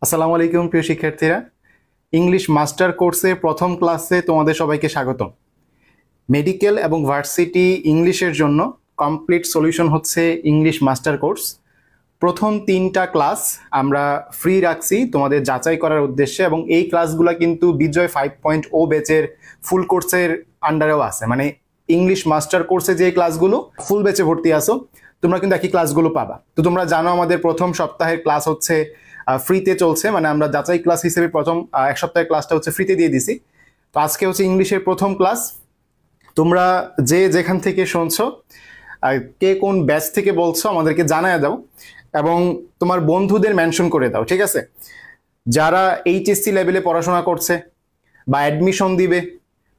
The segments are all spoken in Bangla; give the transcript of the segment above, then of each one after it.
আসসালামু আলাইকুম প্রিয় শিক্ষার্থীরা, ইংলিশ মাস্টার কোর্সে প্রথম ক্লাসে তোমাদের সবাইকে স্বাগতম। মেডিকেল এবং ভার্সিটি ইংলিশের জন্য কমপ্লিট সলিউশন হচ্ছে ইংলিশ মাস্টার কোর্স। প্রথম 3টা ক্লাস আমরা ফ্রি রাখছি তোমাদের যাচাই করার উদ্দেশ্যে, এবং এই ক্লাসগুলো কিন্তু বিজয় 5.0 ব্যাচের ফুল কোর্সের আন্ডারেও আছে। মানে ইংলিশ মাস্টার কোর্সে যে ক্লাসগুলো ফুল ব্যাচে ভর্তি আসো তোমরা কিন্তু একই ক্লাসগুলো পাবা। তো তোমরা জানো আমাদের প্রথম সপ্তাহের ক্লাস হচ্ছে ফ্রিতে চলছে, মানে আমরা যাচাই ক্লাস হিসেবে প্রথম এক সপ্তাহের ক্লাসটা হচ্ছে ফ্রিতে দিয়ে দিছি। তো আজকে হচ্ছে ইংলিশের প্রথম ক্লাস। তোমরা যে যেখান থেকে শুনছো, কে কোন ব্যাচ থেকে বলছো আমাদেরকে জানায় দাও, এবং তোমার বন্ধুদের মেনশন করে দাও, ঠিক আছে? যারা এইচএসসি লেভেলে পড়াশোনা করছে বা অ্যাডমিশন দিবে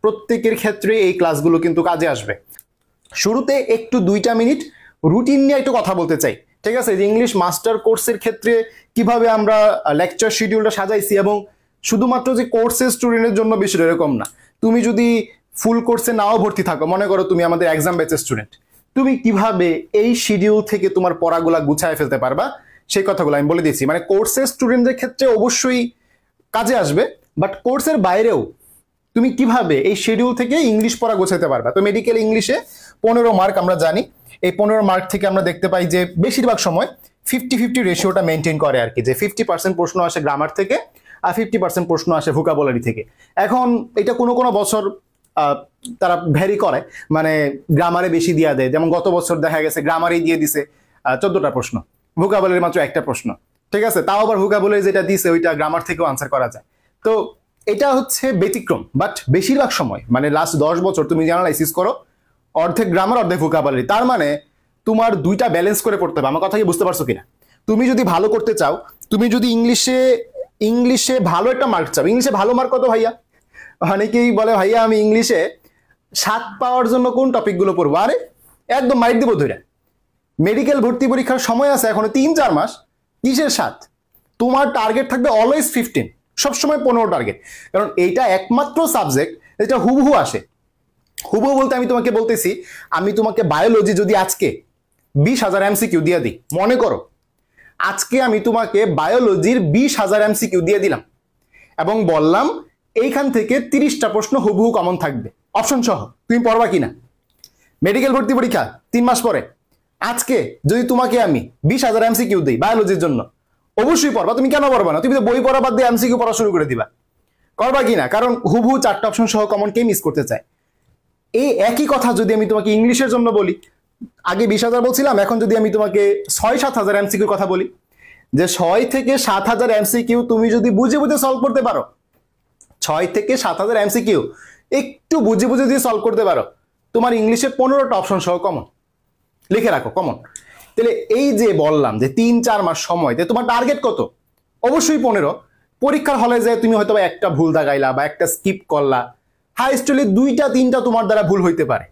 প্রত্যেকের ক্ষেত্রে এই ক্লাসগুলো কিন্তু কাজে আসবে। শুরুতে একটু 2টা মিনিট রুটিন নিয়ে একটু কথা বলতে চাই, ঠিক আছে? যে ইংলিশ মাস্টার কোর্সের ক্ষেত্রে কিভাবে আমরা লেকচার শিডিউলটা সাজাইছি, এবং শুধুমাত্র যে কোর্সের স্টুডেন্টের জন্য বিষয়টা এরকম না। তুমি যদি ফুল কোর্সে নাও ভর্তি থাকো, মনে করো তুমি আমাদের এক্সাম ব্যাচের স্টুডেন্ট, তুমি কিভাবে এই শিডিউল থেকে তোমার পড়াগুলা গুছায় ফেলতে পারবা সেই কথাগুলো আমি বলে দিচ্ছি। মানে কোর্সের স্টুডেন্টদের ক্ষেত্রে অবশ্যই কাজে আসবে, বাট কোর্সের বাইরেও তুমি কিভাবে এই শিডিউল থেকে ইংলিশ পড়া গোছাতে পারবা। তো মেডিকেল ইংলিশে 15 মার্ক আমরা জানি। এই 15 মার্ক থেকে আমরা দেখতে পাই যে বেশিরভাগ সময় 50-50 রেশিওটা মেনটেন করে আর কি, যে 50% প্রশ্ন আসে গ্রামার থেকে আর 50% প্রশ্ন আসে ভোকাবুলারি থেকে। এখন এটা কোনো কোনো বছর তারা ভ্যারি করে, মানে গ্রামারে বেশি দিয়ে দেয়। যেমন গত বছর দেখা গেছে গ্রামারেই দিয়ে দিছে 14টা প্রশ্ন, ভোকাবুলারি মাত্র একটা প্রশ্ন, ঠিক আছে? তাও আবার ভোকাবুলারি যেটা দিছে ওইটা গ্রামার থেকেও আনসার করা যায়। তো এটা হচ্ছে ব্যতিক্রম, বাট বেশিরভাগ সময় মানে লাস্ট 10 বছর তুমি অ্যানালাইসিস করো, অর্ধেক গ্রামার অর্ধেক ভোকাবুলারি। তার মানে তোমার দুইটা ব্যালেন্স করে পড়তে হবে। আমার কথা কি বুঝতে পারছো কিনা? তুমি যদি ভালো করতে চাও, তুমি যদি ইংলিশে ভালো একটা মার্ক চাও, ইংলিশে ভালো মার্ক কত ভাইয়া? অনেকেই বলে ভাইয়া আমি ইংলিশে 7 পাওয়ার জন্য কোন টপিকগুলো পড়বো? আরে একদম মাইট দিব ধরে। মেডিকেল ভর্তি পরীক্ষার সময় আছে এখনো 3-4 মাস, কিসের 7? তোমার টার্গেট থাকবে অলওয়েজ 15, সবসময় 15 টার্গেট। কারণ এইটা একমাত্র সাবজেক্ট যেটা হুবহু আসে। হুবহু বলতে আমি তোমাকে বলতেছি, আমি তোমাকে বায়োলজি যদি আজকে 20,000 এমসিকিউ দিয়ে দিই, মনে করো আজকে আমি তোমাকে বায়োলজির 20,000 এমসিকিউ দিয়ে দিলাম এবং বললাম এইখান থেকে 30টা প্রশ্ন হুবহু কমন থাকবে অপশন সহ, তুমি পড়বা কিনা? মেডিকেল ভর্তি পরীক্ষা 3 মাস পরে আজকে যদি তোমাকে আমি 20,000 এমসিকিউ দিই বায়োলজির জন্য, অবশ্যই পড়বা। তুমি কেন পড়বা না? তুমি তো বই পড়া বাদ দিয়ে এমসিকিউ পড়া শুরু করে দিবা, করবা কিনা? কারণ হুবহু 4টা অপশন সহ কমন কে মিস করতে চায়? এই একই কথা যদি আমি তোমাকে ইংলিশের জন্য বলি, আগে 20,000 বলছিলাম, এখন যদি আমি তোমাকে 6-7 হাজার এমসিকিউর কথা বলি, যে 6 থেকে 7 হাজার এমসিকিউ তুমি যদি বুঝে বুঝে সলভ করতে পারো, 6 থেকে 7 হাজার এমসিকিউ একটু বুঝে বুঝে দিয়ে সলভ করতে পারো, তোমার ইংলিশে 15টা অপশন সহ কমন লিখে রাখো কমন। তাহলে এই যে বললাম যে 3-4 মাস সময়, তোমার টার্গেট কত? অবশ্যই 15। পরীক্ষার হলে যে তুমি হয়তো একটা ভুল দাগাইলা বা একটা স্কিপ করলা, হাইস্টলি 2-3টা তোমার দ্বারা ভুল হইতে পারে।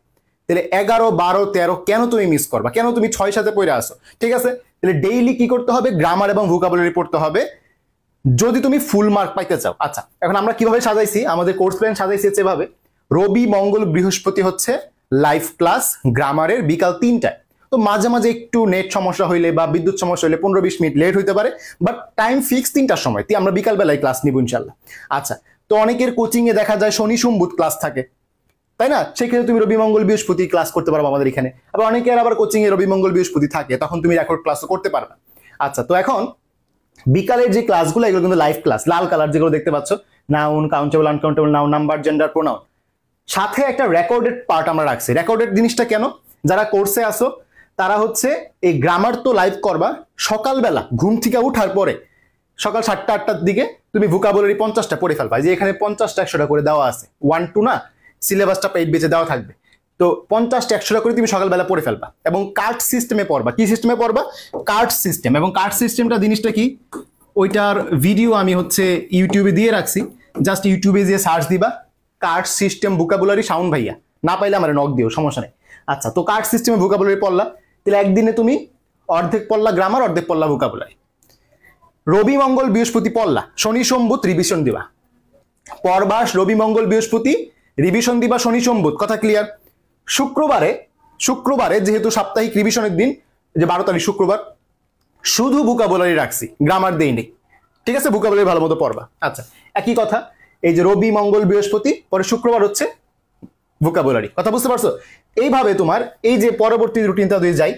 তাহলে 11, 12, 13 কেন তুমি মিস করবা? কেন তুমি 6-7 পড়ে আসো? ঠিক আছে, তাহলে ডেইলি কি করতে হবে? গ্রামার এবং ভোকাবুলারি পড়তে হবে যদি তুমি ফুল মার্ক পাইতে চাও। আচ্ছা, এখন আমরা কিভাবে সাজাইছি আমাদের কোর্স প্ল্যান? সাজাইছি এভাবে, রবি, মঙ্গল, বৃহস্পতি হচ্ছে লাইভ ক্লাস গ্রামারের বিকাল 3টায়। তো মাঝে মাঝে একটু নেট সমস্যা হইলে বা বিদ্যুৎ সমস্যা হইলে 15-20 মিনিট লেট হইতে পারে, বাট টাইম ফিক্স 3টার সময়। আমরা বিকাল বেলায় ক্লাস নিব ইনশাল্লাহ। আচ্ছা, তো অনেকের কোচিং এ দেখা যায় শনি সোম বুধ ক্লাস থাকে, তাই না? সেক্ষেত্রে তুমি রবি মঙ্গল বৃহস্পতি ক্লাস করতে পারবে আমাদের এখানে। আবার অনেকের আবার কোচিং এ রবি মঙ্গল বৃহস্পতি থাকে, তখন তুমি রেকর্ড ক্লাসও করতে পারবে। আচ্ছা, তো এখন বিকালের যে ক্লাসগুলো এগুলো কিন্তু লাইভ ক্লাস, লাল কালার যেগুলো দেখতে পাচ্ছ, noun, countable, uncountable noun, number, gender, pronoun, সাথে একটা রেকর্ডেড পার্ট আমরা রাখছি। রেকর্ডেড জিনিসটা কেন? যারা কোর্সে আসো তারা হচ্ছে এই গ্রামার তো লাইভ করবা, সকালবেলা ঘুম থেকে উঠার পরে সকাল 7টা-8টার দিকে তুমি ভোকাবুলারি 50টা পড়ে ফেলবা। যে এখানে 50টা 100টা করে দেওয়া আছে, 1-2 না, সিলেবাসটা পেইড বেঁচে দেওয়া থাকবে। তো 50টা 100টা করে তুমি সকালবেলা পড়ে ফেলবা এবং কার্ড সিস্টেমে পড়বা। কি সিস্টেমে পড়বা? Card system. এবং কার্ড সিস্টেমটা জিনিসটা কি, ওইটার ভিডিও আমি হচ্ছে ইউটিউবে দিয়ে রাখছি, জাস্ট ইউটিউবে যে সার্চ দিবা কার্ড সিস্টেম ভোকাবুলারি সাউন্ড ভাইয়া, না পাইলে আমার নক দিও, সমস্যা নেই। আচ্ছা, তো কার্ড সিস্টেমে ভোকাবুলারি পড়লা, তাহলে একদিনে তুমি অর্ধেক পড়লা গ্রামার, অর্ধেক পড়লা ভোকাবুলারি। রবি মঙ্গল বৃহস্পতি পড়লা, শনি সোম বুধ রিভিশন দিবা, পরবাস রবি মঙ্গল বৃহস্পতি রিভিশন দিবা, শনি সোম বুধ, কথা ক্লিয়ার? শুক্রবারে যেহেতু সাপ্তাহিক রিভিশনের দিন, যে 12 তারিখ শুক্রবার, শুধু ভোকাবুলারি রাখছি, গ্রামার দেইনি। ঠিক আছে, ভোকাবুলারি ভালো মতো পড়বা। আচ্ছা, একই কথা, এই যে রবি মঙ্গল বৃহস্পতি, পরে শুক্রবার হচ্ছে ভোকাবুলারি। কথা বুঝতে পারছো? এইভাবে তোমার এই যে পরবর্তী রুটিনটা দিয়ে যাই,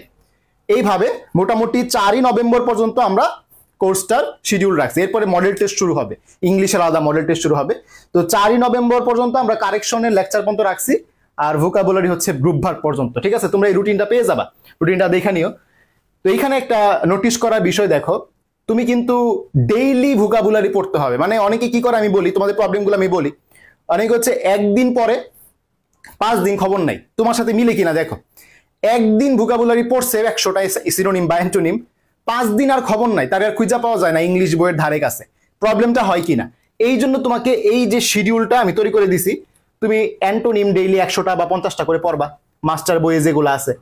এইভাবে মোটামুটি 4ই নভেম্বর পর্যন্ত আমরা কোর্সটার শিডিউল রাখছি। এরপরে মডেল টেস্ট শুরু হবে, ইংলিশের আলাদা মডেল টেস্ট শুরু হবে। তো 4ই নভেম্বর পর্যন্ত আমরা কারেকশনের লেকচার পর্যন্ত রাখছি, আর ভোকাবুলারি হচ্ছে গ্রুপ ভাগ পর্যন্ত। ঠিক আছে, তোমরা এই রুটিনটা পেয়ে যাবা, রুটিনটা দেখে নিও। তো এইখানে একটা নোটিশ করার বিষয় দেখো, তুমি কিন্তু ডেইলি ভোকাবুলারি পড়তে হবে। মানে অনেকে কি করে আমি বলি, তোমাদের প্রবলেমগুলো আমি বলি। অনেকে হচ্ছে একদিন পরে 5 দিন খবর নাই তোমার সাথে মিলে কিনা। দেখো, একদিন ভোকাবুলারি পড়ছে 100টা সিনোনিম বা অ্যান্টোনিম, 5 দিন আর খবর নাই, তার আর খুঁজে পাওয়া যায় না ইংলিশ বইয়ের ধারে কাছে। প্রবলেমটা হয় কিনা, এই জন্য তোমাকে এই যে শিডিউলটা আমি তৈরি করে দিছি, তুমি অ্যান্টোনিম ডেইলি 100টা বা 50টা করে পড়বা, মাস্টার বইয়ে যেগুলো আছে।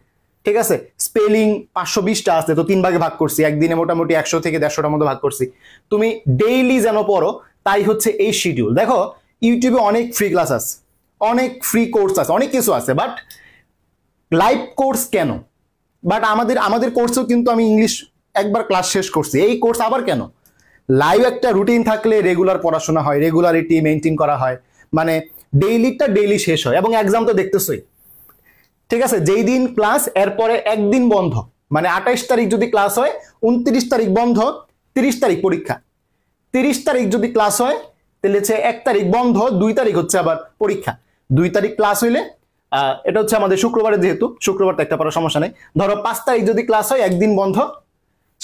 ঠিক আছে, স্পেলিং 520টা আছে, তো 3 ভাগে ভাগ করছি, একদিনে মোটামুটি 100 থেকে 150টার মতো ভাগ করছি। তুমি ডেইলি যেন পড়ো, তাই হচ্ছে এই শিডিউল। দেখো, ইউটিউবে অনেক ফ্রি ক্লাস আছে, অনেক ফ্রি কোর্স আছে, অনেক কিছু আছে, বাট লাইভ কোর্স কেন? বাট আমাদের কোর্সেও কিন্তু আমি ইংলিশ একবার ক্লাস শেষ করছি, এই কোর্স আবার কেন? লাইভ একটা রুটিন থাকলে রেগুলার পড়াশোনা হয়, রেগুলারিটি মেনটেন করা হয়, মানে ডেইলিটা ডেইলি শেষ হয়। এবং এক্সাম তো দেখতেছই, ঠিক আছে, যেই দিন ক্লাস এরপরে একদিন বন্ধ, মানে 28 তারিখ যদি ক্লাস হয়, 29 তারিখ বন্ধ, 30 তারিখ পরীক্ষা। 30 তারিখ যদি ক্লাস হয়, তাহলে হচ্ছে 1 তারিখ বন্ধ, 2 তারিখ হচ্ছে আবার পরীক্ষা। 2 তারিখ ক্লাস হইলে এটা হচ্ছে আমাদের শুক্রবারে, যেহেতু শুক্রবার তো একটা পড়ার সমস্যা নেই, ধরো 5 তারিখ যদি ক্লাস হয়, একদিন বন্ধ,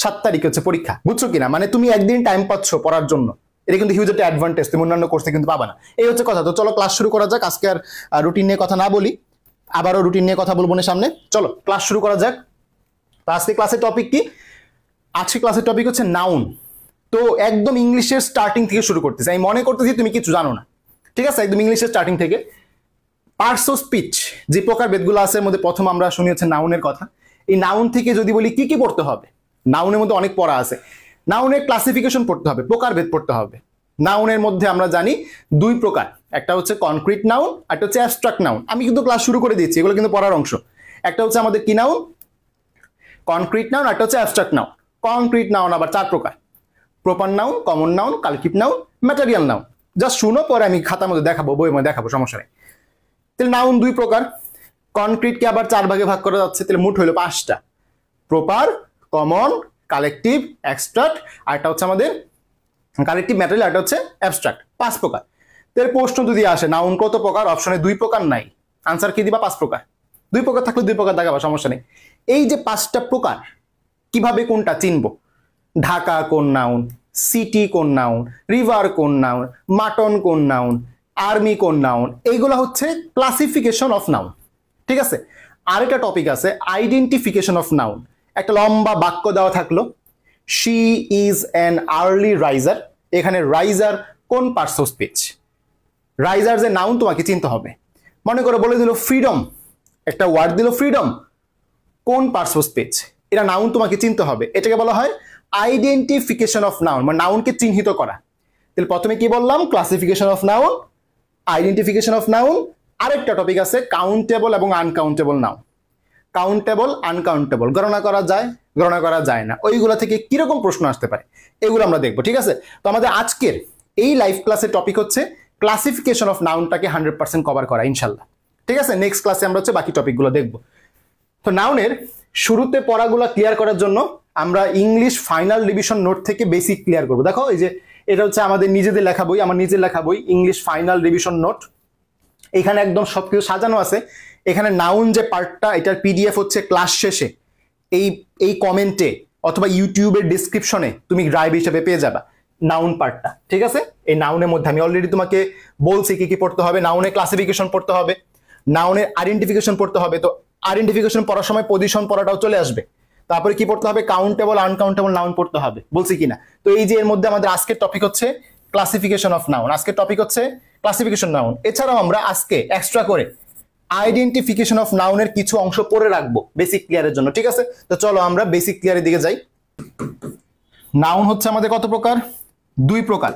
7 তারিখ হচ্ছে পরীক্ষা। বুঝছো কিনা? মানে তুমি একদিন টাইম পাচ্ছ পড়ার জন্য, এটা কিন্তু হিউজ একটা অ্যাডভান্টেজ, তুমি অন্যান্য কোর্সে কিন্তু পাবা না। এই হচ্ছে কথা। তো চলো ক্লাস শুরু করা যাক। আজকে আর রুটিন নিয়ে কথা না বলি, আবারও রুটিন নিয়ে কথা বলবো না সামনে। চলো ক্লাস শুরু করা যাক। তো আজকে ক্লাসের টপিক কি? আজকে ক্লাসের টপিক হচ্ছে নাউন। তো একদম ইংলিশের স্টার্টিং থেকে শুরু করতেছি। আমি মনে করতেছি তুমি কিছু জানো না, ঠিক আছে, একদম ইংলিশের স্টার্টিং থেকে। পার্টস অফ স্পিচ যে প্রকারভেদগুলো আছে, এর মধ্যে প্রথম আমরা শুনি হচ্ছে নাউনের কথা। এই নাউন থেকে যদি বলি কি কি পড়তে হবে, নাউনের মধ্যে অনেক পড়া আছে। নাউনের ক্লাসিফিকেশন পড়তে হবে, প্রকারভেদ পড়তে হবে। নাউনের মধ্যে আমরা জানি 2 প্রকার, একটা হচ্ছে কনক্রিট নাউন, একটা হচ্ছে অ্যাবস্ট্রাক্ট নাউন। আমি কিন্তু ক্লাস শুরু করে দিচ্ছি, এগুলো কিন্তু পড়ার অংশ। একটা হচ্ছে আমাদের কি নাউন? কনক্রিট নাউন, একটা হচ্ছে অ্যাবস্ট্রাক্ট নাউন। কনক্রিট নাউন আবার 4 প্রকার: proper noun, common noun, collective noun, material noun. Just শুনো, পরে আমি খাতার মধ্যে দেখাবো, বইয়ের মধ্যে দেখাবো, সমস্যা নেই। তাহলে নাউন 2 প্রকার, কনক্রিটকে আবার 4 ভাগে ভাগ করা যাচ্ছে, তাহলে মোট হলো 5টা: প্রপার, কমন, কালেক্টিভ, অ্যাবস্ট্রাক্ট, আর একটা হচ্ছে আমাদের কালেক্টিভ, ম্যাটেরিয়াল, আর একটা হচ্ছে অ্যাবস্ট্রাক্ট। 5 প্রকার। তাহলে প্রশ্ন যদি আসে নাউন কত প্রকার, অপশনে 2 প্রকার নাই, আনসার কি দিবা? 5 প্রকার। 2 প্রকার থাকলে 2 প্রকার দেখাবা, সমস্যা নেই। এই যে 5টা প্রকার, কিভাবে কোনটা চিনবো? ঢাকা কোন নাউন, সিটি কোন নাউন, রিভার কোন নাউন, মাটন কোন নাউন, আর্মি কোন নাউন, এইগুলো হচ্ছে ক্লাসিফিকেশন অফ নাউন। ঠিক আছে, আরেকটা টপিক আছে আইডেন্টিফিকেশন অফ নাউন। একটা লম্বা বাক্য দেওয়া থাকলো, she is an early raiser. এখানে রাইজার কোন পার্টস অফ স্পিচ? রাইজার যে নাউন তোমাকে চিনতে হবে। মনে করো বলে দিল ফ্রিডম, একটা ওয়ার্ড দিল ফ্রিডম, কোন পার্টস অফ স্পিচ? এটা নাউন তোমাকে চিনতে হবে। এটাকে বলা হয় আইডেন্টিফিকেশন অফ নাউন, মানে নাউনকে চিহ্নিত করা। তাহলে প্রথমে কি বললাম? Classification of noun, identification of noun. আরেকটা টপিক আছে কাউন্টেবল এবং আনকাউন্টেবল নাউন। কাউন্টেবল, আনকাউন্টেবল, গণনা করা যায়, গণনা করা যায় না, ওইগুলো থেকে কিরকম প্রশ্ন আসতে পারে, এগুলো আমরা দেখবো। ঠিক আছে, তো আমাদের আজকের এই লাইভ ক্লাসের টপিক হচ্ছে ক্লাসিফিকেশন অফ নাউনটাকে 100% কভার করা ইনশাল্লাহ। ঠিক আছে, নেক্সট ক্লাসে আমরা হচ্ছে বাকি টপিকগুলো দেখবো। তো নাউনের শুরুতে পড়াগুলো ক্লিয়ার করার জন্য আমরা ইংলিশ ফাইনাল রিভিশন নোট থেকে বেসিক ক্লিয়ার করবো। দেখো, এই যে এটা হচ্ছে আমাদের নিজেদের লেখা বই, আমার নিজের লেখা বই, ইংলিশ ফাইনাল রিভিশন নোট। এখানে একদম সবকিছু সাজানো আছে। এখানে নাউন যে পার্টটা, এটার পিডিএফ হচ্ছে ক্লাস শেষে এই কমেন্টে অথবা ইউটিউবের ডিসক্রিপশনে তুমি ড্রাইভ হিসেবে পেয়ে যাবা নাউন পার্টটা। ঠিক আছে, এই নাউনের মধ্যে আমি অলরেডি তোমাকে বলছি কি কি পড়তে হবে। নাউনের ক্লাসিফিকেশন পড়তে হবে, নাউনের আইডেন্টিফিকেশন পড়তে হবে। তো আইডেন্টিফিকেশন পড়ার সময় পজিশন পড়াটাও চলে আসবে। তারপরে কি পড়তে হবে? কাউন্টেবল, আনকাউন্টেবল নাউন পড়তে হবে, বলছি কিনা। তো এই যে এর মধ্যে আমাদের আজকের টপিক হচ্ছে ক্লাসিফিকেশন অফ নাউন, আজকের টপিক হচ্ছে ক্লাসিফিকেশন নাউন। এছাড়াও আমরা আজকে এক্সট্রা করে আইডেন্টিফিকেশন অফ নাউনের কিছু অংশ পড়ে রাখবো বেসিক ক্লিয়ারের জন্য। ঠিক আছে, তো চলো আমরা বেসিক ক্লিয়ারের দিকে যাই। নাউন হচ্ছে আমাদের কত প্রকার? 2 প্রকার।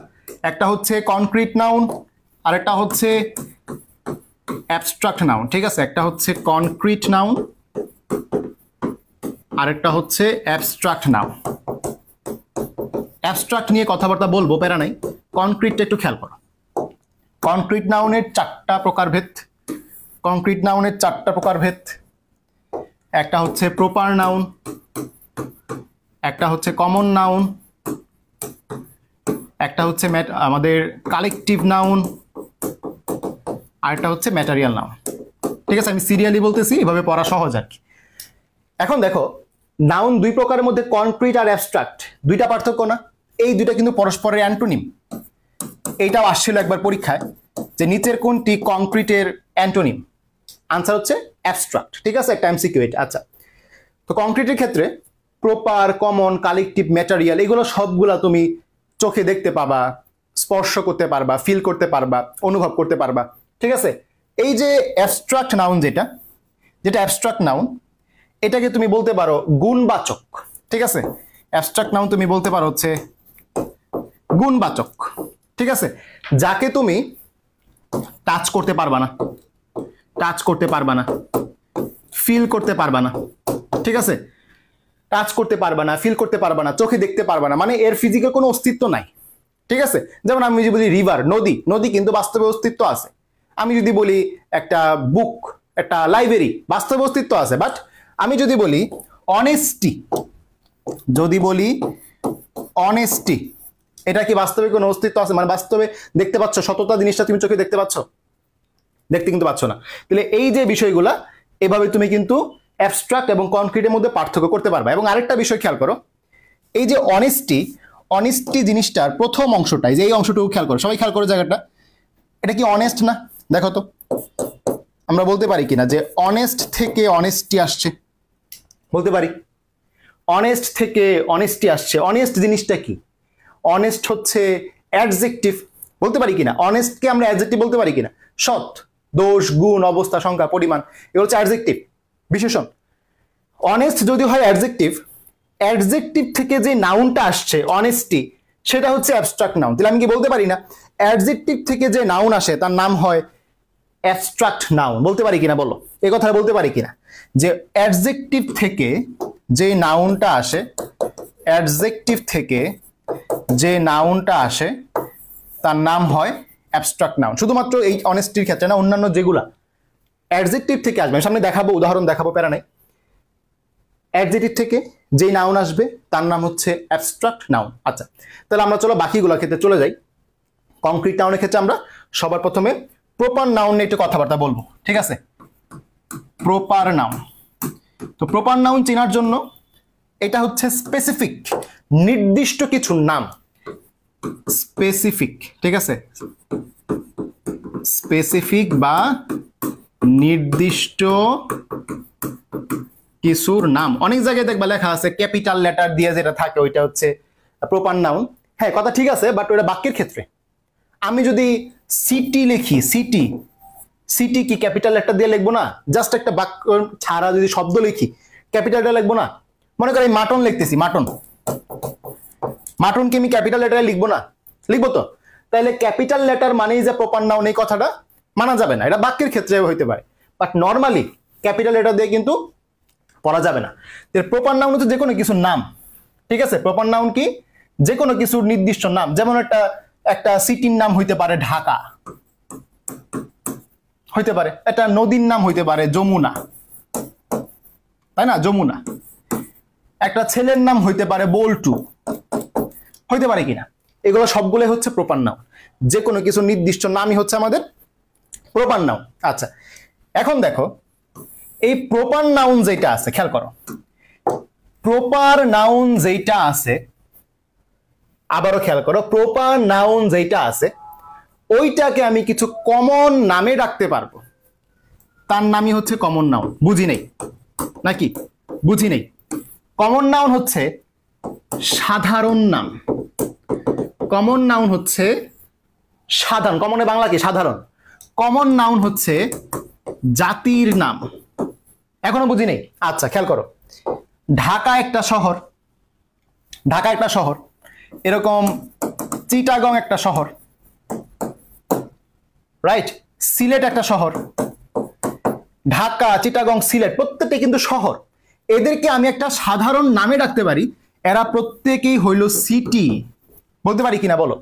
একটা হচ্ছে কনক্রিট নাউন, আর একটা হচ্ছে অ্যাবস্ট্রাক্ট নাউন। ঠিক আছে, একটা হচ্ছে কনক্রিট নাউন, আরেকটা হচ্ছে অ্যাবস্ট্রাক্ট নাউন। অ্যাবস্ট্রাক্ট নিয়ে কথাবার্তা বলবো, প্যারা নাই। কনক্রিটটা একটু খেয়াল করো। কনক্রিট নাউনের 4টা প্রকারভেদ। কনক্রিট নাউনের 4টা প্রকারভেদ। একটা হচ্ছে প্রপার নাউন, একটা হচ্ছে কমন নাউন, একটা হচ্ছে আমাদের কালেকটিভ নাউন, আর একটা হচ্ছে ম্যাটেরিয়াল নাউন। ঠিক আছে, আমি সিরিয়ালি বলতেছি, এভাবে পড়া সহজ আর কি। এখন দেখো, নাউন দুই প্রকারের মধ্যে কনক্রিট আর অ্যাবস্ট্রাক্ট দুইটা পার্থক্য না? এই দুইটা কিন্তু পরস্পরের অ্যান্টোনিম। এইটাও আসছিল একবার পরীক্ষায় যে নিচের কোনটি কনক্রিটের অ্যান্টোনিম। আনসার হচ্ছে অ্যাবস্ট্রাক্ট। ঠিক আছে, একটা এমসিকিউ এটা। আচ্ছা, তো কনক্রিটের ক্ষেত্রে প্রপার, কমন, কালেকটিভ, ম্যাটেরিয়াল এগুলো সবগুলা তুমি চোখে দেখতে পাবা, স্পর্শ করতে পারবা, ফিল করতে পারবা, অনুভব করতে পারবা। ঠিক আছে, এই যে অ্যাবস্ট্রাক্ট নাউন যেটা অ্যাবস্ট্রাক্ট নাউন, এটাকে তুমি বলতে পারো গুণবাচক। ঠিক আছে, অ্যাবস্ট্রাক্ট নাউন তুমি বলতে পারো হচ্ছে গুণবাচক। ঠিক আছে, যাকে তুমি টাচ করতে পারবা না, ফিল করতে পারবা না। ঠিক আছে, টাচ করতে পারবা না, ফিল করতে পারবা না, চোখে দেখতে পারবা না, মানে এর ফিজিক্যাল কোনো অস্তিত্ব নাই। ঠিক আছে, যেমন আমি যদি বলি রিভার, নদী কিন্তু বাস্তবে অস্তিত্ব আছে। আমি যদি বলি একটা বুক, একটা লাইব্রেরি, বাস্তবে অস্তিত্ব আছে। বাট আমি যদি বলি অনেস্টি, এটা কি বাস্তবে কোনো অস্তিত্ব আছে? মানে বাস্তবে দেখতে পাচ্ছ সততা জিনিসটা তুমি চোখে দেখতে পাচ্ছ? দেখতে কিন্তু পাচ্ছ না। তাহলে এই যে বিষয়গুলা, এভাবে তুমি কিন্তু অ্যাবস্ট্রাক্ট এবং কনক্রিটের মধ্যে পার্থক্য করতে পারবা। এবং আরেকটা বিষয় খেয়াল করো, এই যে অনেস্টি জিনিসটার প্রথম অংশটাই, যে এই অংশটুকু খেয়াল করো, সবাই খেয়াল করো জায়গাটা, এটা কি অনেস্ট না? দেখো তো, আমরা বলতে পারি কিনা যে অনেস্ট থেকে অনেস্টি আসছে? বলতে পারি। অনেস্ট থেকে অনেস্টি আসছে। অনেস্ট জিনিসটা কি? অনেস্ট হচ্ছে অ্যাডজেক্টিভ। বলতে পারি কিনা অনেস্টকে আমরা অ্যাডজেক্টিভ বলতে পারি কিনা? সৎ, দোষ, গুণ, অবস্থা, সংখ্যা, পরিমাণ, এগুলো হচ্ছে অ্যাডজেক্টিভ, বিশেষণ। অনেস্ট যদি হয় অ্যাডজেক্টিভ থেকে যে নাউনটা আসছে অনেস্টি, সেটা হচ্ছে অ্যাবস্ট্রাক্ট নাউন। তাহলে আমি কি বলতে পারি না অ্যাডজেক্টিভ থেকে যে নাউন আসে তার নাম হয় অ্যাবস্ট্রাক্ট নাউন? বলতে পারি কিনা বলো, এই কথাটা বলতে পারি কিনা যে অ্যাডজেক্টিভ থেকে যে নাউনটা আসে তার নাম হয় অ্যাবস্ট্রাক্ট নাউন। শুধুমাত্র এই অনেস্টির ক্ষেত্রে না, অন্যান্য যেগুলা অ্যাডজেক্টিভ থেকে আসবে, সামনে দেখাবো, উদাহরণ দেখাবো, প্যারা নাই। অ্যাডজেক্টিভ থেকে যেই নাউন আসবে তার নাম হচ্ছে অ্যাবস্ট্রাক্ট নাউন। আচ্ছা, তাহলে আমরা চলো বাকিগুলোর ক্ষেত্রে চলে যাই। কনক্রিট নাউনের ক্ষেত্রে আমরা সবার প্রথমে প্রপার নাউন নিয়ে একটু কথাবার্তা বলবো। ঠিক আছে, প্রপার নাউন। তো প্রপার নাউন চেনার জন্য এটা হচ্ছে স্পেসিফিক, নির্দিষ্ট কিছু নাম। স্পেসিফিক, ঠিক আছে, স্পেসিফিক বা নির্দিষ্ট কিছুর নাম। অনেক জায়গায় দেখবা লেখা আছে ক্যাপিটাল লেটার দিয়ে যেটা থাকে ওইটা হচ্ছে প্রপার নাউন। হ্যাঁ, কথা ঠিক আছে, বাট ওটা বাক্যের ক্ষেত্রে। আমি যদি সিটি লিখি, সিটি কি ক্যাপিটাল লেটার দিয়ে লিখবো না? জাস্ট একটা বাক্য ছাড়া যদি শব্দ লিখি ক্যাপিটালটা লিখবো না? মনে করি মাটন লিখতেছি, মাটনকে আমি ক্যাপিটাল লেটারে লিখবো না? লিখবো তো। তাহলে ক্যাপিটাল লেটার মানেই যে প্রপার নাউন, এই কথাটা মানা যাবে না। এটা বাক্যের ক্ষেত্রে হইতে পারে, বাট নর্মালি ক্যাপিটাল লেটার দিয়ে কিন্তু পড়া যাবে না। প্রপার নাউন হচ্ছে যে কোনো কিছুর নাম। ঠিক আছে, প্রপার নাউন কি? যে কোনো কিছুর নির্দিষ্ট নাম। যেমন একটা সিটির নাম হইতে পারে ঢাকা, হইতে পারে একটা নদীর নাম হইতে পারে যমুনা, তাই না? যমুনা। একটা ছেলের নাম হইতে পারে বল্টু, হইতে পারে কিনা? এগুলো সবগুলো হচ্ছে প্রপার নাউন। যে কোনো কিছু নির্দিষ্ট নামই হচ্ছে আমাদের প্রপার নাউন। আচ্ছা, এখন দেখো এই প্রপার নাউন যেটা আছে, খেয়াল করো, প্রপার নাউন যেটা আছে, আবারও খেয়াল করো, প্রপার নাউন যেটা আছে ওইটাকে আমি কিছু কমন নামে রাখতে পারবো, তার নামই হচ্ছে কমন নাউন। বুঝি নেই নাকি? বুঝি নেই। কমন নাউন হচ্ছে সাধারণ নাম। কমন নাউন হচ্ছে সাধারণ। কমনে বাংলা কি? সাধারণ। কমন নাউন হচ্ছে জাতির নাম। এখনো বুঝি নেই? আচ্ছা, খেয়াল করো, ঢাকা একটা শহর, এরকম চিটাগং একটা শহর, রাইট? সিলেট একটা শহর। ঢাকা, চিটাগং, সিলেট প্রত্যেকটা কিন্তু শহর। এদেরকে আমি একটা সাধারণ নামে রাখতে পারি এরা প্রত্যেকেই হইল সিটি, বলতে পারি কিনা বলো?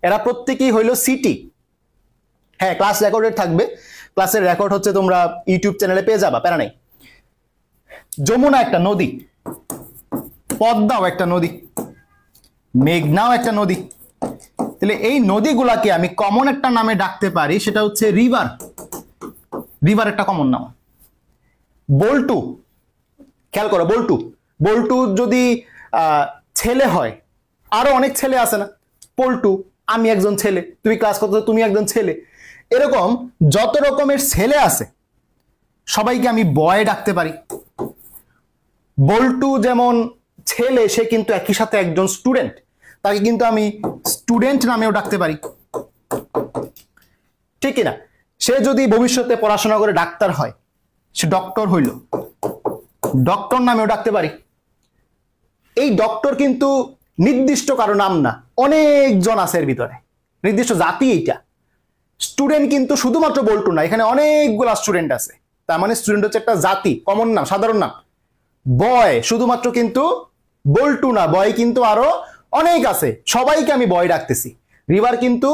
এরা প্রত্যেকেই হইল সিটি। হ্যাঁ, ক্লাস রেকর্ডেড থাকবে, ক্লাসের রেকর্ড হচ্ছে তোমরা ইউটিউব চ্যানেলে পেয়ে যাবা, প্যারা নেই। যমুনা একটা নদী, পদ্মাও একটা নদী, মেঘনাও একটা নদী। তাহলে এই নদীগুলাকে আমি কমন একটা নামে ডাকতে পারি, সেটা হচ্ছে রিভার। রিভার একটা কমন নাম। বল্টু, খেয়াল করো, বল্টু, বল্টু যদি ছেলে হয়, আরো অনেক ছেলে আছে না? পল্টু, আমি একজন ছেলে, তুমি ক্লাস করতে, তুমি একজন ছেলে, এরকম যত রকমের ছেলে আছে সবাইকে আমি বয় ডাকতে পারি। বল্টু যেমন ছেলে, সে কিন্তু একই সাথে একজন স্টুডেন্ট, তাকে কিন্তু আমি স্টুডেন্ট নামেও ডাকতে পারি, ঠিক কিনা? সে যদি ভবিষ্যতে পড়াশোনা করে ডাক্তার হয়, সে ডক্টর হইল, ডক্টর নামেও ডাকতে পারি। এই ডক্টর কিন্তু নির্দিষ্ট কারো নাম না, অনেকজন আছে এর ভিতরে, নির্দিষ্ট জাতি এইটা। স্টুডেন্ট কিন্তু শুধুমাত্র বল্টু না, এখানে অনেকগুলা স্টুডেন্ট আছে, তার মানে স্টুডেন্ট হচ্ছে একটা জাতি, কমন নাম, সাধারণ নাম। বয় শুধুমাত্র কিন্তু বল্টু না, বয় কিন্তু আরো অনেক আছে, সবাইকে আমি বয় ডাকতেছি। রিভার কিন্তু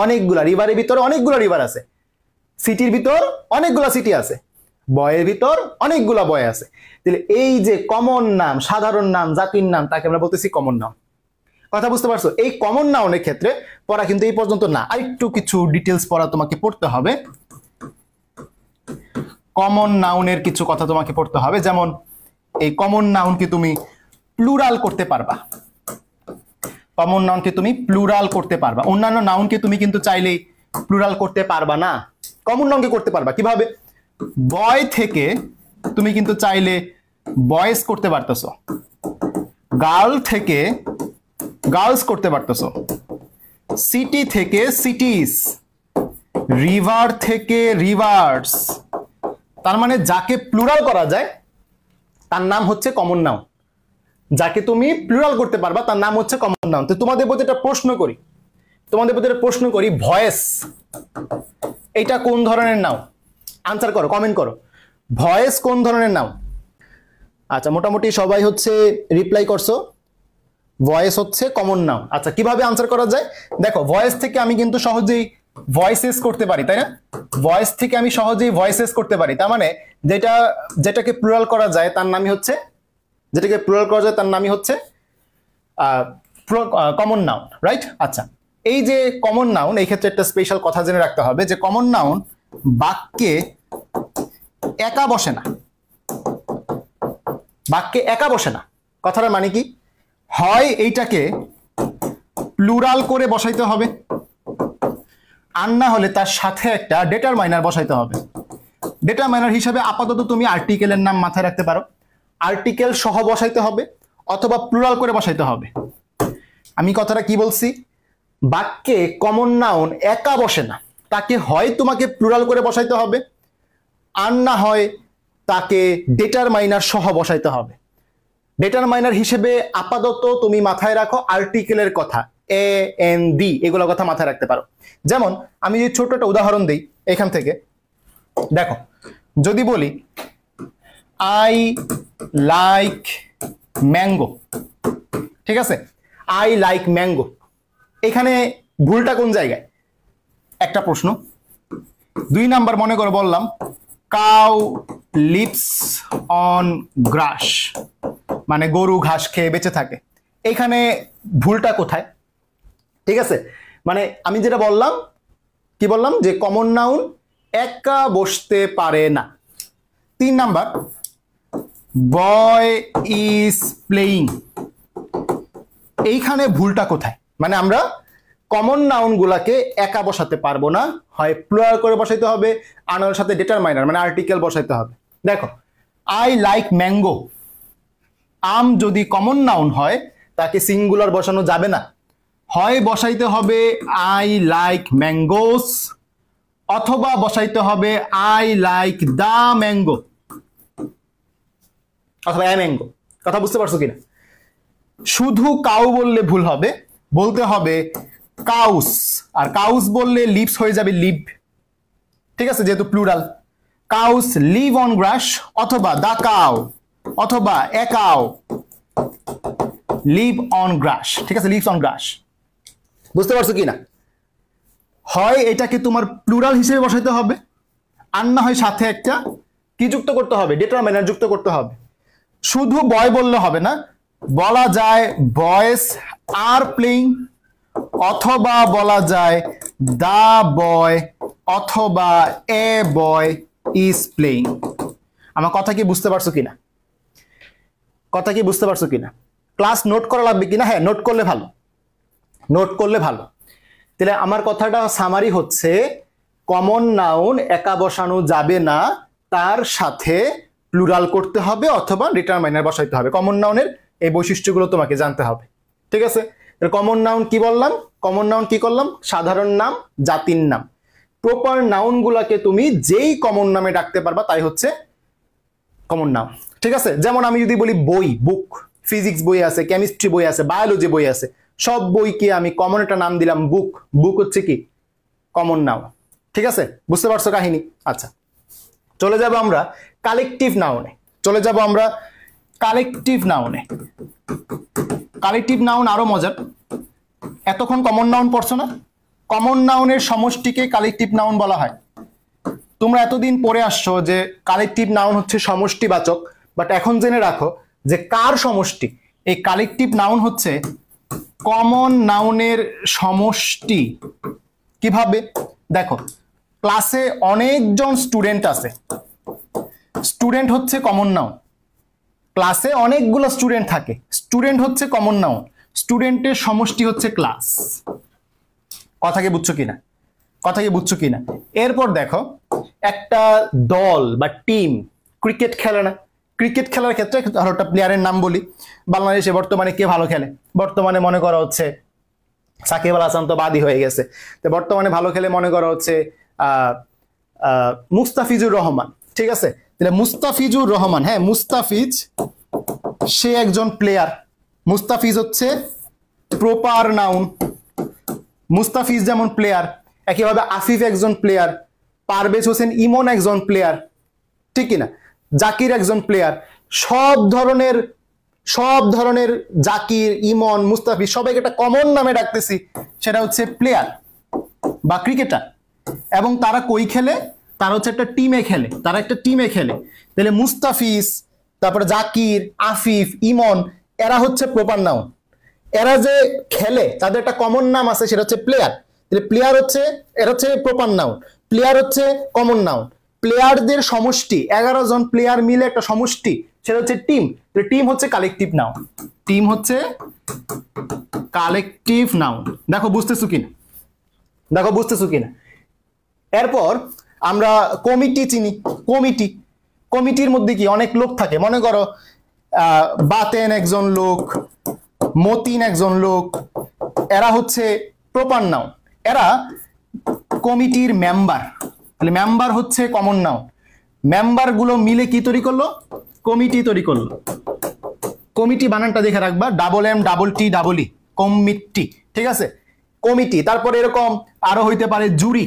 অনেকগুলা, রিভারের ভিতরে অনেকগুলা রিভার আছে, সিটির ভিতর অনেকগুলা সিটি আছে, বয়ের ভিতর অনেকগুলা বয় আছে। তাহলে এই যে কমন নাম, সাধারণ নাম, জাতির নাম, তাকে আমরা বলতেছি কমন নাউন। কথা বুঝতে পারছো? এই কমন নাউনের ক্ষেত্রে পড়া কিন্তু এই পর্যন্ত না, আরেকটু কিছু ডিটেলস পড়া তোমাকে পড়তে হবে। কমন নাউনের কিছু কথা তোমাকে পড়তে হবে, যেমন এই কমন নাউনকে তুমি প্লুরাল করতে পারবা, কমন নাউনকে তুমি প্লুরাল করতে পারবা। অন্যান্য নাউনকে তুমি কিন্তু চাইলেই প্লুরাল করতে পারবা না, কমন নাউনকে করতে পারবা। কিভাবে? বয় থেকে তুমি কিন্তু চাইলে বয়েজ করতে পারতেছো, গার্ল থেকে গার্লস করতে পারতেছো, সিটি থেকে সিটিজ, রিভার থেকে রিভার্স। তার মানে যাকে প্লুরাল করা যায় তার নাম হচ্ছে কমন নাউন, যাকে তুমি প্লুরাল করতে পারবা তার নাম হচ্ছে কমন নাউন। তো তোমাদের প্রতি একটা প্রশ্ন করি, ভয়েস এটা কোন ধরনের নাউন? আনসার করো, কমেন্ট করো, ভয়েস কোন ধরনের নাউন? আচ্ছা, মোটামুটি সবাই হচ্ছে রিপ্লাই করছো, ভয়েস হচ্ছে কমন নাউন। আচ্ছা, কিভাবে আনসার করা যায়? দেখো, ভয়েস থেকে আমি কিন্তু সহজেই ভয়েসেস করতে পারি, তাই না? ভয়েস থেকে আমি সহজেই ভয়েসেস করতে পারি, তার মানে যেটাকে প্লুরাল করা যায় তার নামই হচ্ছে, কমন নাউন, রাইট? আচ্ছা, এই যে কমন নাউন, এই ক্ষেত্রে একটা স্পেশাল কথা জেনে রাখতে হবে যে কমন নাউন বাক্যে একা বসে না, বাক্যে একা বসে না। কথাটার মানে কি? হয় এইটাকে প্লুরাল করে বসাইতে হবে, আর না হলে তার সাথে একটা ডিটারমাইনার বসাইতে হবে। ডিটারমাইনার হিসাবে আপাতত তুমি আর্টিকেলের নাম মাথায় রাখতে পারো, আর্টিকেল সহ বসাইতে হবে অথবা প্লুরাল করে বসাইতে হবে। আমি কথাটা কি বলছি? বাক্যে কমন নাউন একা বসে না, তাকে হয় তোমাকে প্লুরাল করে বসাইতে হবে, আর না হয় তাকে ডিটারমাইনার সহ বসাইতে হবে। ডিটারমাইনার হিসেবে আপাতত তুমি মাথায় রাখো আর্টিকেলের কথা, এ এন ডি, এগুলো কথা মাথায় রাখতে পারো। যেমন আমি যে ছোট একটা উদাহরণ দিই এখান থেকে, দেখো, যদি বলি আই লাইক ম্যাঙ্গো, ঠিক আছে, আই লাইক ম্যাঙ্গো, এখানে ভুলটা কোন জায়গায়? একটা প্রশ্ন। 2 নাম্বার, মনে করে বললাম কাউ লিভস অন গ্রাস, মানে গরু ঘাস খেয়ে বেঁচে থাকে, এখানে ভুলটা কোথায়? ঠিক আছে, মানে আমি যেটা বললাম, কি বললাম, যে কমন নাউন একা বসতে পারে না। 3 নাম্বার, বয় ইজ প্লেইং, এইখানে ভুলটা কোথায়? মানে আমরা কমন নাউন গুলাকে একা বসাতে পারবো না, হয় প্লুরাল করে বসাইতে হবে, আনার সাথে ডিটারমাইনার মানে আর্টিকেল বসাইতে হবে। দেখো, আই লাইক ম্যাঙ্গো, আম যদি কমন নাউন হয় তাকে সিঙ্গুলার বসানো যাবে না, হয় বসাইতে হবে আই লাইক ম্যাঙ্গোস, অথবা বসাইতে হবে আই লাইক দা ম্যাঙ্গো, অথবা এ ম্যাঙ্গো। কথা বুঝতে পারছো কিনা? শুধু কাউ বললে ভুল হবে, বলতে হবে কাউস, আর কাউস বললে লিভস হয়ে যাবে লিভ, ঠিক আছে, যেহেতু plural. Cows live on grass, অথবা দা কাউ, অথবা a cow, live on grass, ঠিক আছে, লিভস অন গ্রাস। বুঝতে পারছো কি না? হয় এটাকে তোমার প্লুরাল হিসেবে বসাইতে হবে, আর না হয় সাথে একটা কি যুক্ত করতে হবে, ডিটারমিনার যুক্ত করতে হবে। শুধু বয় বললে হবে না, বলা যায় বয়েস আর প্লেইং, অথবা বলা যায় দা বয়, অথবা এ বয় ইজ প্লেইং। আমার কথা কি বুঝতে পারছো কিনা? কথা কি বুঝতে পারছো কিনা? ক্লাস নোট করা লাগবে কিনা? হ্যাঁ, নোট করলে ভালো, নোট করলে ভালো। তাহলে আমার কথাটা সামারি হচ্ছে, কমন নাউন একা বসানো যাবে না, তার সাথে প্লুরাল করতে হবে অথবা ডিটারমাইনার বসাইতে হবে। কমন নাউনের এই বৈশিষ্ট্যগুলো তোমাকে জানতে হবে, ঠিক আছে? কমন নাউন কি বললাম? কমন নাউন কি করলাম? সাধারণ নাম, জাতির নাম। প্রপার নাউন গুলাকে তুমি যেই কমন নামে ডাকতে পারবা তাই হচ্ছে কমন নাউন, ঠিক আছে? যেমন আমি যদি বলি বই, বুক, ফিজিক্স বই আছে, কেমিস্ট্রি বই আছে, বায়োলজি বই আছে, সব বইকে আমি কমন একটা নাম দিলাম বুক, বুক হচ্ছে কি কমন নাউন, ঠিক আছে? বুঝতে পারছো কাহিনী? আচ্ছা, চলে যাব আমরা কালেকটিভ নাউনে, চলে যাব আমরা কালেকটিভ নাউনে। কালেকটিভ নাউন আরো মজার। এতক্ষণ কমন নাউন পড়ছো না? কমন নাউনের সমষ্টিকে কালেকটিভ নাউন বলা হয়। তোমরা এতদিন পড়ে আসছো যে কালেকটিভ নাউন হচ্ছে সমষ্টিবাচক, বাট এখন জেনে রাখো যে কার সমষ্টি? এই কালেকটিভ নাউন হচ্ছে কমন নাউনের সমষ্টি। কিভাবে? দেখো, ক্লাসে অনেকজন স্টুডেন্ট আছে, স্টুডেন্ট হচ্ছে কমন নাউন। ক্লাসে অনেকগুলো স্টুডেন্ট থাকে, স্টুডেন্ট হচ্ছে কমন নাউন। স্টুডেন্টের সমষ্টি হচ্ছে ক্লাস। কথা কি বুঝছো কিনা? কথা কি বুঝছো কিনা? এরপর দেখো, একটা দল বা টিম ক্রিকেট খেলে না? ক্রিকেট খেলার ক্ষেত্রে ধরো একটা প্লেয়ারের নাম বলি। বাংলাদেশে বর্তমানে কে ভালো খেলে? বর্তমানে মনে করা হচ্ছে সাকিব আল হাসান তো বাদই হয়ে গেছে, তো বর্তমানে ভালো খেলে মনে করা হচ্ছে মুস্তাফিজুর রহমান, ঠিক আছে? তাহলে মুস্তাফিজুর রহমান, হ্যাঁ মুস্তাফিজ, সে একজন প্লেয়ার। মুস্তাফিজ হচ্ছে প্রপার নাউন। মুস্তাফিজ যেমন প্লেয়ার, একইভাবে আফিফ একজন প্লেয়ার, পারভেজ হোসেন ইমন একজন প্লেয়ার, ঠিক কিনা? জাকির একজন প্লেয়ার। সব ধরনের জাকির, ইমন, মুস্তাফিজ সবাইকে একটা কমন নামে ডাকতেছি, সেটা হচ্ছে প্লেয়ার বা ক্রিকেটার। এবং তারা কই খেলে? তারা হচ্ছে একটা টিমে খেলে, তারা একটা টিমে খেলে। তাহলে মুস্তাফিজ, তারপরে জাকির, আফিফ, ইমন, এরা হচ্ছে প্রপার নাউন। এরা যে খেলে তাদের একটা কমন নাম আছে, সেটা হচ্ছে প্লেয়ার। তাহলে প্লেয়ার হচ্ছে, এরা হচ্ছে প্রপার নাউন, প্লেয়ার হচ্ছে কমন নাউন। প্লেয়ারদের সমষ্টি, 11 জন প্লেয়ার মিলে একটা সমষ্টি, সেটা হচ্ছে টিম। তাহলে টিম হচ্ছে কালেকটিভ নাউন। টিম হচ্ছে কালেকটিভ নাউন। দেখো বুঝতেছো কিনা? দেখো বুঝতেছো কিনা? এরপর আমরা কমিটি চিনি। কমিটি, কমিটির মধ্যে কি অনেক লোক থাকে। মনে করো বাতেন একজন লোক, মতিন একজন লোক, এরা হচ্ছে প্রপার নাউন, এরা কমিটির মেম্বার। তাহলে মেম্বার হচ্ছে কমন নাউন। মেম্বার গুলো মিলে কি তৈরি করলো? কমিটি তৈরি করলো। কমিটি বানানটা দেখে রাখবা, double M double T double E, committee, ঠিক আছে? কমিটি। তারপরে এরকম আরো হইতে পারে জুরি।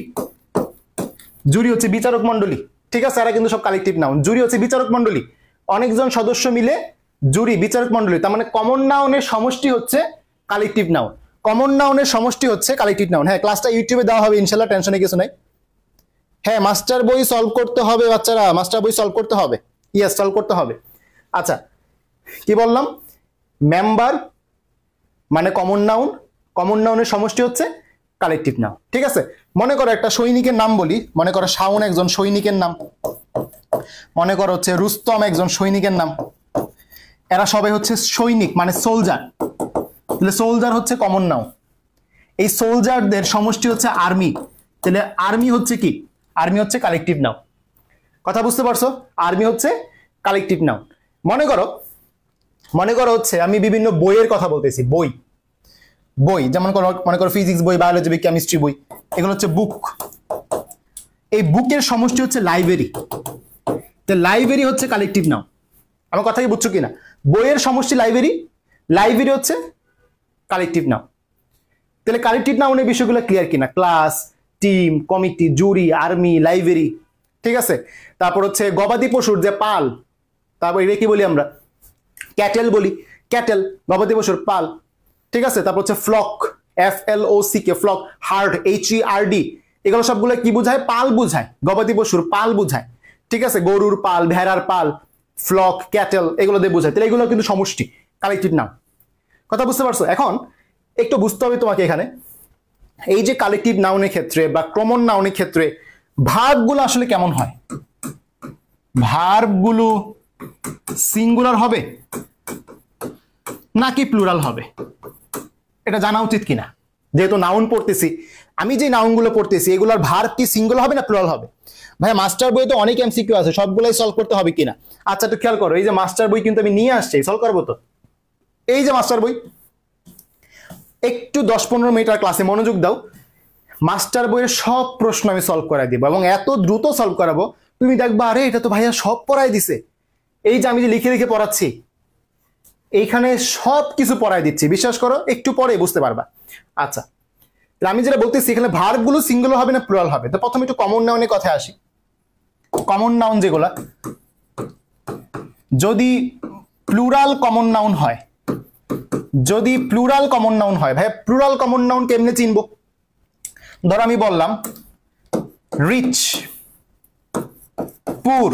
জুরি হচ্ছে বিচারক মন্ডলী, ঠিক আছে? এরা কিন্তু সব কালেকটিভ নাউন। জুরি হচ্ছে বিচারক মন্ডলী, অনেকজন সদস্য মিলে জুরি, বিচারক মন্ডলী। তার মানে কমন নাউনের সমষ্টি হচ্ছে কালেকটিভ নাউন। কমন নাউনের সমষ্টি হচ্ছে কালেকটিভ নাউন। হ্যাঁ, ক্লাসটা ইউটিউবে দেওয়া হবে ইনশাল্লাহ, টেনশনে কিছু নাই। হ্যাঁ, মাস্টার বই সলভ করতে হবে বাচ্চারা, মাস্টার বই সলভ করতে হবে। ইয়েস, সলভ করতে হবে। আচ্ছা, কি বললাম? মেম্বার মানে কমন নাউন, কমন নাউনের সমষ্টি হচ্ছে কালেকটিভ নাউন, ঠিক আছে? মনে করো একটা সৈনিকের নাম বলি, মনে করো শাওন একজন সৈনিকের নাম, মনে করো হচ্ছে রুস্তম একজন সৈনিকের নাম। এরা সবাই হচ্ছে সৈনিক মানে সোলজার। তাহলে সোলজার হচ্ছে কমন নাউন। এই সোলজারদের সমষ্টি হচ্ছে আর্মি। তাহলে আর্মি হচ্ছে কি? আর্মি হচ্ছে কালেকটিভ নাউন। কথা বুঝতে পারছো? আর্মি হচ্ছে কালেকটিভ নাউন। মনে করো হচ্ছে আমি বিভিন্ন বইয়ের কথা বলতেছি। বই, বই যেমন মনে করো ফিজিক্স বই, বায়োলজি বই, কেমিস্ট্রি বই, এগুলো হচ্ছে বুক। এই বুকের সমষ্টি হচ্ছে লাইব্রেরি। তো লাইব্রেরি হচ্ছে কালেকটিভ নাউন। আমার কথা কি বুঝছো কিনা? বইয়ের সমষ্টি লাইব্রেরি, লাইব্রেরি হচ্ছে কালেকটিভ নাউন। তাহলে কালেকটিভ নাউনের বিষয়গুলো ক্লিয়ার কিনা? ক্লাস, টিম, কমিটি, জুরি, আর্মি, লাইব্রেরি, ঠিক আছে? তারপর হচ্ছে গবাদি পশুর যে পাল, তারপর এটা কি বলি আমরা? ক্যাটেল বলি। ক্যাটেল গবাদি পশুর পাল, ঠিক আছে। তারপর হচ্ছে flock, FLOCK, flock, herd, HERD, এগুলো সবগুলো কি বোঝায়? পাল বোঝায়, গবাদি পশুর পাল বোঝায়, ঠিক আছে। গরুর পাল, ভেড়ার পাল, ফ্লক, ক্যাটেল, এগুলো দিয়ে বোঝায়। তাহলে এগুলো কিন্তু সমষ্টি, কালেক্টিভ নাউন। কথা বুঝতে পারছো? এখন একটু বুঝতে হবে তোমাকে এখানে, এই যে কালেক্টিভ নাউনের ক্ষেত্রে বা কমন নাউনের ক্ষেত্রে ভার্বগুলো আসলে কেমন হয়। ভার্বগুলো সিঙ্গুলার হবে নাকি প্লুরাল হবে, এটা জানা উচিত কিনা। যেহেতু নাউন পড়তেছি, আমি যে নাউনগুলো পড়তেছি এগুলোর ভার্ব কি সিঙ্গুলার হবে না প্লুরাল হবে? ভাই মাস্টার বই তো অনেক MCQ আছে, সবগুলাই সলভ করতে হবে কিনা। আচ্ছা একটু খেয়াল করো, এই যে মাস্টার বই কিন্তু আমি নিয়ে আসছি, সলভ করবো তো। এই যে মাস্টার বই, একটু 10-15 মিনিট ক্লাসে মনোযোগ দাও, মাস্টার বইয়ের সব প্রশ্ন আমি সলভ করাই দিব এবং এত দ্রুত সলভ করাবো তুমি দেখবা আরে এটা তো ভাইয়া সব পড়াই দিছে। এই যে আমি যে লিখে লিখে পড়াচ্ছি এইখানে সব কিছু পড়াই দিচ্ছি, বিশ্বাস করো একটু পরে বুঝতে পারবা। আচ্ছা আমি যেটা বলতেছি এখানে ভার্বগুলো সিঙ্গুলার হবে না প্লুরাল হবে। তো প্রথমে একটু কমন নাউনের কথা আসি। কমন নাউন যেগুলা, যদি প্লুরাল কমন নাউন হয়, যদি প্লুরাল কমন নাউন হয়, ভাই প্লুরাল কমন নাউন কেমনে চিনবো? ধর আমি বললাম রিচ, পুর,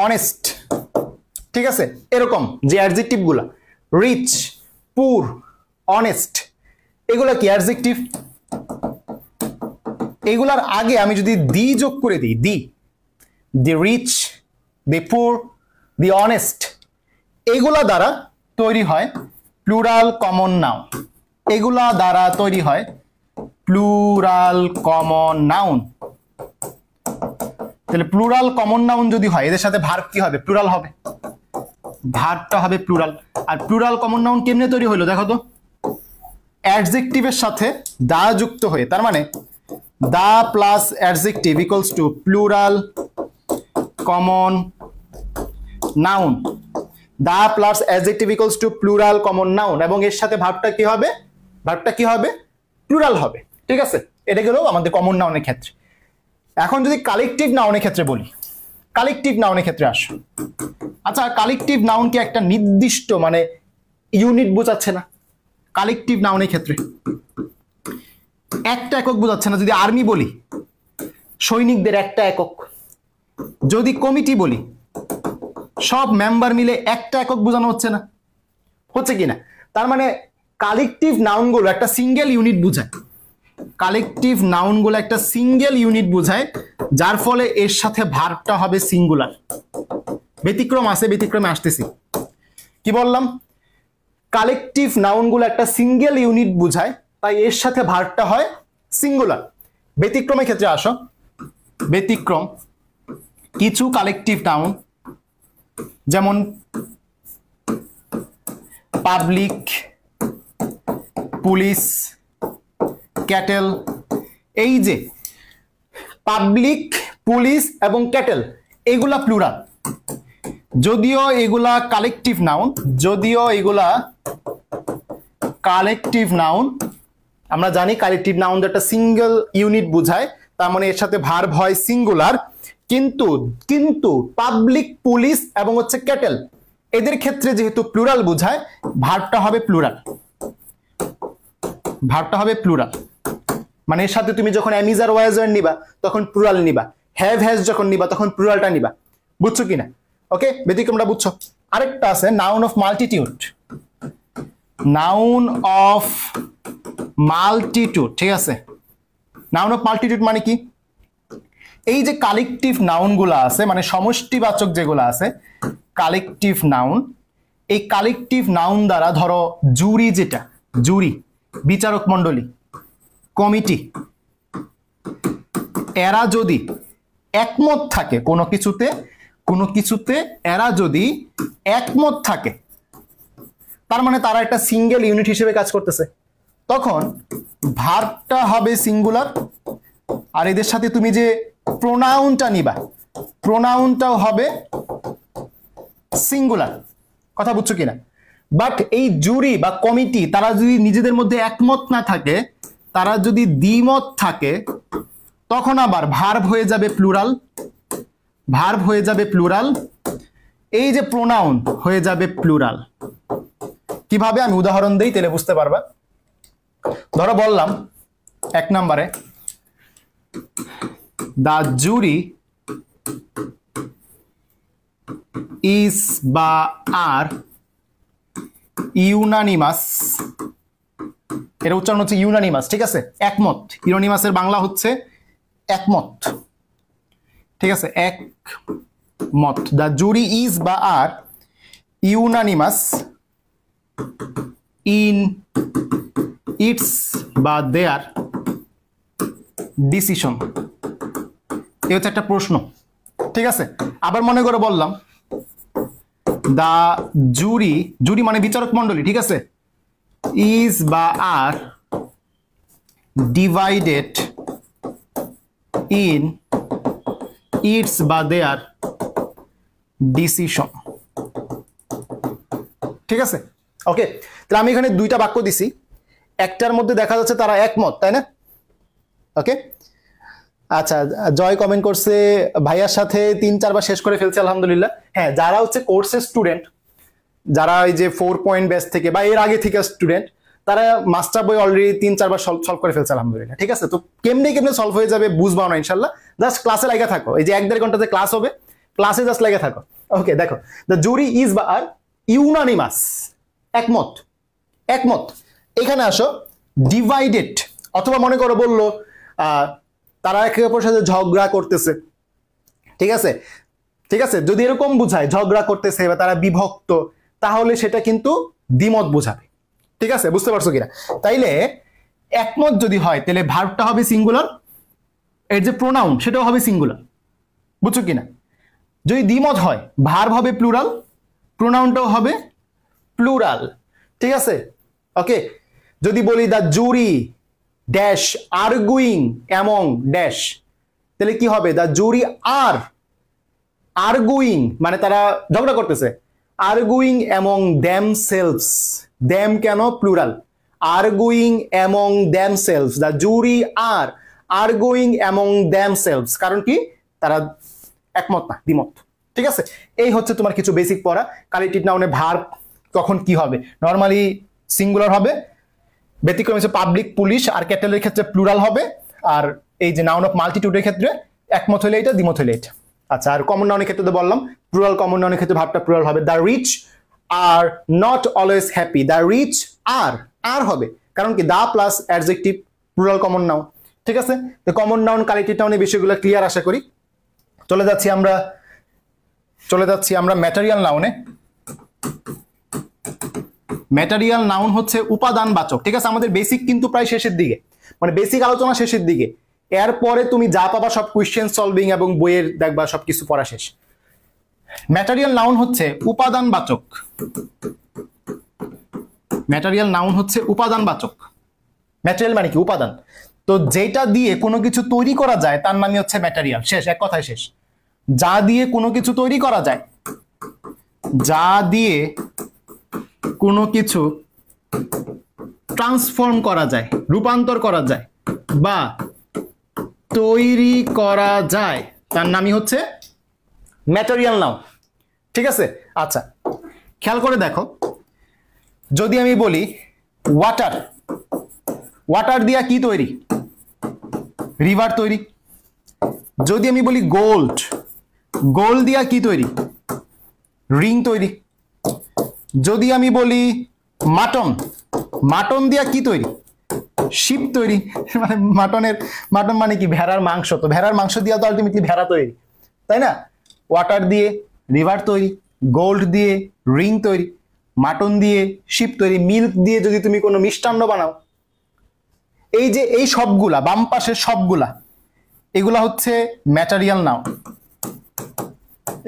অনেস্ট, ঠিক আছে। এরকম যে অ্যাডজেক্টিভ গুলা, রিচ, পুর, অনেস্ট, এগুলা কি অ্যাডজেক্টিভ? এগুলার আগে আমি যদি দি যোগ করে দিই, দি রিচ, দি পুর, দি অনেস্ট, এগুলা দ্বারা তৈরি হয় প্লুরাল কমন নাউন। এগুলা দ্বারা তৈরি হয় প্লুরাল কমন নাউন। তাহলে প্লুরাল কমন নাউন যদি হয় এদের সাথে ভার্ব কি হবে? প্লুরাল হবে, ভার্বটা হবে প্লুরাল। আর প্লুরাল কমন নাউন কেমনে তৈরি হলো দেখো তো, অ্যাডজেক্টিভের সাথে দা যুক্ত হয়ে, তার মানে the plus adjective equals to plural common noun. The plus adjective equals to plural common noun, এবং এর সাথে ভার্বটা কি হবে? ভার্বটা কি হবে? প্লুরাল হবে, ঠিক আছে। এটা গেল আমাদের কমন নাউনের ক্ষেত্রে। এখন যদি কালেকটিভ নাউনের ক্ষেত্রে বলি, কালেকটিভ নাউনের ক্ষেত্রে আসো। আচ্ছা কালেকটিভ নাউন কি একটা নির্দিষ্ট মানে ইউনিট বোঝাচ্ছে না? কালেকটিভ নাউনের ক্ষেত্রে একটা একক বোঝাচ্ছে না। যদি আর্মি বলি সৈনিকদের একটা একক, যদি কমিটি বলি সব মেম্বার মিলে একটা একক বোঝানো হচ্ছে না, হচ্ছে কিনা? তার মানে কালেকটিভ নাউনগুলো একটা সিঙ্গেল ইউনিট বোঝায়, কালেকটিভ নাউনগুলো একটা সিঙ্গেল ইউনিট বোঝায়, যার ফলে এর সাথে ভার্বটা হবে সিঙ্গুলার। ব্যতিক্রম আছে, ব্যতিক্রমে আসতেছি। কি বললাম? কালেকটিভ নাউনগুলো একটা সিঙ্গেল ইউনিট বোঝায়, তাই এর সাথে ভার্বটা হয় সিঙ্গুলার। ব্যতিক্রমের ক্ষেত্রে আসো। ব্যতিক্রম কিছু কালেকটিভ নাউন যেমন পাবলিক, পুলিশ, ক্যাটেল, এই যে পাবলিক, পুলিশ এবং ক্যাটেল এগুলা প্লুরাল। যদিও এগুলা কালেকটিভ নাউন, যদিও এগুলা কালেকটিভ নাউন, আমরা জানি কালেকটিভ নাউন একটা সিঙ্গেল ইউনিট বোঝায়, তার মানে এর সাথে ভার্ব হয় সিঙ্গুলার। কিন্তু কিন্তু পাবলিক, পুলিশ এবং হচ্ছে ক্যাটেল এদের ক্ষেত্রে যেহেতু প্লুরাল বোঝায়, ভার্বটা হবে প্লুরাল, ভার্বটা হবে প্লুরাল। মানে এর সাথে তুমি যখন অ্যামিজ আর ওয়াজ আর নিবা তখন প্লুরাল নিবা, হ্যাভ হ্যাজ যখন নিবা তখন প্লুরালটা নিবা। বুঝছো কিনা? ওকে, ব্যতিক্রমটা বুঝছো। আরেকটা আছে noun of multitude. Noun of multitude, ঠিক আছে। নাউন অফ মাল্টিটিউড মানে কি? এই যে কালেকটিভ নাউনগুলো আছে মানে সমষ্টিবাচক যেগুলো আছে কালেকটিভ নাউন, এই কালেকটিভ নাউন দ্বারা ধরো জুরি, যেটা জুরি বিচারক মণ্ডলী, কমিটি, এরা যদি একমত থাকে কোনো কিছুতে, কোনো কিছুতে এরা যদি একমত থাকে তার মানে তারা একটা সিঙ্গেল ইউনিট হিসেবে কাজ করতেছে, তখন ভার্বটা হবে সিঙ্গুলার। আর এদের সাথে তুমি যে প্রোনাউনটা নিবা প্রোনাউনটাও হবে সিঙ্গুলার। কথা বুঝছো কিনা? বাট এই জুরি বা কমিটি তারা যদি নিজেদের মধ্যে একমত না থাকে, তারা যদি দ্বিমত থাকে, তখন আবার ভার্ব হয়ে যাবে প্লুরাল, ভার্ব হয়ে যাবে প্লুরাল। এই যে প্রোনাউন হয়ে যাবে প্লুরাল। কিভাবে আমি উদাহরণ দেই তাহলে বুঝতে পারবা। ধরো বললাম 1 নম্বরে দ্য জুরি ইজ বা আর ইউনানিমাস, এর উচ্চারণ হচ্ছে ইউনানিমাস, ঠিক আছে, একমত। ইউনানিমাসের বাংলা হচ্ছে একমত, ঠিক আছে, একমত। দ্য জুরি ইজ বা আর ইউনানিমাস ইন ইটস বা দেয়ার ডিসিশন। এই হচ্ছে একটা প্রশ্ন, ঠিক আছে। আবার মনে করে বললাম দ্য জুরি, জুরি মানে বিচারক মণ্ডলী, ঠিক আছে, ইজ বা আর ডিভাইডেড ইন ইটস বা দেয়ার ডিসিশন, ঠিক আছে। ওকে, তাহলে আমি এখানে 2টা বাক্য দিছি, একটার মধ্যে দেখা যাচ্ছে তারা একমত, তাই না? ওকে, আচ্ছা, জয় কমেন্ট করছে ভাইয়ার সাথে 3-4 বার শেষ করে ফেলছে, আলহামদুলিল্লাহ। হ্যাঁ, যারা হচ্ছে কোর্সের স্টুডেন্ট, যারা এই যে 4 পয়েন্ট ব্যাচ থেকে বা এর আগে থেকে স্টুডেন্ট, তারা মাস্টার বই অলরেডি 3-4 বার সলভ করে ফেলছে, আলহামদুলিল্লাহ, ঠিক আছে। তো কেমনে কেমনে সলভ হয়ে যাবে বুঝবাও না ইনশাল্লাহ, জাস্ট ক্লাসে লাগা থাকো। এই যে 1-1.5 ঘন্টাতে ক্লাস হবে, ক্লাসে জাস্ট লাগা থাকো। ওকে, দেখো, দ্য জুরি ইজ বা আর ইউনানিমাস, একমত, একমত। এখানে আসো ডিভাইডেড, অথবা মনে করো বললো তারা একে অপরের সাথে ঝগড়া করতেছে, ঠিক আছে, ঠিক আছে। যদি এরকম বুঝায় ঝগড়া করতেছে বা তারা বিভক্ত, তাহলে সেটা কিন্তু দ্বিমত বোঝাবে, ঠিক আছে, বুঝতে পারছো কিনা? তাইলে একমত যদি হয় তাহলে ভার্বটা হবে সিঙ্গুলার, এর যে প্রোনাউন সেটাও হবে সিঙ্গুলার, বুঝছো কিনা? যদি দ্বিমত হয় ভার্ব হবে প্লুরাল, প্রোনাউনটাও হবে প্লুরাল, ঠিক আছে। ওকে, যদি বলি the jury dash arguing among dash, তাহলে কি হবে? দ্য জুরি আর আর্গুইং মানে তারা ঝগড়া করতেছে, আর্গুইং অ্যামং দ্যামসেলভস, দ্যাম কেন plural, arguing among themselves, the jury are arguing among themselves, কারণ কি? তারা একমত না, দ্বিমত, ঠিক আছে। এই হচ্ছে তোমার কিছু বেসিক পড়া। কালেক্টিভ নাউনে ভার্ব তখন কি হবে? নরমালি সিঙ্গুলার হবে, ব্যতিক্রম হচ্ছে পাবলিক, পুলিশ আর ক্যাটেলের ক্ষেত্রে প্লুরাল হবে, আর এই যে নাউন অফ মাল্টিটিউডের ক্ষেত্রে একমত হলে এটা, দ্বিমত হলে এটা। আচ্ছা, আর কমন নাউনের ক্ষেত্রে তো বললাম প্লুরাল, কমন নাউনের ক্ষেত্রে ভার্বটা প্লুরাল হবে। The rich are not always happy, the rich are হবে, কারণ কি? The plus adjective, plural common noun, ঠিক আছে। তো কমন নাউন কালেক্টিভ নাউনের বিষয়গুলো ক্লিয়ার আশা করি। চলে যাচ্ছি আমরা ম্যাটেরিয়াল নাউনে। ম্যাটেরিয়াল নাউন হচ্ছে উপাদানবাচক, ঠিক আছে। আমাদের বেসিক কিন্তু প্রায় শেষের দিকে, মানে বেসিক আলোচনা শেষের দিকে। এরপরে তুমি যা পাবা সব কোয়েশ্চেন সলভিং এবং বইয়ের দেখবা সবকিছু পড়া শেষ। ম্যাটেরিয়াল নাউন হচ্ছে উপাদানবাচক, ম্যাটেরিয়াল নাউন হচ্ছে উপাদানবাচক। ম্যাটেরিয়াল মানে কি? উপাদান। তো যেটা দিয়ে কোনো কিছু তৈরি করা যায় তার নামই হচ্ছে ম্যাটেরিয়াল। শেষ, এক কথায় শেষ। যা দিয়ে কোনো কিছু তৈরি করা যায়, যা দিয়ে কোনো কিছু ট্রান্সফর্ম করা যায়, রূপান্তর করা যায় বা তৈরি করা যায়, তার নামই হচ্ছে ম্যাটেরিয়াল নাউন, ঠিক আছে। আচ্ছা, খেয়াল করে দেখো, যদি আমি বলি ওয়াটার, ওয়াটার দিয়া কি তৈরি? রিভার তৈরি। যদি আমি বলি গোল্ড, গোল্ড দিয়া কি তৈরি? রিং তৈরি। যদি আমি বলি মাটন, মাটন দিয়া কি তৈরি? শিপ তৈরি। মানে মাটন মানে কি? ভেড়ার মাংস। তো ভেড়ার মাংস দিয়া তো আলটিমেটলি ভেড়া তৈরি, তাই না? ওয়াটার দিয়ে রিভার তৈরি, গোল্ড দিয়ে রিং তৈরি, মাটন দিয়ে শিপ তৈরি, মিল্ক দিয়ে যদি তুমি কোনো মিষ্টান্ন বানাও, এই যে এই সবগুলা বাম পাশের সবগুলা, এগুলা হচ্ছে ম্যাটেরিয়াল নাউন,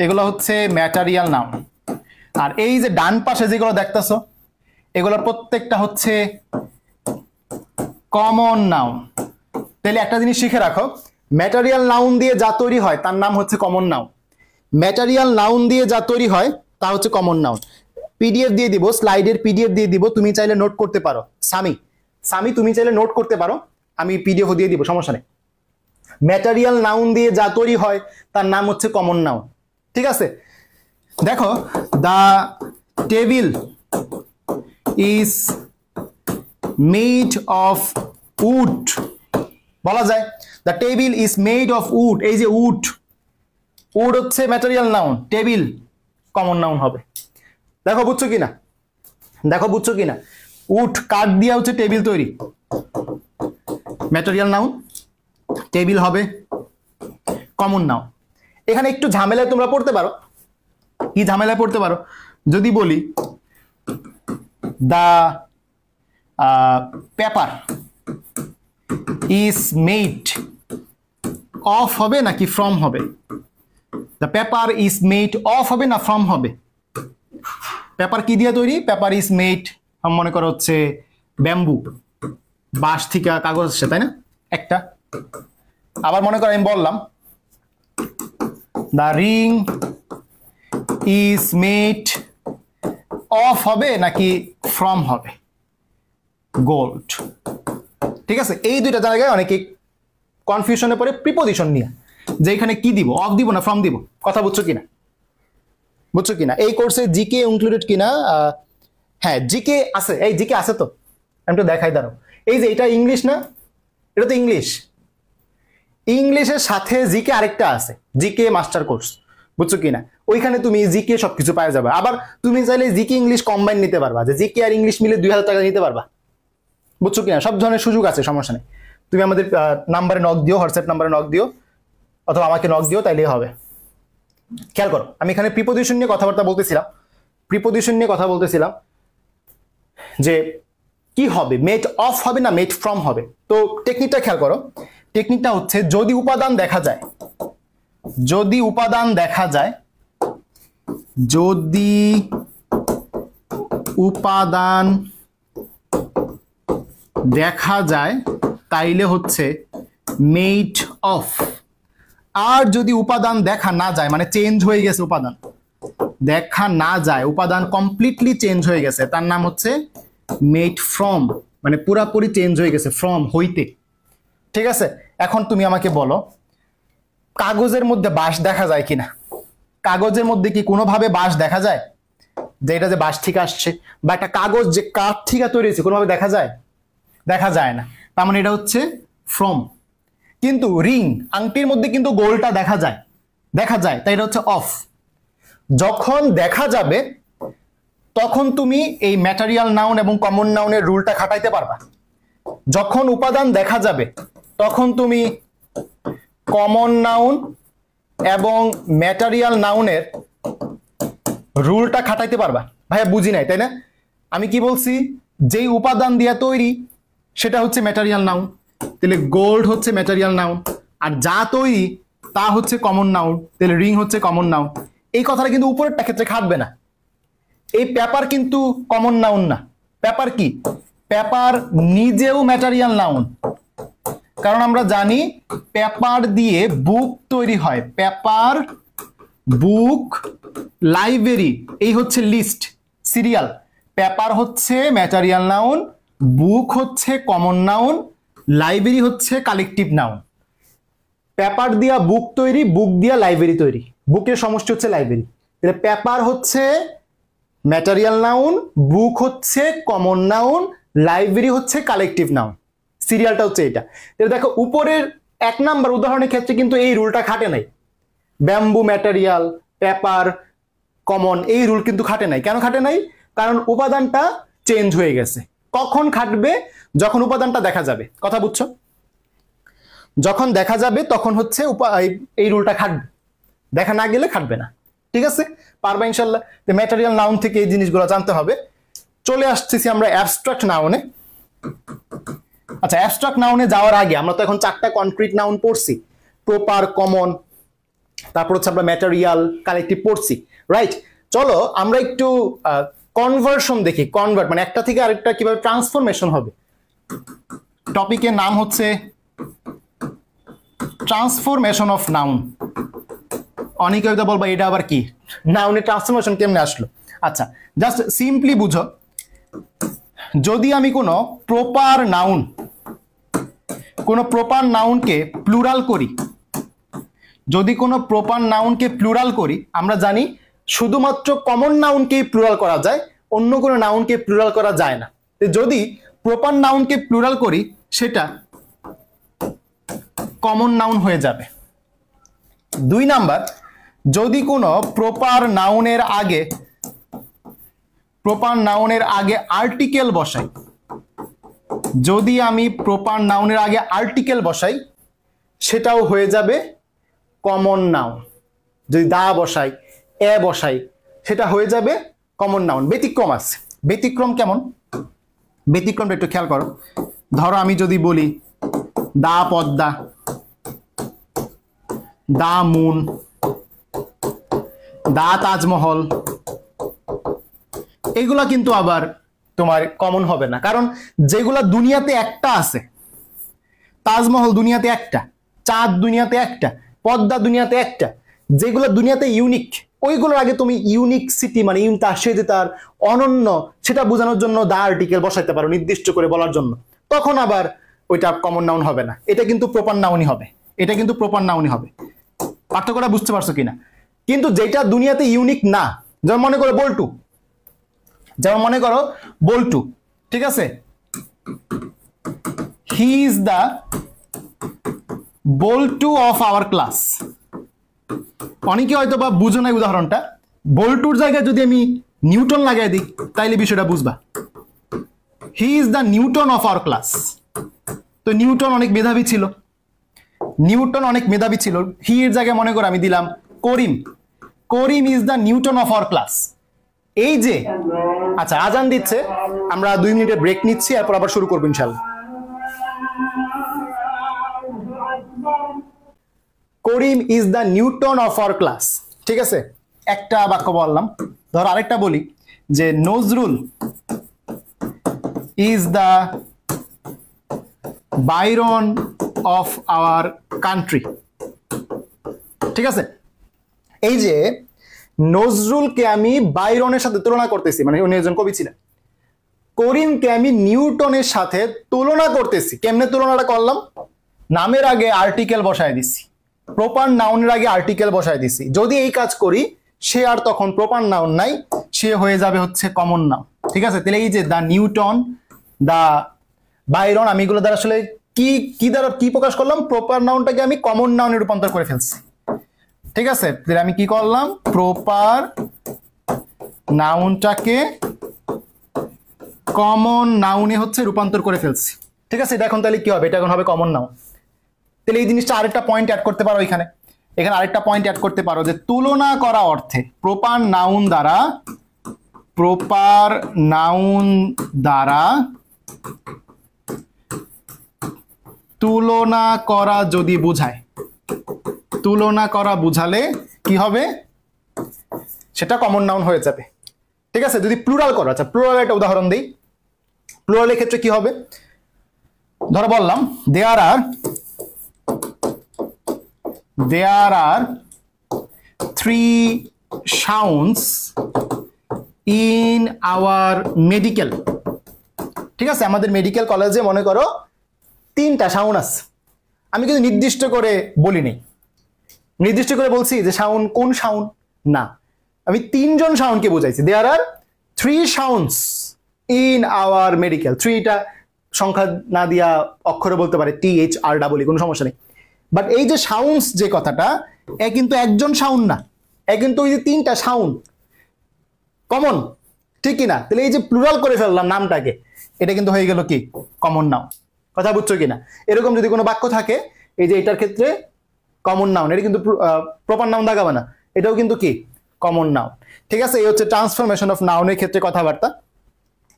এগুলো হচ্ছে ম্যাটেরিয়াল নাউন। আর এই যে ডান পাশে যেগুলো দেখতেছো, এগুলোর প্রত্যেকটা হচ্ছে কমন নাউন। তাহলে একটা জিনিস শিখে রাখো, ম্যাটেরিয়াল নাউন দিয়ে যা তৈরি হয় তার নাম হচ্ছে কমন নাউন। ম্যাটেরিয়াল নাউন দিয়ে যা তৈরি হয় তা হচ্ছে কমন নাউন। পিডিএফ দিয়ে দিব, স্লাইডের পিডিএফ দিয়ে দিব, তুমি চাইলে নোট করতে পারো। সামি তুমি চাইলে নোট করতে পারো, আমি পিডিএফ দিয়ে দিব, সমস্যা নেই। ম্যাটেরিয়াল নাউন দিয়ে যা তৈরি হয় তার নাম হচ্ছে কমন নাউন, ঠিক আছে। দেখো the table is made of wood, বলা যায় the table is made of wood. এই যে উড, উড হচ্ছে material noun, table common noun হবে। দেখো বুঝছো কিনা, দেখো বুঝছো কিনা, উড কাঠ দিয়া হচ্ছে টেবিল তৈরি, ম্যাটেরিয়াল নাউন, টেবিল হবে কমন নাউন। এখানে একটু ঝামেলায় তোমরা পড়তে পারো। কি ঝামেলায় পড়তে পারো? যদি বলি the paper is made of হবে নাকি ফ্রম হবে? The paper is made of হবে না ফ্রম হবে? পেপার কি দিয়ে তৈরি? পেপার ইজ মেড, মনে করো হচ্ছে ব্যাম্বু, বাঁশ থেকে কাগজ আসছে, তাই না একটা। আবার মনে করো আমি বললাম the ring is made of হবে নাকি ফ্রম হবে? গোল্ড। ঠিক আছে, এই দুইটা জায়গায় অনেকে কনফিউশনে পড়ে প্রিপোজিশন নিয়ে, যে এখানে কি দিব, অফ দিব না ফ্রম দিব। কথা বুঝছো কিনা, বুঝছো কিনা? এই কোর্সে জিকে ইনক্লুডেড কিনা? হ্যাঁ জিকে আছে, এই জিকে আছে তো, আমি তো দেখাই দাঁড়াও। এই যে এটা ইংলিশ না, এটা তো ইংলিশ, ইংলিশের সাথে জিকে আরেকটা আছে, জিকে মাস্টার কোর্স, বুঝছো কিনা? ওইখানে তুমি জিকে সবকিছু পাওয়া যাবে। আবার তুমি চাইলে জিকে ইংলিশ কম্বাইন নিতে পারবা, যে জিকে আর ইংলিশ মিলে 2000 টাকা নিতে পারবা, বুঝছো কিনা? সব ধরনের সুযোগ আছে, সমস্যা নেই। তুমি আমাদের নাম্বারে নক দিও, হোয়াটসঅ্যাপ নাম্বারে নক দিও, অথবা আমাকে নক দিও, তাইলেই হবে। খেয়াল করো, আমি এখানে প্রিপোজিশন নিয়ে কথাবার্তা বলতেছিলাম, প্রিপোজিশন নিয়ে কথা বলতেছিলাম যে কি হবে, মেড অফ হবে না মেড ফ্রম হবে। তো টেকনিকটা খেয়াল করো, টেকনিকটা হচ্ছে যদি উপাদান দেখা যায়, যদি উপাদান দেখা যায়, যদি উপাদান দেখা যায় তাইলে হচ্ছে মেড অফ। আর যদি উপাদান দেখা না যায়, মানে চেঞ্জ হয়ে গেছে, উপাদান দেখা না যায়, উপাদান কমপ্লিটলি চেঞ্জ হয়ে গেছে, তার নাম হচ্ছে মেড ফ্রম, মানে পুরাপুরি চেঞ্জ হয়ে গেছে, ফ্রম হইতে। ঠিক আছে, এখন তুমি আমাকে বলো কাগজের মধ্যে বাঁশ দেখা যায় কিনা? কাগজের মধ্যে কি কোনোভাবে বাঁশ দেখা যায়, যে এটা যে বাঁশ থেকে আসছে, বা একটা কাগজ যে কাঠ থেকে তৈরি হয়েছে, কোনোভাবে দেখা যায়? দেখা যায় না, তার মানে এটা হচ্ছে ফ্রম। কিন্তু রিং, আংটির মধ্যে কিন্তু গোলটা দেখা যায়, দেখা যায়, তাই এটা হচ্ছে অফ। যখন দেখা যাবে তখন তুমি এই ম্যাটেরিয়াল নাউন এবং কমন নাউনের রুলটা খাটাইতে পারবা। যখন উপাদান দেখা যাবে তখন তুমি কমন নাউন এবং ম্যাটেরিয়াল নাউনের রুলটা খাটাইতে পারবা। ভাইয়া বুঝি নাই, তাই না? আমি কি বলছি, যেই উপাদান দিয়ে তৈরি সেটা হচ্ছে ম্যাটেরিয়াল নাউন, তাহলে গোল্ড হচ্ছে ম্যাটেরিয়াল নাউন, আর যা তৈরি তা হচ্ছে কমন নাউন, তাহলে রিং হচ্ছে কমন নাউন। এই কথাটা কিন্তু উপরেরটা ক্ষেত্রে খাটবে না। এই পেপার কিন্তু কমন নাউন না, পেপার কি, পেপার নিজেও ম্যাটেরিয়াল নাউন, কারণ আমরা জানি পেপার দিয়ে বুক তৈরি হয়, পেপার, বুক, লাইব্রেরি, এই হচ্ছে লিস্ট, সিরিয়াল। পেপার হচ্ছে ম্যাটেরিয়াল নাউন, বুক হচ্ছে কমন নাউন, লাইব্রেরি হচ্ছে কালেকটিভ নাউন। পেপার দিয়া বুক তৈরি, বুক দিয়া লাইব্রেরি তৈরি, বুকের সমষ্টি হচ্ছে লাইব্রেরি। তাহলে পেপার হচ্ছে ম্যাটেরিয়াল নাউন, বুক হচ্ছে কমন নাউন, লাইব্রেরি হচ্ছে কালেকটিভ নাউন। সিরিয়ালটা হচ্ছে এটা। তাহলে দেখো উপরের 1 নাম্বার উদাহরণের ক্ষেত্রে কিন্তু এই রুলটা খাটে নাই, ব্যাম্বু ম্যাটেরিয়াল, পেপার, কমন, এই রুল কিন্তু খাটে নাই। কেন খাটে নাই? কারণ উপাদানটা চেঞ্জ হয়ে গেছে। কখন খাটবে? যখন উপাদানটা দেখা যাবে। কথা বুঝছো? যখন দেখা যাবে তখন হচ্ছে এই রুলটা খাটবে, দেখা না গেলে খাটবে না। ঠিক আছে, পারবা ইনশাল্লাহ। ম্যাটেরিয়াল নাউন থেকে এই জিনিসগুলো জানতে হবে। চলে আসতেছি আমরা অ্যাবস্ট্রাক্ট নাউনে। আচ্ছা, অ্যাবস্ট্রাক্ট নাউনে যাওয়ার আগে আমরা তো এখন 4টা কনক্রিট নাউন পড়ছি, প্রপার, কমন, তারপর হচ্ছে আমরা ম্যাটেরিয়াল, কালেকটিভ পড়ছি, রাইট? চলো আমরা একটু কনভার্সন দেখি। কনভার্ট মানে একটা থেকে আরেকটা কিভাবে ট্রান্সফরমেশন হবে। টপিকের নাম হচ্ছে ট্রান্সফরমেশন অফ নাউন। অনেকে হয়তো বলবা এটা আবার কি, নাউনের ট্রান্সফরমেশন কেমনে আসলো? আচ্ছা, জাস্ট সিম্পলি বুঝো, যদি আমি কোনো প্রপার নাউনকে প্লুরাল করি, যদি কোনো প্রপার নাউনকে প্লুরাল করি, আমরা জানি শুধুমাত্র কমন নাউনকে প্লুরাল করা যায়, অন্য কোনো নাউনকে প্লুরাল করা যায় না। যদি প্রপার নাউনকে প্লুরাল করি সেটা কমন নাউন হয়ে যাবে। 2 নাম্বার, যদি কোনো প্রপার নাউনের আগে আর্টিকেল বসাই, যদি আমি প্রপার নাউনের আগে আর্টিকেল বসাই সেটাও হয়ে যাবে কমন নাউন। যদি দা বসাই, এ বসাই, সেটা হয়ে যাবে কমন নাউন। ব্যতিক্রম আছে। ব্যতিক্রম কেমন? ব্যতিক্রমটা একটু খেয়াল করো। ধরো আমি যদি বলি দা পদ্মা, দা মুন, দা তাজমহল, এগুলা কিন্তু আবার তোমার কমন হবে না, কারণ যেগুলা দুনিয়াতে একটা আছে, তাজমহল দুনিয়াতে একটা, চাঁদ দুনিয়াতে একটা, পদ্মা দুনিয়াতে একটা, যেগুলো দুনিয়াতে ইউনিক, ওইগুলোর আগে তুমি ইউনিক সিটি মানে সে যে তার অনন্য সেটা বোঝানোর জন্য দা আর্টিকেল বসাইতে পারো নির্দিষ্ট করে বলার জন্য, তখন আবার ওইটা কমন নাউন হবে না, এটা কিন্তু প্রপার নাউনই হবে। এটা কিন্তু প্রপার নাউনই হবে। পার্থক্যটা বুঝতে পারছো কিনা? কিন্তু যেটা দুনিয়াতে ইউনিক না, যেমন মনে করো বল্টু, যেমন মনে করো বল্টু, ঠিক আছে, he is the Boltu of our class. অনেকে হয়তো বা বুঝো নাই উদাহরণটা, বল্টুর জায়গায় যদি আমি নিউটন লাগাই দিই তাইলে বিষয়টা বুঝবা। He is the Newton of our class. তো নিউটন অনেক মেধাবী ছিল, নিউটন অনেক মেধাবী ছিল। হি এর জায়গায় মনে করো আমি দিলাম Karim, Karim is the Newton of our class. এই যে, আচ্ছা আজান দিচ্ছে, আমরা 2 মিনিটের ব্রেক নিচ্ছি, এরপর আবার শুরু করবো ইনশাআল্লাহ। Karim is the Newton of our class, ঠিক আছে, একটা বাক্য বললাম। ধর আরেকটা বলি যে Nazrul is the Byron of our country, ঠিক আছে। এই যে নজরুলকে আমি বাইরনের সাথে তুলনা করতেছি, মানে উনি একজন কবি ছিলেন। করিমকে আমি নিউটনের সাথে তুলনা করতেছি। কেমনে তুলনাটা করলাম? নামের আগে আর্টিকেল বসায় দিছি, প্রপার নাউনের আগে আর্টিকেল বসায় দিছি। যদি এই কাজ করি সে আর তখন প্রপার নাউন নাই, সে হয়ে যাবে হচ্ছে কমন নাউন, ঠিক আছে। তাহলে এই যে দা নিউটন, দা বাইরন, আমি এগুলো দ্বারা আসলে কি দ্বারা কি প্রকাশ করলাম? প্রপার নাউনটাকে আমি কমন নাউনে রূপান্তর করে ফেলছি, ঠিক আছে। তাহলে আমি কি করলাম? প্রপার নাউনটাকে কমন নাউনে হচ্ছে রূপান্তর করে ফেলছি, ঠিক আছে। এটা এখন তাহলে কি হবে? এটা এখন হবে কমন নাউন। তাহলে এই জিনিসটা আরেকটা পয়েন্ট অ্যাড করতে পারো এখানে আরেকটা পয়েন্ট অ্যাড করতে পারো যে তুলনা করা অর্থে প্রপার নাউন দ্বারা তুলনা করা যদি বুঝায়, তুলনা করা বুঝালে কি হবে? সেটা কমন নাউন হয়ে যাবে, ঠিক আছে। যদি প্লুরাল করো, আচ্ছা প্লুরাল একটা উদাহরণ দিই। প্লুরালের ক্ষেত্রে কি হবে? ধরো বললাম there are 3 sounds in our medical, ঠিক আছে। আমাদের মেডিকেল কলেজে মনে করো 3টা সাউন্ড আছে। আমি কিন্তু নির্দিষ্ট করে বলিনি, নির্দিষ্ট করে বলছি যে সাউন্ড কোন সাউন্ড না, আমি 3 জন সাউন্ডকে বোঝাইছি। there are 3 sounds in our medical। 3টা সংখ্যা না দিয়া অক্ষরে বলতে পারে, THRW, কোনো সমস্যা নেই। বাট এই যে সাউন্ডস যে কথাটা, এ কিন্তু একজন সাউন্ড না, এ কিন্তু ওই যে 3টা সাউন্ড কমন, ঠিক কিনা? তাহলে এই যে প্লুরাল করে ফেললাম নামটাকে, এটা কিন্তু হয়ে গেল কি? Common noun. কথা বুঝছো কিনা? এরকম যদি কোনো বাক্য থাকে, এই যে এটার ক্ষেত্রে কমন নাউন, এটা কিন্তু প্রপার নাউন দাগাবে না, এটাও কিন্তু কি? কমন নাউন, ঠিক আছে। এই হচ্ছে ট্রান্সফরমেশন অফ নাউনের ক্ষেত্রে কথাবার্তা।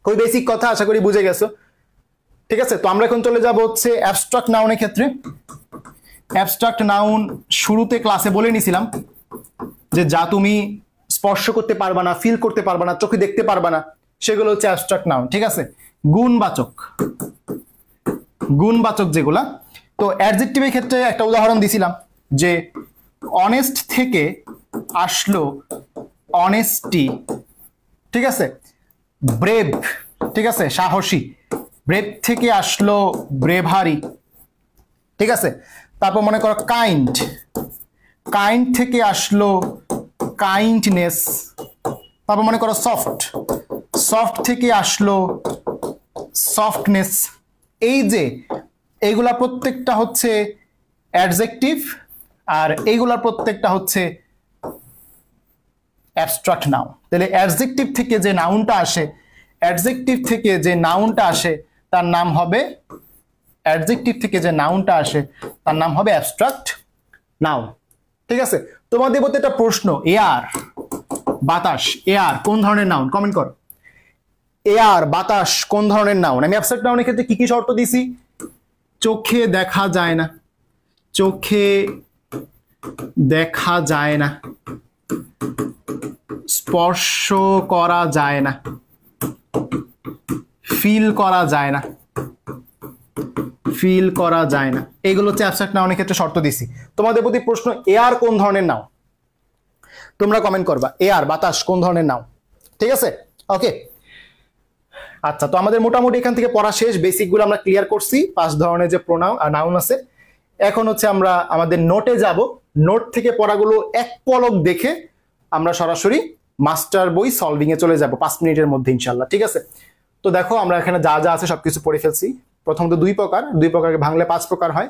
খুবই বেসিক কথা, আশা করি বুঝে গেছো, ঠিক আছে। তো আমরা এখন চলে যাব হচ্ছে অ্যাবস্ট্রাক্ট নাউনের ক্ষেত্রে। অ্যাবস্ট্রাক্ট নাউন শুরুতে ক্লাসে বলে নিছিলাম যে যা তুমি স্পর্শ করতে পারবা না, ফিল করতে পারবা না, চোখে দেখতে পারবা না, সেগুলো হচ্ছে অ্যাবস্ট্রাক্ট নাউন, ঠিক আছে। গুণবাচক যেগুলা, তো অ্যাডজেক্টিভের ক্ষেত্রে একটা উদাহরণ দিছিলাম যে অনেস্ট থেকে আসলো অনেস্টি, ঠিক আছে। ব্রেভ, ঠিক আছে, সাহসী। ব্রেভ থেকে আসলো ব্রেভারি, ঠিক আছে। তারপর মনে করো কাইন্ড, কাইন্ড থেকে আসলো কাইন্ডনেস, তারপর মনে করো সফট, সফট থেকে আসলো সফটনেস। এই যে এইগুলা প্রত্যেকটা হচ্ছে অ্যাডজেক্টিভ, আর এইগুলা প্রত্যেকটা হচ্ছে অ্যাবস্ট্রাক্ট নাউন। তাহলে অ্যাডজেক্টিভ থেকে যে নাউনটা আসে, অ্যাডজেক্টিভ থেকে যে নাউনটা আসে তার নাম হবে, অ্যাডজেক্টিভ থেকে যে নাউনটা আসে তার নাম হবে অ্যাবস্ট্রাক্ট নাউন। ঠিক আছে, তোমাদের বলতে একটা প্রশ্ন, এয়ার বাতাস, এয়ার কোন ধরনের নাউন? কমেন্ট করো। এয়ার বাতাস কোন ধরনের নাউন? আমি অ্যাবস্ট্রাক্ট নাউনের ক্ষেত্রে কি কি শর্ত দিছি? চোখে দেখা যায় না, চোখে দেখা যায় না, স্পর্শ করা যায় না, ফিল করা যায় না, ফিল করা যায় না, এগুলো হচ্ছে অ্যাবস্ট্রাক্ট নাউনের ক্ষেত্রে শর্ত দিছি। তোমাদের প্রতি প্রশ্ন, এয়ার কোন ধরনের নাউন? তোমরা কমেন্ট করবা এয়ার বাতাস কোন ধরনের নাউন। ঠিক আছে, ওকে। আচ্ছা, তো আমাদের মোটামুটি এখান থেকে পড়া শেষ, বেসিকগুলো আমরা ক্লিয়ার করছি, 5 ধরনের যে প্রোনাউন আর নাউন আছে। এখন হচ্ছে আমরা আমাদের নোটে যাব, নোট থেকে পড়াগুলো এক পলক দেখে আমরা সরাসরি মাস্টার বই সলভিং এ চলে যাব 5 মিনিটের মধ্যে ইনশাল্লাহ। ঠিক আছে, তো দেখো আমরা এখানে যা যা আছে সবকিছু পড়ে ফেলছি। প্রথমত 2 প্রকার, 2 প্রকারকে ভাঙলে 5 প্রকার হয়।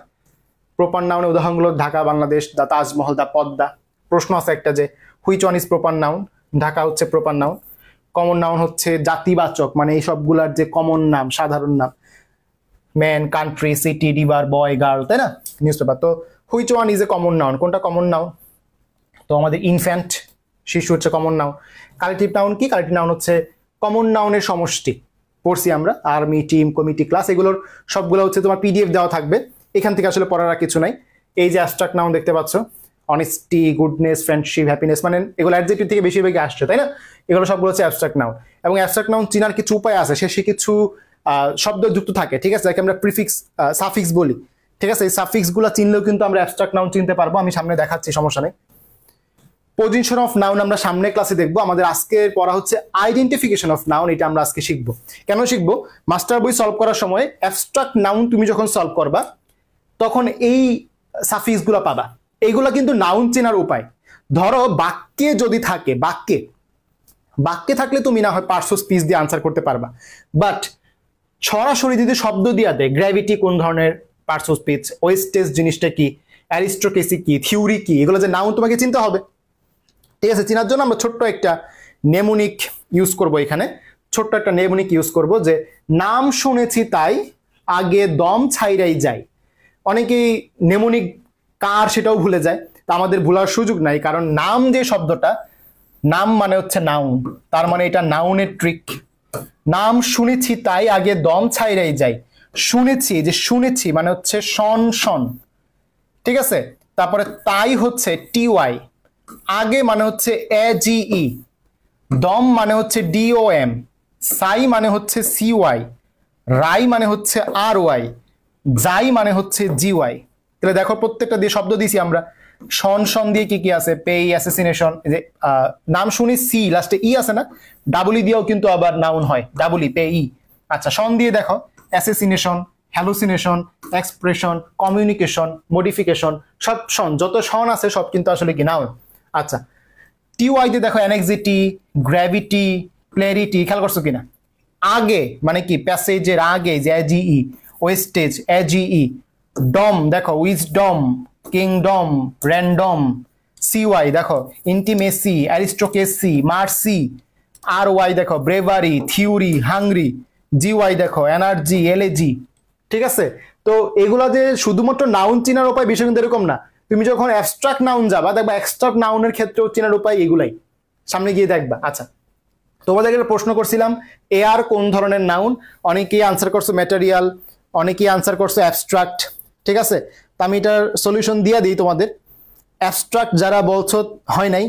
প্রপার নাউনের উদাহরণগুলো ঢাকা, বাংলাদেশ, দা তাজমহল, দা পদ্মা। প্রশ্ন আছে একটা যে which one is proper noun? Dhaka হচ্ছে প্রপার নাউন। কমন নাউন হচ্ছে জাতিবাচক, মানে এই সবগুলার যে কমন নাম, সাধারণ নাম, man, country, city, river, boy, girl, তাই না? Newspaper. তো which one is a common noun? কোনটা কমন নাউন? তো আমাদের ইনফ্যান্ট, শিশু হচ্ছে কমন নাউন। কালেক্টিভ নাউন কি? কালেক্টিভ নাউন হচ্ছে কমন নাউনের সমষ্টি। পড়ছি আমরা, আর্মি, টিম, কমিটি, ক্লাস, এগুলোর সবগুলো হচ্ছে তোমার পিডিএফ দেওয়া থাকবে, এখান থেকে আসলে পড়ার কিছু নাই। এই যে অ্যাবস্ট্রাক্ট নাউন দেখতে পাচ্ছ, অনেস্টি, গুডনেস, ফ্রেন্ডশিপ, হ্যাপিনেস, মানে এগুলো অ্যাডজেক্টিভ থেকে বেশিরভাগই আসছে, তাই না? এগুলো সবগুলো হচ্ছে অ্যাবস্ট্রাক্ট নাউন। এবং অ্যাবস্ট্রাক্ট নাউন চিনার কিছু উপায় আছে, সে কিছু শব্দ যুক্ত থাকে, ঠিক আছে, যাকে আমরা প্রিফিক্স, সাফিক্স বলি। ঠিক আছে, এই সাফিক্সগুলো চিনলেও কিন্তু আমরা অ্যাবস্ট্রাক্ট নাউন চিনতে পারবো। আমি সামনে দেখাচ্ছি, সমস্যা নেই। পজিশন অফ নাউন আমরা সামনে ক্লাসে দেখবো। আমাদের আজকের পড়া হচ্ছে আইডেন্টিফিকেশন অফ নাউন, এটা আমরা আজকে শিখবো। কেন শিখবো? মাস্টার বই সলভ করার সময় অ্যাবস্ট্রাক্ট নাউন তুমি যখন সলভ করবা তখন এই সাফিক্সগুলো পাবা। এইগুলা কিন্তু নাউন চেনার উপায়। ধরো বাক্যে যদি থাকে, বাক্যে থাকলে তুমি না হয় পার্টস অফ স্পিচ দিয়ে আনসার করতে পারবা, বাট সরাসরি যদি শব্দ দিয়া দেয়, গ্র্যাভিটি কোন ধরনের পার্টস অফ স্পিচ, ওয়েস্টেজ জিনিসটা কি, অ্যারিস্টোক্রেসি কি, থিওরি কি, এগুলো যে নাউন তোমাকে চিনতে হবে। ঠিক আছে, চেনার জন্য আমরা ছোট্ট একটা নেমোনিক ইউজ করব। এখানে ছোট্ট একটা নেমোনিক ইউজ করব যে নাম শুনেছি তাই আগে দম ছাইরাই যায়। অনেকেই নেমোনিক কার সেটাও ভুলে যায়, তা আমাদের ভুলার সুযোগ নাই, কারণ নাম যে শব্দটা, নাম মানে হচ্ছে নাউন, তার মানে এটা নাউনের ট্রিক। নাম শুনেছি তাই আগে দম ছাইরাই যায়। শুনেছি, যে শুনেছি মানে হচ্ছে শন শন, ঠিক আছে। তারপরে তাই হচ্ছে টিওয়াই, আগে মানে হচ্ছে এ জি ই, দম মানে হচ্ছে ডিওএম, সাই মানে হচ্ছে সিওয়াই, রাই মানে হচ্ছে আর ওয়াই, যাই মানে হচ্ছে জিওয়াই। তাহলে দেখো প্রত্যেকটা দিয়ে শব্দ দিয়েছি আমরা। শন শন দিয়ে কি কি আছে? পেই, অ্যাসেসিনেশন, যে নাম শুনি সি লাস্টে ই আছে না, ডাবল ই দিয়েও কিন্তু আবার নাউন হয়, ডাবল ই, পে ই। আচ্ছা, শন দিয়ে দেখো অ্যাসেসিনেশন, হ্যালুসিনেশন, এক্সপ্রেশন, কমিউনিকেশন, মডিফিকেশন, সব শন, যত শন আছে সব কিন্তু আসলে কি নাউন। আচ্ছা, টিওয়াই দিয়ে দেখো অ্যানেক্সিটি, গ্র্যাভিটি, ক্ল্যারিটি, খেয়াল করছো কিনা? আগে মানে কি? প্যাসেজের আগে, যে জিই, ওয়েস্টেজ, এজিই। ডম দেখো উইজডম, কিংডম, র্যান্ডম। সিওয়াই দেখো intimacy, aristocracy, mercy. R Y দেখো ব্রেভারি, থিওরি, হাংরি। জিওয়াই দেখো এনার্জি, এলেজি। ঠিক আছে, তো এগুলা যে শুধুমাত্র নাউন চিনার উপায়, বিষয় কিন্তু এরকম না। তুমি যখন অ্যাবস্ট্রাক্ট নাউন যাবা দেখবা অ্যাবস্ট্রাক্ট নাউনের ক্ষেত্রেও চেনার উপায় এগুলাই, সামনে গিয়ে দেখবা। আচ্ছা, তোমাদের একটা প্রশ্ন করছিলাম এয়ার কোন ধরনের নাউন, অনেকেই আনসার করছো ম্যাটেরিয়াল, অনেকেই আনসার করছো অ্যাবস্ট্রাক্ট। ঠিক আছে, তো আমি এটার সলিউশন দিয়ে দিই তোমাদের। অ্যাবস্ট্রাক্ট যারা বলছো হয় নাই,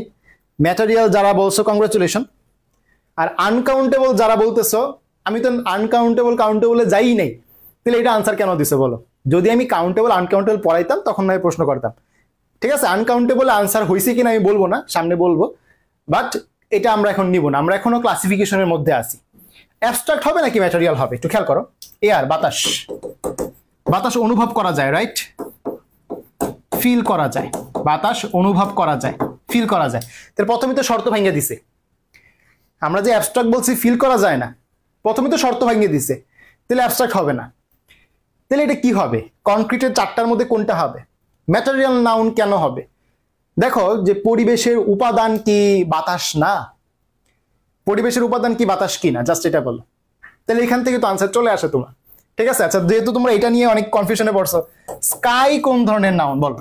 ম্যাটেরিয়াল যারা বলছো কংগ্রাচুলেশন, আর আনকাউন্টেবল যারা বলতেছো, আমি তো আনকাউন্টেবল কাউন্টেবলে যাই নাই, তাহলে এটা আনসার কেন দিছো বলো? যদি আমি কাউন্টেবল আনকাউন্টেবল পড়াইতাম তখন আমি প্রশ্ন করতাম। ঠিক আছে, আনকাউন্টেবল আনসার হয়েছে কিনা আমি বলবো না, সামনে বলবো, বাট এটা আমরা এখন নিব না, আমরা এখনো ক্লাসিফিকেশনের মধ্যে আছি। অ্যাবস্ট্রাক্ট হবে নাকি ম্যাটেরিয়াল হবে একটু খেয়াল করো। এয়ার বাতাস, বাতাস অনুভব করা যায়, রাইট? ফিল করা যায়, বাতাস অনুভব করা যায়, ফিল করা যায়। তাহলে প্রথমে তো শর্ত ভাঙিয়ে দিছে, আমরা যে অ্যাবস্ট্রাক্ট বলছি ফিল করা যায় না, প্রথমে তো শর্ত ভাঙিয়ে দিছে, তাহলে অ্যাবস্ট্রাক্ট হবে না। তাহলে এটা কি হবে? কনক্রিটের চারটার মধ্যে কোনটা হবে? ম্যাটেরিয়াল নাউন কেন হবে? দেখো যে পরিবেশের উপাদান কি বাতাস না? পরিবেশের উপাদান কি বাতাস কি না? জাস্ট এটা বলো। তাহলে এখান থেকে তো আনসার চলে আসে তোমার। ঠিক আছে, আচ্ছা যেহেতু তোমরা এটা নিয়ে অনেক কনফিউশনে পড়ছো, স্কাই কোন ধরনের নাউন বলো?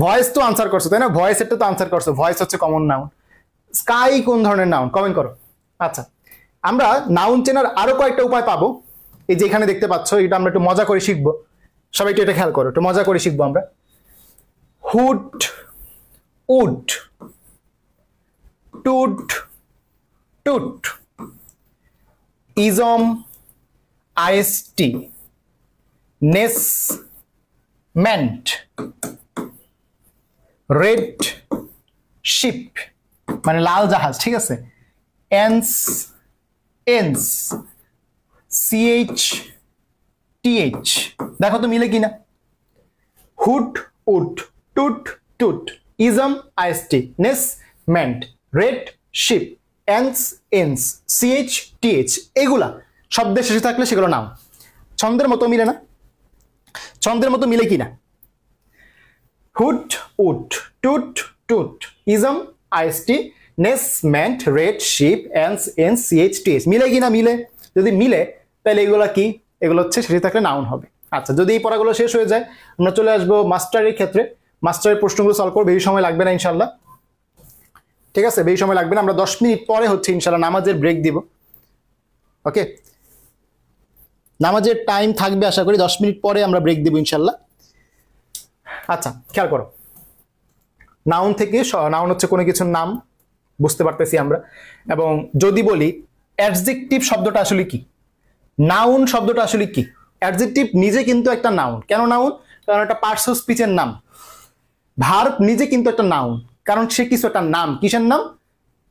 ভয়েস তো আনসার করছো তাই না? ভয়েস এটা তো আনসার করছো, ভয়েস হচ্ছে কমন নাউন। স্কাই কোন ধরনের নাউন কমেন্ট করো। আচ্ছা, আমরা নাউন চেনার আরো কয়েকটা উপায় পাবো। এই যে এখানে দেখতে পাচ্ছ, এটা আমরা একটু মজা করে শিখবো। সবাই একটু এটা খেয়াল করো, একটু মজা করে শিখবো আমরা। Hood, ude, tude, tute, ism, I S T, ness, ment, red ship মানে লাল জাহাজ, ঠিক আছে, এন্স, এন্স, সিএইচ, টিএইচ। দেখো তো মিলে কিনা? Hood, ude, tute, tute, ism, I S T, ness, ment, red ship, ence, ence, C H, T H, এগুলা শব্দের শেষে থাকলে সেগুলো নাম। ছন্দের মতো মিলে না? ছন্দের মতো মিলে কিনা? Hood, ude, tute, tute, ism, I S T, ness, ment, red ship, ence, ence, C H, T H, মিলে কিনা? মিলে। যদি মিলে তাহলে এগুলা কি? এগুলো হচ্ছে শেষে থাকলে নাউন হবে। আচ্ছা, যদি এই পড়াগুলো শেষ হয়ে যায় আমরা চলে আসবো মাস্টারের ক্ষেত্রে। মাস্টারের প্রশ্নগুলো সলভ করবো, বেশি সময় লাগবে না ইনশাল্লাহ। ঠিক আছে, বেশি সময় লাগবে না, আমরা 10 মিনিট পরে হচ্ছে ইনশাল্লাহ নামাজের ব্রেক দিব। ওকে, নামাজের টাইম থাকবে আশা করি, 10 মিনিট পরে আমরা ব্রেক দিব ইনশাল্লাহ। আচ্ছা খেয়াল করো, নাউন থেকে, নাউন হচ্ছে কোনো কিছুর নাম, বুঝতে পারতেছি আমরা। এবং যদি বলি অ্যাডজেক্টিভ শব্দটা আসলে কি, নাউন শব্দটা আসলে কি? অ্যাডজেক্টিভ নিজে কিন্তু একটা নাউন। কেন নাউন? কারণ একটা পার্টস অফ স্পিচের নাম। ভার্ব নিজে কিন্তু একটা নাউন, কারণ সে কিছু একটা নাম। কিসের নাম?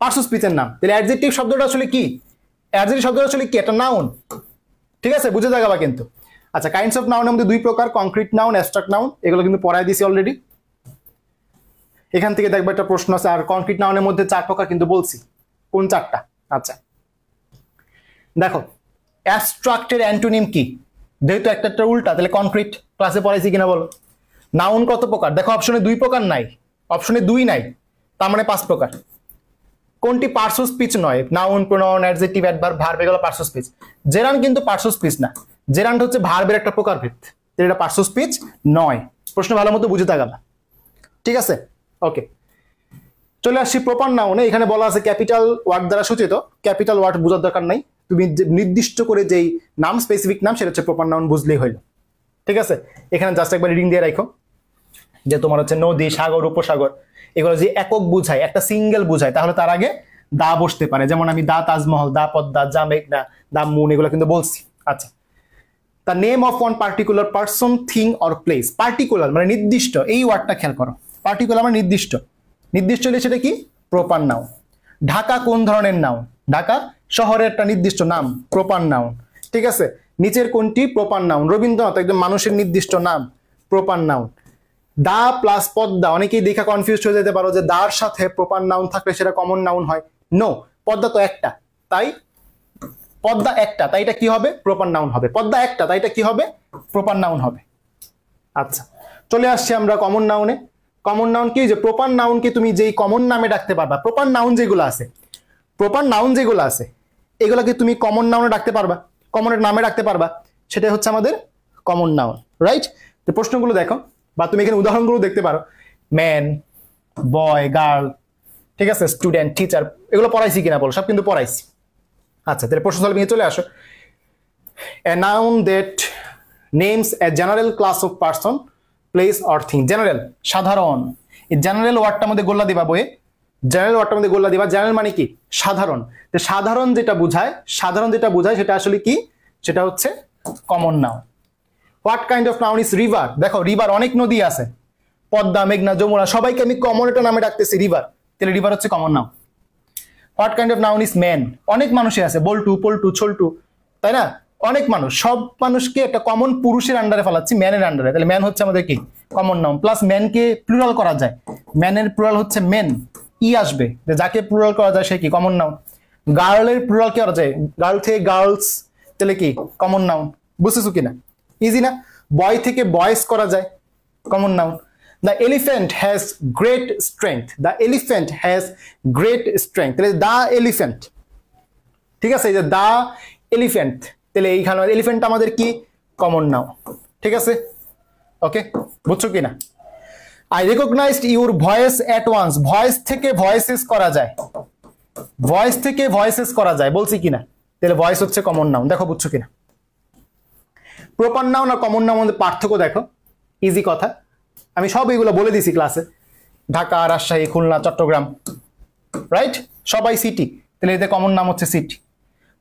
পার্টস অফ স্পিচের নাম। তাহলে অ্যাডজেক্টিভ শব্দটা আসলে কি? অ্যাডজেক্টিভ শব্দটা আসলে কি? একটা নাউন। ঠিক আছে, বুঝে যাবা কিন্তু। আচ্ছা, কাইন্ডস অফ নাউনের মধ্যে দুই প্রকার, কংক্রিট নাউন, অ্যাবস্ট্রাক্ট নাউন। এগুলো কিন্তু পড়ায় দিছি অলরেডি। এখান থেকে দেখবো একটা প্রশ্ন আছে। আর কংক্রিট নাউনের মধ্যে 4 প্রকার কিন্তু বলছি। কোন 4টা? আচ্ছা দেখো, অ্যাবস্ট্রাক্টের অ্যান্টোনিম কি? যেহেতু একটা উল্টা, তাহলে কংক্রিট ক্লাসে পড়াইছি কিনা বলো? নাউন কত প্রকার? দেখো অপশনে 2 প্রকার নাই, অপশনে 2 নাই, তার মানে 5 প্রকার। কোনটি পার্টস অফ স্পিচ নয়? Noun, pronoun, adjective, adverb, verb, এগুলো পার্টস অফ স্পিচ। জেরান্ড কিন্তু পার্টস অফ স্পিচ না, জেরান্ড হচ্ছে ভার্বের একটা প্রকারভেদ, এটা পার্টস অফ স্পিচ নয়। প্রশ্ন ভালো মতো বুঝে থাকবা, ঠিক আছে? ওকে, চলে আসছি প্রপার নাউনে। এখানে বলা আছে ক্যাপিটাল ওয়ার্ড দ্বারা সূচিত। ক্যাপিটাল ওয়ার্ড বোঝার দরকার নাই, তুমি নির্দিষ্ট করে যেই নাম, স্পেসিফিক নাম, সেটা হচ্ছে প্রপার নাউন, বুঝলেই হইল। ঠিক আছে, এখানে জাস্ট একবার রিডিং দিয়ে রাখো যে তোমার হচ্ছে নদী, সাগর, উপসাগর, এগুলো যে একক বুঝায়, একটা সিঙ্গেল বুঝায়, তাহলে তার আগে দা বসতে পারে। যেমন আমি দা তাজমহল, দা পদ্মা, দা মেঘনা, দা মুন, এগুলো কিন্তু বলছি। আচ্ছা, the name of one particular person, thing or place. Particular মানে নির্দিষ্ট, এই ওয়ার্ডটা খেয়াল করো। পার্টিকুলার মানে নির্দিষ্ট, নির্দিষ্ট হলে সেটা কি? Proper noun. ঢাকা কোন ধরনের নাউন? ঢাকা শহরের একটা নির্দিষ্ট নাম, প্রপার নাউন। ঠিক আছে, নিচের কোনটি? Proper noun. রবীন্দ্রনাথ একদম মানুষের নির্দিষ্ট নাম, proper noun. The plus Padma, অনেকেই দেখা কনফিউজ হয়ে যেতে পারো যে দার সাথে প্রপার নাউন থাকলে সেটা কমন নাউন হয়। নো, পদ্মা তো একটা, তাই পদ্মা একটা, তাই এটা কি হবে? প্রপার নাউন হবে। পদ্মা একটা, তাই এটা কি হবে? প্রপার নাউন হবে। আচ্ছা, চলে আসছি আমরা কমন নাউনে। কমন নাউন কি? যে প্রপার নাউনকে তুমি যেই কমন নামে ডাকতে পারবা, প্রপার নাউন যেগুলো আছে, প্রপার নাউন যেগুলো আছে এগুলোকে তুমি কমন নাউনে ডাকতে পারবা, কমনের নামে ডাকতে পারবা, সেটাই হচ্ছে আমাদের কমন নাউন, রাইট? তো প্রশ্নগুলো দেখো, বা তুমি এখানে উদাহরণগুলো দেখতে পারো। ম্যান, বয়, গার্ল, ঠিক আছে, স্টুডেন্ট, টিচার, এগুলো পড়াইছি কিনা বলো? সব কিন্তু পড়াইছি। আচ্ছা, তাহলে প্রশ্ন সলভিং এ চলে আসো। A noun that names a general class of person, place or thing. General, সাধারণ। এই জেনারেল ওয়ার্ডটার মধ্যে গোল্লা দিবা বইয়ে, জেনারেল ওয়ার্ডটার মধ্যে গোল্লা দিবা। জেনারেল মানে কি? সাধারণ। তো সাধারণ যেটা বোঝায়, সাধারণ যেটা বোঝায় সেটা আসলে কি? সেটা হচ্ছে common noun. What kind of noun is river? দেখো রিভার অনেক নদী আছে, পদ্মা, মেঘনা, যমুনা, সবাইকে আমি কমন একটা নামে ডাকতেছি রিভার, তাহলে রিভার হচ্ছে common noun. What kind of noun is man? অনেক মানুষই আছে, বল্টু, পল্টু, ছোল্টু, তাই না? অনেক মানুষ, সব মানুষকে একটা কমন পুরুষের আন্ডারে ফেলাচ্ছি, ম্যানের আন্ডারে, তাহলে ম্যান হচ্ছে আমাদের কি কমন নাউন, প্লাস ম্যানকে প্লুরাল করা যায়, ম্যানের প্লুরাল হচ্ছে মেন, ই আসবে, যাকে প্লুরাল করা যায় সে কি কমন নাউন। গার্লের প্লুরাল কি করা যায়, গার্ল থেকে গার্লস, তাহলে কি কমন নাউন, বুঝতেছো কিনা, ইজি না। বয় থেকে বয়েস করা যায়, common noun. The elephant has great strength, the elephant has great strength, তাহলে দ্য এলিফ্যান্ট, ঠিক আছে, এই যে দ্য এলিফ্যান্ট, তাহলে এইখানে এলিফ্যান্ট আমাদের কি কমন নাউন, ঠিক আছে, ওকে, বুঝছো কিনা। I recognised your voice at once, voice থেকে ভয়েসেস করা যায়, ভয়েস থেকে ভয়েসেস করা যায়, বলছি কিনা, তাহলে ভয়েস হচ্ছে কমন নাউন, দেখো বুঝছো কিনা। প্রপার নাউন আর কমন নাউন মধ্যে পার্থক্য দেখো, ইজি কথা, আমি সব এগুলো বলে দিছি ক্লাসে, ঢাকা, রাজশাহী, খুলনা, চট্টগ্রাম, রাইট, সবাই সিটি, তাহলে এদের কমন নাম হচ্ছে সিটি।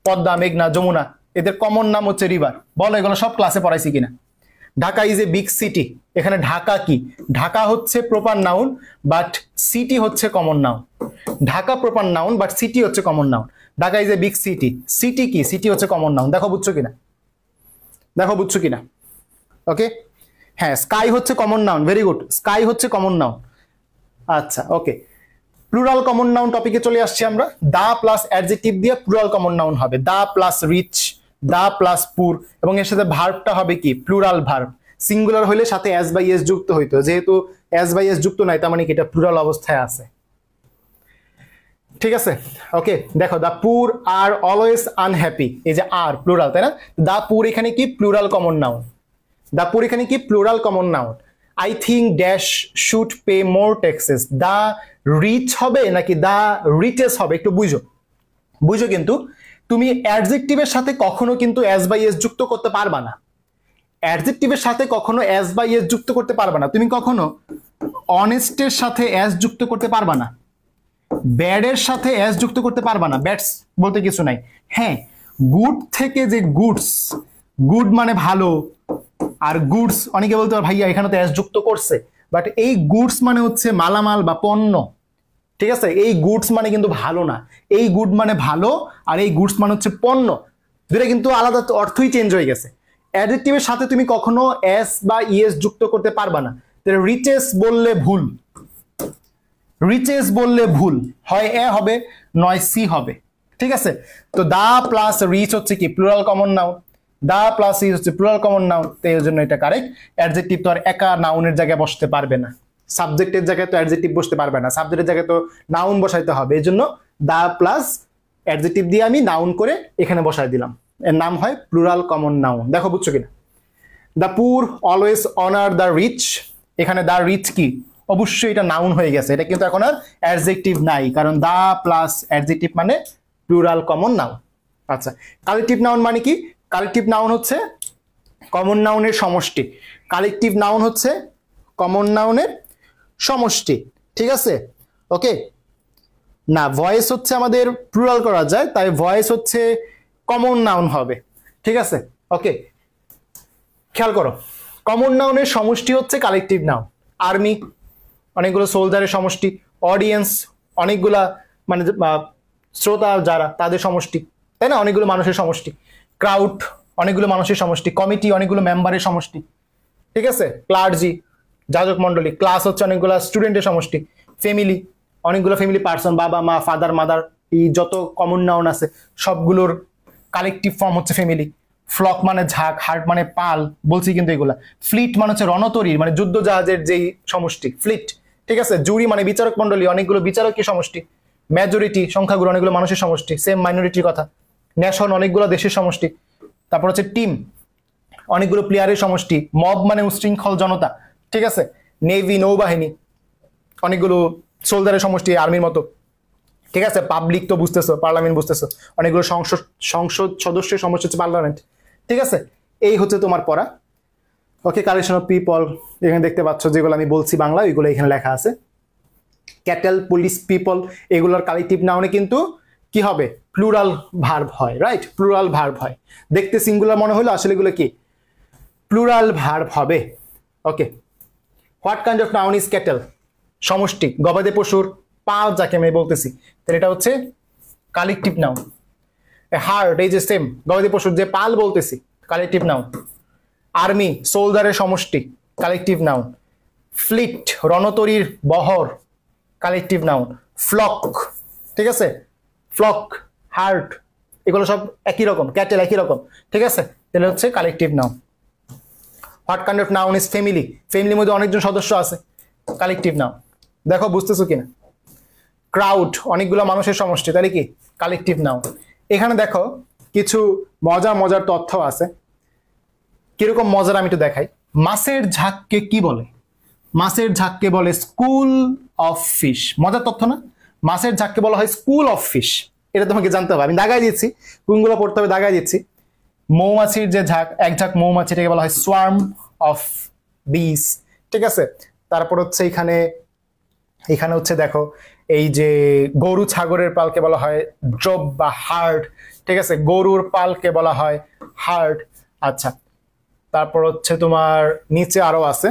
পদ্মা, মেঘনা, যমুনা, এদের কমন নাম হচ্ছে রিভার, বলো এগুলো সব ক্লাসে পড়াইছি কিনা। Dhaka is a big city, এখানে ঢাকা কি, ঢাকা হচ্ছে প্রপার নাউন বাট সিটি হচ্ছে common noun, Dhaka proper noun but city হচ্ছে common noun. Dhaka is a big city, city কি, সিটি হচ্ছে কমন নাউন, দেখো বুঝছো কিনা, দেখো বুঝছো কিনা, ওকে। হ্যাঁ, স্কাই হচ্ছে common noun, very good, sky হচ্ছে কমন নাউন। আচ্ছা, ওকে, প্লুরাল কমন নাউন টপিকে চলে আসছি আমরা। দা প্লাস অ্যাডজেক্টিভ দিয়ে প্লুরাল কমন নাউন হবে, the plus rich, the plus poor, এবং এর সাথে ভার্বটা হবে কি প্লুরাল ভার্ব। সিঙ্গুলার হলে সাথে এস বাই এস যুক্ত হইতো, যেহেতু এস বাই এস যুক্ত নাই তার মানে কি এটা প্লুরাল অবস্থায় আছে, ঠিক আছে, ওকে। দেখো, দা পুর আর অলওয়েজ আনহ্যাপি, এই যে আর প্লুরাল, তাই না, দা পুর এখানে কি প্লুরাল কমন নাউন, দা পুর এখানে কি plural common noun. I think dash should pay more taxes, the rich হবে নাকি দা রিচেস হবে, একটু বুঝো, বুঝো, কিন্তু তুমি অ্যাডজেক্টিভের সাথে কখনো কিন্তু এস বাই এস যুক্ত করতে পারবা না, অ্যাডজেক্টিভের সাথে কখনো এস বাই এস যুক্ত করতে পারবা না, তুমি কখনো অনেস্টের সাথে এস যুক্ত করতে পারবা না, ব্যাডের সাথে এস যুক্ত করতে পারবা না, ব্যাডস বলতে কিছু নাই। হ্যাঁ, গুড থেকে যে গুডস, গুড মানে ভালো, আর গুডস অনেকে বলতে পারে ভাইয়া এখানে তো এস যুক্ত করছে, বাট এই গুডস মানে হচ্ছে মালামাল বা পণ্য, ঠিক আছে, এই গুডস মানে কিন্তু ভালো না, এই গুড মানে ভালো আর এই গুডস মানে হচ্ছে পণ্য, দুটো কিন্তু আলাদা, অর্থই চেঞ্জ হয়ে গেছে। অ্যাডজেক্টিভের সাথে তুমি কখনো এস বা ইএস যুক্ত করতে পারবা না, তাহলে রিচেস বললে ভুল, রিচেস বললে ভুল, হয় এ হবে নয় সি হবে, ঠিক আছে। তো দা প্লাস রিচ হচ্ছে কি plural common noun, the plus rich হচ্ছে প্লুরাল কমন নাউন, তো এর জন্য এটা কারেক্ট। অ্যাডজেক্টিভ তো আর একা নাউনের জায়গায় বসতে পারবে না, সাবজেক্টের জায়গায় তো অ্যাডজেক্টিভ বসতে পারবে না, সাবজেক্টের জায়গায় তো নাউন বসাইতে হবে, এই জন্য দা প্লাস অ্যাডজেক্টিভ দিয়ে আমি নাউন করে এখানে বসাই দিলাম, এর নাম হয় প্লুরাল কমন নাউন, দেখো বুঝছো কিনা। The poor always honour the rich, এখানে দ্য রিচ কি, অবশ্যই এটা নাউন হয়ে গেছে, এটা কিন্তু এখন আর অ্যাডজেক্টিভ নাই, কারণ দা প্লাস অ্যাডজেক্টিভ মানে প্লুরাল কমন নাউন। আচ্ছা, কালেকটিভ নাউন মানে কি, কালেকটিভ নাউন হচ্ছে কমন নাউনের সমষ্টি, কালেকটিভ নাউন হচ্ছে কমন নাউনের সমষ্টি, ঠিক আছে, ওকে। না, ভয়েস হচ্ছে আমাদের প্লুরাল করা যায়, তাই ভয়েস হচ্ছে কমন নাউন হবে, ঠিক আছে, ওকে। খেয়াল করো, কমন নাউনের সমষ্টি হচ্ছে কালেকটিভ নাউন, আর্মি অনেকগুলো সোলজারের সমষ্টি, অডিয়েন্স অনেকগুলা মানে শ্রোতা যারা তাদের সমষ্টি, তাই না, অনেকগুলো মানুষের সমষ্টি, ক্রাউড অনেকগুলো মানুষের সমষ্টি, কমিটি অনেকগুলো মেম্বারের সমষ্টি, ঠিক আছে, ক্লার্জি যাজক মন্ডলী, ক্লাস হচ্ছে অনেকগুলো স্টুডেন্টের সমষ্টি, ফ্যামিলি অনেকগুলো ফ্যামিলি পার্সন, বাবা মা, ফাদার মাদার, এই যত কমন নাউন আছে সবগুলোর কালেকটিভ ফর্ম হচ্ছে ফ্যামিলি। ফ্লক মানে ঝাঁক, হার্ট মানে পাল, বলছি কিন্তু এগুলা। ফ্লিট মানে হচ্ছে রণতরীর মানে যুদ্ধ জাহাজের যেই সমষ্টি ফ্লিট, ঠিক আছে। জুরি মানে বিচারক মন্ডলী, অনেকগুলো বিচারকের সমষ্টি। মেজরিটি সংখ্যাগুলো অনেকগুলো মানুষের সমষ্টি, সেম মাইনরিটির কথা। ন্যাশন অনেকগুলো দেশের সমষ্টি। তারপর হচ্ছে টিম অনেকগুলো প্লেয়ারের সমষ্টি। মব মানে উশৃঙ্খল জনতা, ঠিক আছে। নেভি নৌবাহিনী অনেকগুলো সোলজারের সমষ্টি, আর্মির মতো, ঠিক আছে। পাবলিক তো বুঝতেছো, পার্লামেন্ট বুঝতেছো, অনেকগুলো সংসদ সদস্যের সমষ্টি হচ্ছে পার্লামেন্ট, ঠিক আছে। এই হচ্ছে তোমার পড়া, ওকে। কালেকশন অফ পিপল এখানে দেখতে পাচ্ছ, যেগুলো আমি বলছি বাংলা ওইগুলো এখানে লেখা আছে। ক্যাটেল, পুলিশ, পিপল এগুলোর কালেকটিভ নাউনে কিন্তু কি হবে, প্লুরাল ভার্ব হয়, রাইট, প্লুরাল ভার্ব হয়। দেখতে সিঙ্গুলার মনে হলো, আসলে এগুলো কি প্লুরাল ভার্ব হবে, okay. What kind of noun is cattle, সমষ্টি, গবাদি পশুর পা যাকে আমি বলতেছি, তাহলে এটা হচ্ছে কালেকটিভ নাউন। হার্ট, এই যে সেম গবাদি পশুর যে পাল বলতেছি, কালেকটিভ নাউন। আর্মি, সোলজারের সমষ্টি, কালেকটিভ নাউন। ফ্লিট, রণতরীর বহর, কালেকটিভ নাউন। ফ্লক, ঠিক আছে, ফ্লক, হার্ট, এগুলো সব একই রকম, ক্যাটেল একই রকম, ঠিক আছে, তাহলে হচ্ছে collective noun. What kind of noun is family, ফ্যামিলির মধ্যে অনেকজন সদস্য আছে, কালেকটিভ নাউন। দেখো বুঝতেছো কিনা। ক্রাউড, অনেকগুলো মানুষের সমষ্টি, তাহলে কি কালেকটিভ নাউন। এখানে দেখো কিছু মজার মজার তথ্য আছে, কিরকম মজার আমি একটু দেখাই। মাছের ঝাঁককে কি বলে? মাছের ঝাঁককে বলে স্কুল অফ ফিশ। মজার তথ্য না? মাছের ঝাঁককে বলা হয় স্কুল অফ ফিশ, এটা তোমাকে জানতে হবে। আমি দাগাই দিচ্ছি, কোনগুলো পড়তে হবে দাগাই দিচ্ছি। মৌমাছির যে ঝাঁক, এক ঝাঁক মৌমাছি, এটাকে বলা হয় সোয়ার্ম অফ বিস, ঠিক আছে। তারপর হচ্ছে এখানে হচ্ছে দেখো এই যে গরু ছাগলের পালকে বলা হয় ড্রপ বা হার্ড, ঠিক আছে, গরুর পালকে বলা হয় হার্ড। আচ্ছা, তারপর হচ্ছে তোমার নিচে আরো আছে,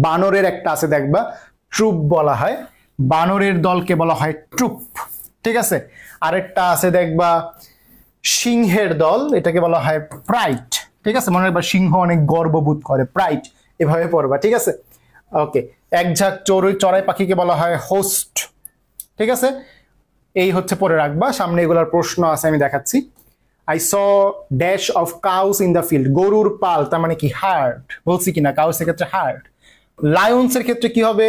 বানরের একটা আছে দেখবা, ট্রুপ বলা হয়, বানরের দলকে বলা হয় ট্রুপ, ঠিক আছে। আরেকটা আছে দেখবা সিংহের দল, এটাকে বলা হয় প্রাইড, ঠিক আছে, মনে রাখবা সিংহ অনেক গর্ববোধ করে, প্রাইড, এভাবে পড়বা, ঠিক আছে। ওকে, এক ঝাঁক চড়াই পাখিকে বলা হয় হোস্ট, ঠিক আছে। এই হচ্ছে পরে রাখবা, সামনে এগুলার প্রশ্ন আছে আমি দেখাচ্ছি। I saw dash of cows in the field, গরুর পাল তার মানে কি হার্ট, বলছি কিনা, কাউসের ক্ষেত্রে হার্ট। লায়ন্সের ক্ষেত্রে কি হবে?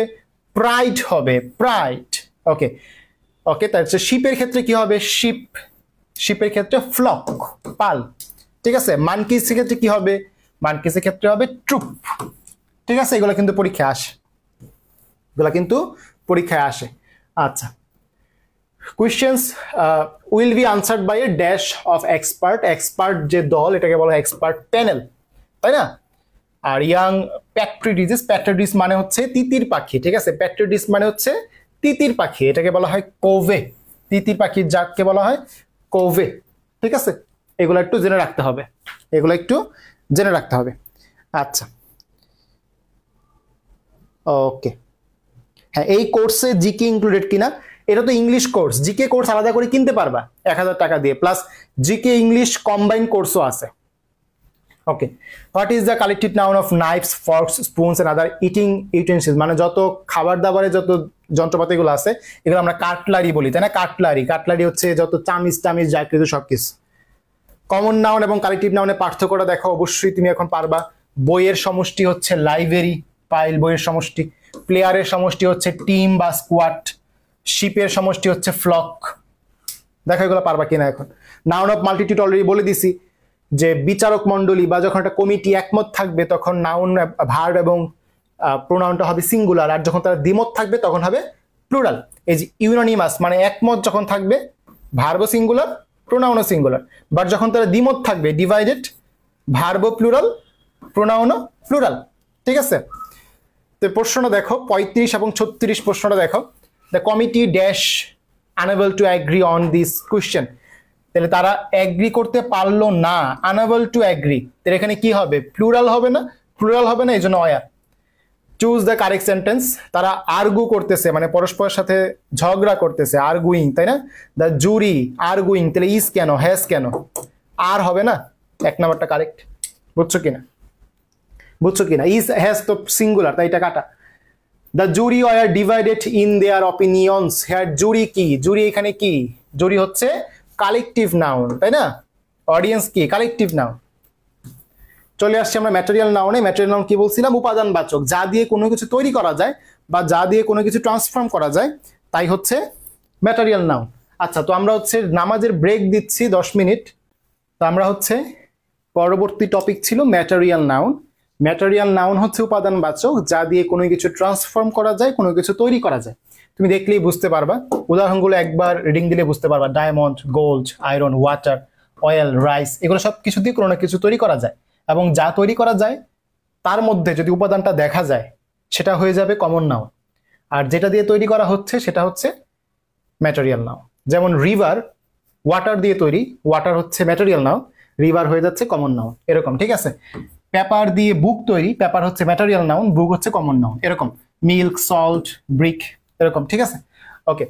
প্রাইড হবে, প্রাইড। ওকে ওকে, তার শিপের ক্ষেত্রে কি হবে? শিপ, শিপের ক্ষেত্রে ফ্লক, পাল, ঠিক আছে। মানকিসের ক্ষেত্রে কি হবে? মানকিসের ক্ষেত্রে হবে ট্রুপ, ঠিক আছে। এগুলো কিন্তু পরীক্ষায় আসে, এগুলো কিন্তু পরীক্ষায় আসে। আচ্ছা, questions will be answered by a dash of expert, expert যে দল এটাকে বলা হয় এক্সপার্ট প্যানেল, তাই না। আর ইয়াং প্যাট্রিডিস, প্যাট্রিডিস মানে হচ্ছে তিতির পাখি, ঠিক আছে, প্যাট্রিডিস মানে হচ্ছে তিতির পাখি, এটাকে বলা হয় কোভে, তিতির পাখির জাতকে বলা হয় কোভে, ঠিক আছে। এগুলো একটু জেনে রাখতে হবে, এগুলো একটু জেনে রাখতে হবে। আচ্ছা, ওকে, হ্যাঁ, এই কোর্সে জিকে ইনক্লুডেড কিনা? এটা তো ইংলিশ কোর্স, জিকে কোর্স আলাদা করে কিনতে পারবা 1000 টাকা দিয়ে, প্লাস জিকে ইংলিশ কম্বাইন কোর্সও আছে। Okay, what is the collective noun of knives, forks, spoons and other eating utensils, মানে যত খাবার দাবারের যত যন্ত্রপাতিগুলো আছে এগুলো আমরা কাটলারি বলি, তাই না। কাটলারি, কাটলারি হচ্ছে যত চামিচ টামিচ যা কিছু সবকিছু। কমন নাউন এবং কালেকটিভ নাউনের পার্থক্যটা দেখো, অবশ্যই তুমি এখন পারবা। বইয়ের সমষ্টি হচ্ছে লাইব্রেরি, পাইল বইয়ের সমষ্টি। প্লেয়ারের সমষ্টি হচ্ছে টিম বা স্কোয়াড। শিপের সমষ্টি হচ্ছে ফ্লক। দেখো এগুলো পারবা কিনা এখন। নাউন অফ মাল্টিটিউড অলরেডি বলে দিছি, যে বিচারক মন্ডলী বা যখন একটা কমিটি একমত থাকবে তখন নাউন, ভার্ব এবং প্রোনাউনটা হবে সিঙ্গুলার, আর যখন তারা দ্বিমত থাকবে তখন হবে প্লুরাল। এই যে ইউনানিমাস মানে একমত যখন থাকবে ভার্ব সিঙ্গুলার, প্রোনাউনও সিঙ্গুলার, বাট যখন তারা দ্বিমত থাকবে ডিভাইডেড, ভার্ব প্লুরাল, প্রোনাউনও প্লুরাল, ঠিক আছে। তো প্রশ্নটা দেখো 35 এবং 36 প্রশ্নটা দেখো। The committee dash unable to agree on this question, তাহলে তারা অ্যাগ্রি করতে পারলো না, আনএবল টু অ্যাগ্রি, তাহলে এখানে কি হবে? প্লুরাল হবে না, প্লুরাল হবে না, এই জন্য অয়া। চুজ দ্য কারেক্ট সেন্টেন্স, তারা আর্গু করতেছে মানে পরস্পরের সাথে ঝগড়া করতেছে, আর্গুইং, তাই না। দ্য জুরি আর্গুইং, তাহলে ইজ কেন, হ্যাজ কেন, আর হবে না, 1 নাম্বারটা কারেক্ট। বুঝছো কিনা, বুঝছো কিনা, ইজ হ্যাজ তো সিঙ্গুলার, তাই এটা কাটা। The jury war divided in their opinions, হ্যাঁ জুরি কি, জুরি এখানে কি, জুরি হচ্ছে কালেকটিভ নাউন, তাই না। অডিয়েন্স কি, কালেকটিভ নাউন। চলে আসছে আমরা ম্যাটেরিয়াল নাউনে। ম্যাটেরিয়াল নাউন কি বলছিলাম? উপাদানবাচক, যা দিয়ে কোনো কিছু তৈরি করা যায় বা যা দিয়ে কোনো কিছু ট্রান্সফর্ম করা যায়, তাই হচ্ছে ম্যাটেরিয়াল নাউন। আচ্ছা, তো আমরা হচ্ছে নামাজের ব্রেক দিচ্ছি 10 মিনিট, তো আমরা হচ্ছে পরবর্তী টপিক ছিল ম্যাটেরিয়াল নাউন। ম্যাটেরিয়াল নাউন হচ্ছে উপাদানবাচক, যা দিয়ে কোনো কিছু ট্রান্সফর্ম করা যায়, কোনো কিছু তৈরি করা যায়। তুমি দেখলেই বুঝতে পারবা, উদাহরণগুলো একবার রিডিং দিলে বুঝতে পারবা। Diamond, gold, iron, water, oil, rice, এগুলো সব কিছু দিয়ে কোনো না কিছু তৈরি করা যায়, এবং যা তৈরি করা যায় তার মধ্যে যদি উপাদানটা দেখা যায় সেটা হয়ে যাবে কমন নাউন, আর যেটা দিয়ে তৈরি করা হচ্ছে সেটা হচ্ছে ম্যাটেরিয়াল নাউন। যেমন রিভার ওয়াটার দিয়ে তৈরি, ওয়াটার হচ্ছে ম্যাটেরিয়াল নাউন, রিভার হয়ে যাচ্ছে কমন নাউন, এরকম, ঠিক আছে। পেপার দিয়ে বুক তৈরি, পেপার হচ্ছে ম্যাটেরিয়াল নাউন, বুক হচ্ছে কমন নাউন, এরকম। মিল্ক, সল্ট, ব্রিক, এরকম, ঠিক আছে। ওকে,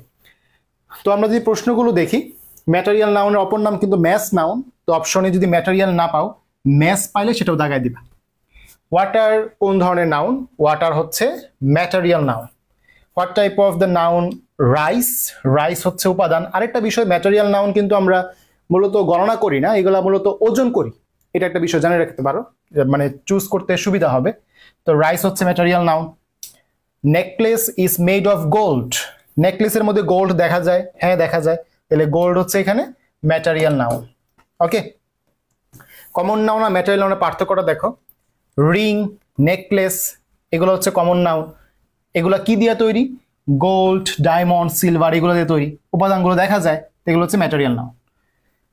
তো আমরা যদি প্রশ্নগুলো দেখি, ম্যাটেরিয়াল নাউনের অপর নাম কিন্তু ম্যাস নাউন। তো অপশনে যদি ম্যাটেরিয়াল না পাও, ম্যাস পাইলে সেটাও দাগায় দিবা। ওয়াটার কোন ধরনের নাউন? ওয়াটার হচ্ছে material noun. What type of the noun? Rice. Rice হচ্ছে উপাদান। আরেকটা বিষয়, ম্যাটেরিয়াল নাউন কিন্তু আমরা মূলত গণনা করি না, এগুলা মূলত ওজন করি। এটা একটা বিষয় জানে রাখতে পারো, মানে চুজ করতে সুবিধা হবে। তো রাইস হচ্ছে material noun. Necklace is made of gold. নেকলেসের মধ্যে গোল্ড দেখা যায়? হ্যাঁ দেখা যায়। তাহলে গোল্ড হচ্ছে এখানে ম্যাটেরিয়াল নাউন। ওকে, কমন নাউন আর ম্যাটেরিয়াল নাউনের পার্থক্যটা দেখো। রিং, নেকলেস এগুলো হচ্ছে কমন নাউন। এগুলো কি দিয়ে তৈরি? গোল্ড, ডায়মন্ড, সিলভার এগুলো দিয়ে তৈরি, উপাদানগুলো দেখা যায়, এগুলো হচ্ছে ম্যাটেরিয়াল নাউন।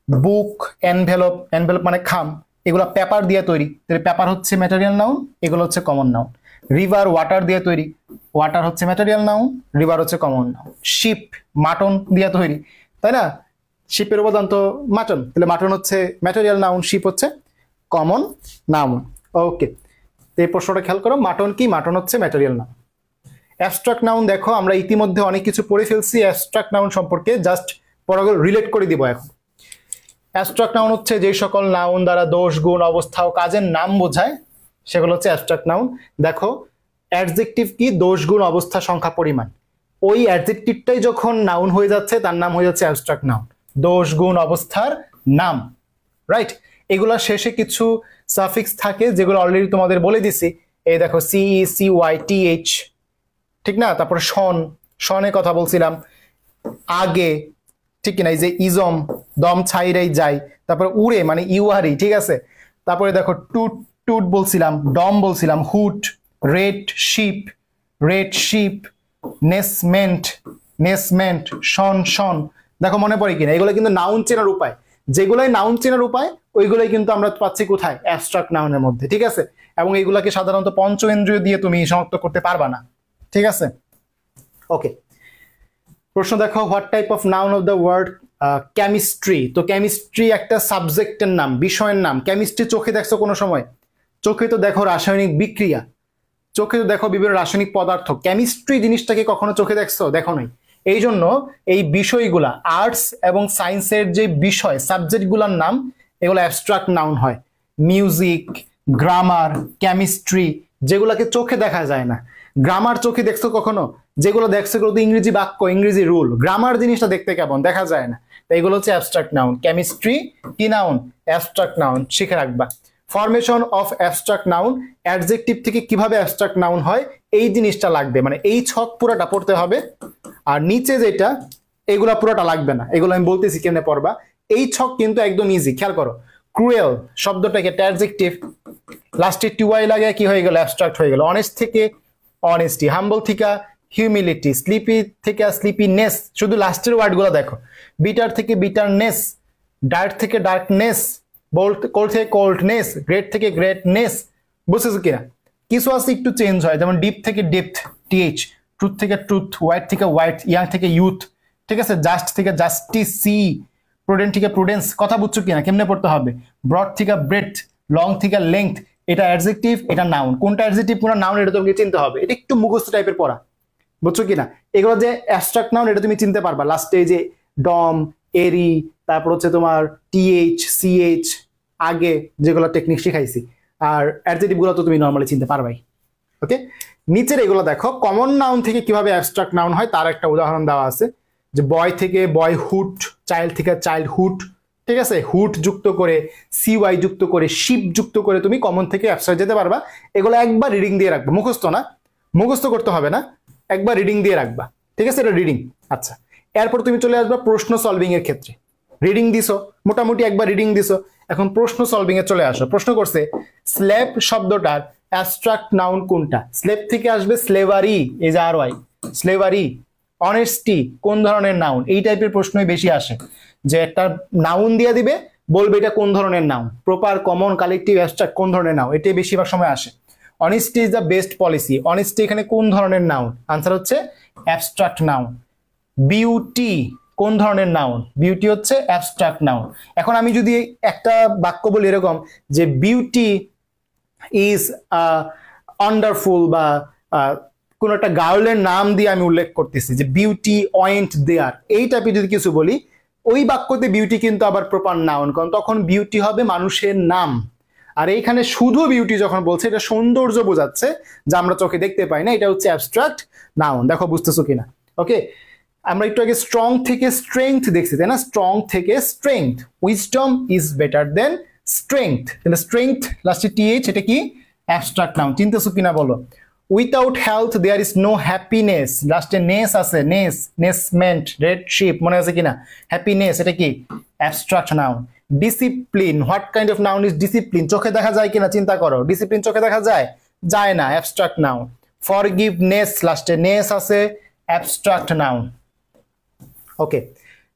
বুক, এনভেলপ, এনভেলপ মানে খাম, এগুলো পেপার দিয়ে তৈরি, তাহলে পেপার হচ্ছে ম্যাটেরিয়াল নাউন, এগুলো হচ্ছে কমন নাউন। রিভার ওয়াটার দিয়ে তৈরি, ওয়াটার হচ্ছে ম্যাটেরিয়াল নাউন, রিভার হচ্ছে কমন নাউন। শিপ মাটন দিয়ে তৈরি, তাই না? শিপের উপাদান তো মাটন, তাহলে মাটন হচ্ছে ম্যাটেরিয়াল নাউন, শিপ হচ্ছে কমন নাউন। ওকে, এই প্রশ্নটা খেয়াল করো, মাটন কি? মাটন হচ্ছে ম্যাটেরিয়াল নাউন। অ্যাবস্ট্রাক্ট নাউন দেখো, আমরা ইতিমধ্যে অনেক কিছু পড়ে ফেলছি অ্যাবস্ট্রাক্ট নাউন সম্পর্কে, জাস্ট পড়াগুলো রিলেট করে দিব এখন। অ্যাবস্ট্রাক্ট নাউন হচ্ছে যে সকল নাউন দ্বারা দোষ, গুণ, অবস্থা ও কাজের নাম বোঝায়, সেগুলো হচ্ছে অ্যাবস্ট্রাক্ট নাউন। দেখো অ্যাডজেক্টিভ কি? দোষ, গুণ, অবস্থা, সংখ্যা, পরিমাণ। ওই অ্যাডজেক্টিভটাই যখন নাউন হয়ে যাচ্ছে তার নাম হয়ে যাচ্ছে অ্যাবস্ট্রাক্ট নাউন, দোষ, গুণ, অবস্থার নাম, রাইট? এগুলা শেষে কিছু সাফিক্স থাকে যেগুলো অলরেডি তোমাদের বলে দিছি। এই দেখো সিই, সিওয়াই, টিএইচ, ঠিক না? তারপরে শন, শনের কথা বলছিলাম আগে, ঠিক কিনা? এই যে ইজম, দম ছাইরাই যাই। তারপরে উড়ে মানে ইউহারি, ঠিক আছে? তারপরে দেখো টুট, টুট বলছিলাম, ডম বলছিলাম, হুট, রেড শিপ, রেড শিপ, নেসমেন্ট, নেসমেন্ট, শন, শন। দেখো মনে পড়ে কিনা? এগুলো কিন্তু নাউন চেনার উপায়। যেগুলাই নাউন চেনার উপায় ওইগুলোই কিন্তু আমরা পাচ্ছি কোথায়? অ্যাবস্ট্রাক্ট নাউনের মধ্যে, ঠিক আছে? এবং এগুলাকে সাধারণত পঞ্চেন্দ্রিয় দিয়ে তুমি শনাক্ত করতে পারবা না, ঠিক আছে? ওকে, প্রশ্ন দেখো, what type of noun of the word chemistry. তো কেমিস্ট্রি একটা সাবজেক্টের নাম, বিষয়ের নাম। কেমিস্ট্রি চোখে দেখছো কোনো সময়? চোখে তো দেখো রাসায়নিক বিক্রিয়া, চোখে তো দেখো বিভিন্ন রাসায়নিক পদার্থ। কেমিস্ট্রি জিনিসটাকে কখনো চোখে দেখছো? দেখো নাই। এই জন্য এই বিষয়গুলা, আর্টস এবং সায়েন্সের যে বিষয়, সাবজেক্টগুলোর নাম, এগুলো অ্যাবস্ট্রাক্ট নাউন হয়। মিউজিক, গ্রামার, কেমিস্ট্রি, যেগুলোকে চোখে দেখা যায় না। গ্রামার চোখে দেখছো কখনো? যেগুলো দেখছো এগুলো তো ইংরেজি বাক্য, ইংরেজি রুল। গ্রামার জিনিসটা দেখতে কেমন? দেখা যায় না। তো এগুলো হচ্ছে অ্যাবস্ট্রাক্ট নাউন। কেমিস্ট্রি কি নাউন? অ্যাবস্ট্রাক্ট নাউন, শিখে রাখবা। Formation of abstract noun, adjective থেকে কিভাবে অ্যাবস্ট্রাক্ট নাউন হয় এই জিনিসটা লাগবে, মানে এই ছক পুরোটা পড়তে হবে। আর নিচে যেটা, এগুলা পুরোটা লাগবে না, এগুলো আমি বলতেছি কেমনে পড়বা। এই ছক কিন্তু একদম ইজি, খেয়াল করো। ক্রুয়েল শব্দটাকে একটা অ্যাডজেক্টিভ, লাস্টে টিওয়াই লাগে, কি হয়ে গেল? অ্যাবস্ট্রাক্ট হয়ে গেল। অনেস্ট থেকে অনেস্টি, হাম্বল থেকে হিউমিলিটি, স্লিপি থেকে স্লিপিনেস, শুধু লাস্টের ওয়ার্ডগুলো দেখো। বিটার থেকে বিটারনেস, ডার্ক থেকে ডার্কনেস, বোল্ড, কোল্ড থেকে কোল্ডনেস, গ্রেট থেকে গ্রেটনেস। বুঝতেছো কিনা? কিছু আছে একটু চেঞ্জ হয়, যেমন ডিপ থেকে ডেপথ, টিএইচ, ট্রুথ থেকে ট্রুথ, হোয়াইট থেকে হোয়াইট, ইয়াং থেকে ইউথ, ঠিক আছে? জাস্ট থেকে জাস্টিস, সি, প্রুডেন্ট থেকে প্রুডেন্স। কথা বুঝছো কিনা? কেমনে পড়তে হবে? ব্রড থেকে ব্রেথ, লং থেকে লেংথ। এটা অ্যাডজেক্টিভ, এটা নাউন। কোনটা অ্যাডজেক্টিভ, কোনটা নাউন, এটা তোমাকে চিনতে হবে। এটা একটু মুখস্থ টাইপের পড়া, বুঝছো কিনা? এগুলো যে অ্যাবস্ট্রাক্ট নাউন, এটা তুমি চিনতে পারবা। লাস্টে যে ডম, এরি, তারপর হচ্ছে তোমার টিএইচ, সিএইচ, আগে যেগুলো টেকনিক শিখাইছি। আর অ্যাডজেক্টিভ গুলো তো তুমি নর্মালি চিনতে পারবাই। ওকে, নিচের এগুলো দেখো, কমন নাউন থেকে কিভাবে অ্যাবস্ট্রাক্ট নাউন হয় তার একটা উদাহরণ দেওয়া আছে। যে বয় থেকে বয়হুড, চাইল্ড থেকে চাইল্ডহুড, ঠিক আছে? হুড যুক্ত করে, সিওয়াই যুক্ত করে, শিপ যুক্ত করে তুমি কমন থেকে অ্যাবস্ট্রাক্ট যেতে পারবা। এগুলো একবার রিডিং দিয়ে রাখবা, মুখস্থ না, মুখস্থ করতে হবে না, একবার রিডিং দিয়ে রাখবা, ঠিক আছে? এটা রিডিং। আচ্ছা, এরপর তুমি চলে আসবা প্রশ্ন সলভিং এর ক্ষেত্রে। রিডিং দিছো, মোটামুটি একবার রিডিং দিছো, এখন প্রশ্ন সলভিং এ চলে আসো। প্রশ্ন করছে স্লেভ শব্দটার অ্যাবস্ট্রাক্ট নাউন কোনটা? স্লেভ থেকে আসবে স্লেভারি, এই যে আর ওয়াই, স্লেভারি। অনেস্টি কোন ধরনের নাউন? এই টাইপের প্রশ্নই বেশি আসে, যে একটা নাউন দিয়ে দিবে, বলবে এটা কোন ধরনের noun, proper, common, collective, abstract, কোন ধরনের নাউন, এটাই বেশিরভাগ সময় আসে। Honesty is the best policy, honesty এখানে কোন ধরনের নাউন? আনসার হচ্ছে অ্যাবস্ট্রাক্ট নাউন। বিউটি কোন ধরনের নাউন? বিউটি হচ্ছে অ্যাবস্ট্রাক্ট নাউন। এখন আমি যদি একটা বাক্য বলি এরকম, যে বিউটি ইজ ওয়ান্ডারফুল, বা কোন একটা গার্লের নাম দিয়ে আমি উল্লেখ করতেছি, যে বিউটি ওয়েন্ট দেয়ার, এই টাইপের যদি কিছু বলি, ওই বাক্যতে বিউটি কিন্তু আবার প্রপার নাউন, কারণ তখন বিউটি হবে মানুষের নাম। আর এইখানে শুধু বিউটি যখন বলছে, এটা সৌন্দর্য বোঝাচ্ছে যা আমরা চোখে দেখতে পাই না, এটা হচ্ছে অ্যাবস্ট্রাক্ট নাউন। দেখো বুঝতেছো কিনা? ওকে, আমরা একটু আগে স্ট্রং থেকে স্ট্রেংথ দেখছি, তাই না? স্ট্রং থেকে strength, wisdom is better than strength. তাহলে স্ট্রেংথ লাস্টে টিএইচ, এটা কি অ্যাবস্ট্রাক্ট নাউন? চিনতেছো কিনা বলো? Without health there is no happiness, লাস্টে নেস আছে, নেস, নেসমেন্ট, রেড শিপ, মনে আছে কিনা? হ্যাপিনেস, এটা কি abstract noun. Discipline, what kind of noun is discipline? চোখে দেখা যায় কিনা চিন্তা করো, ডিসিপ্লিন চোখে দেখা যায়? যায় না, অ্যাবস্ট্রাক্ট নাউন। ফরগিভনেস, লাস্টে নেস আছে, অ্যাবস্ট্রাক্ট নাউন। ওকে,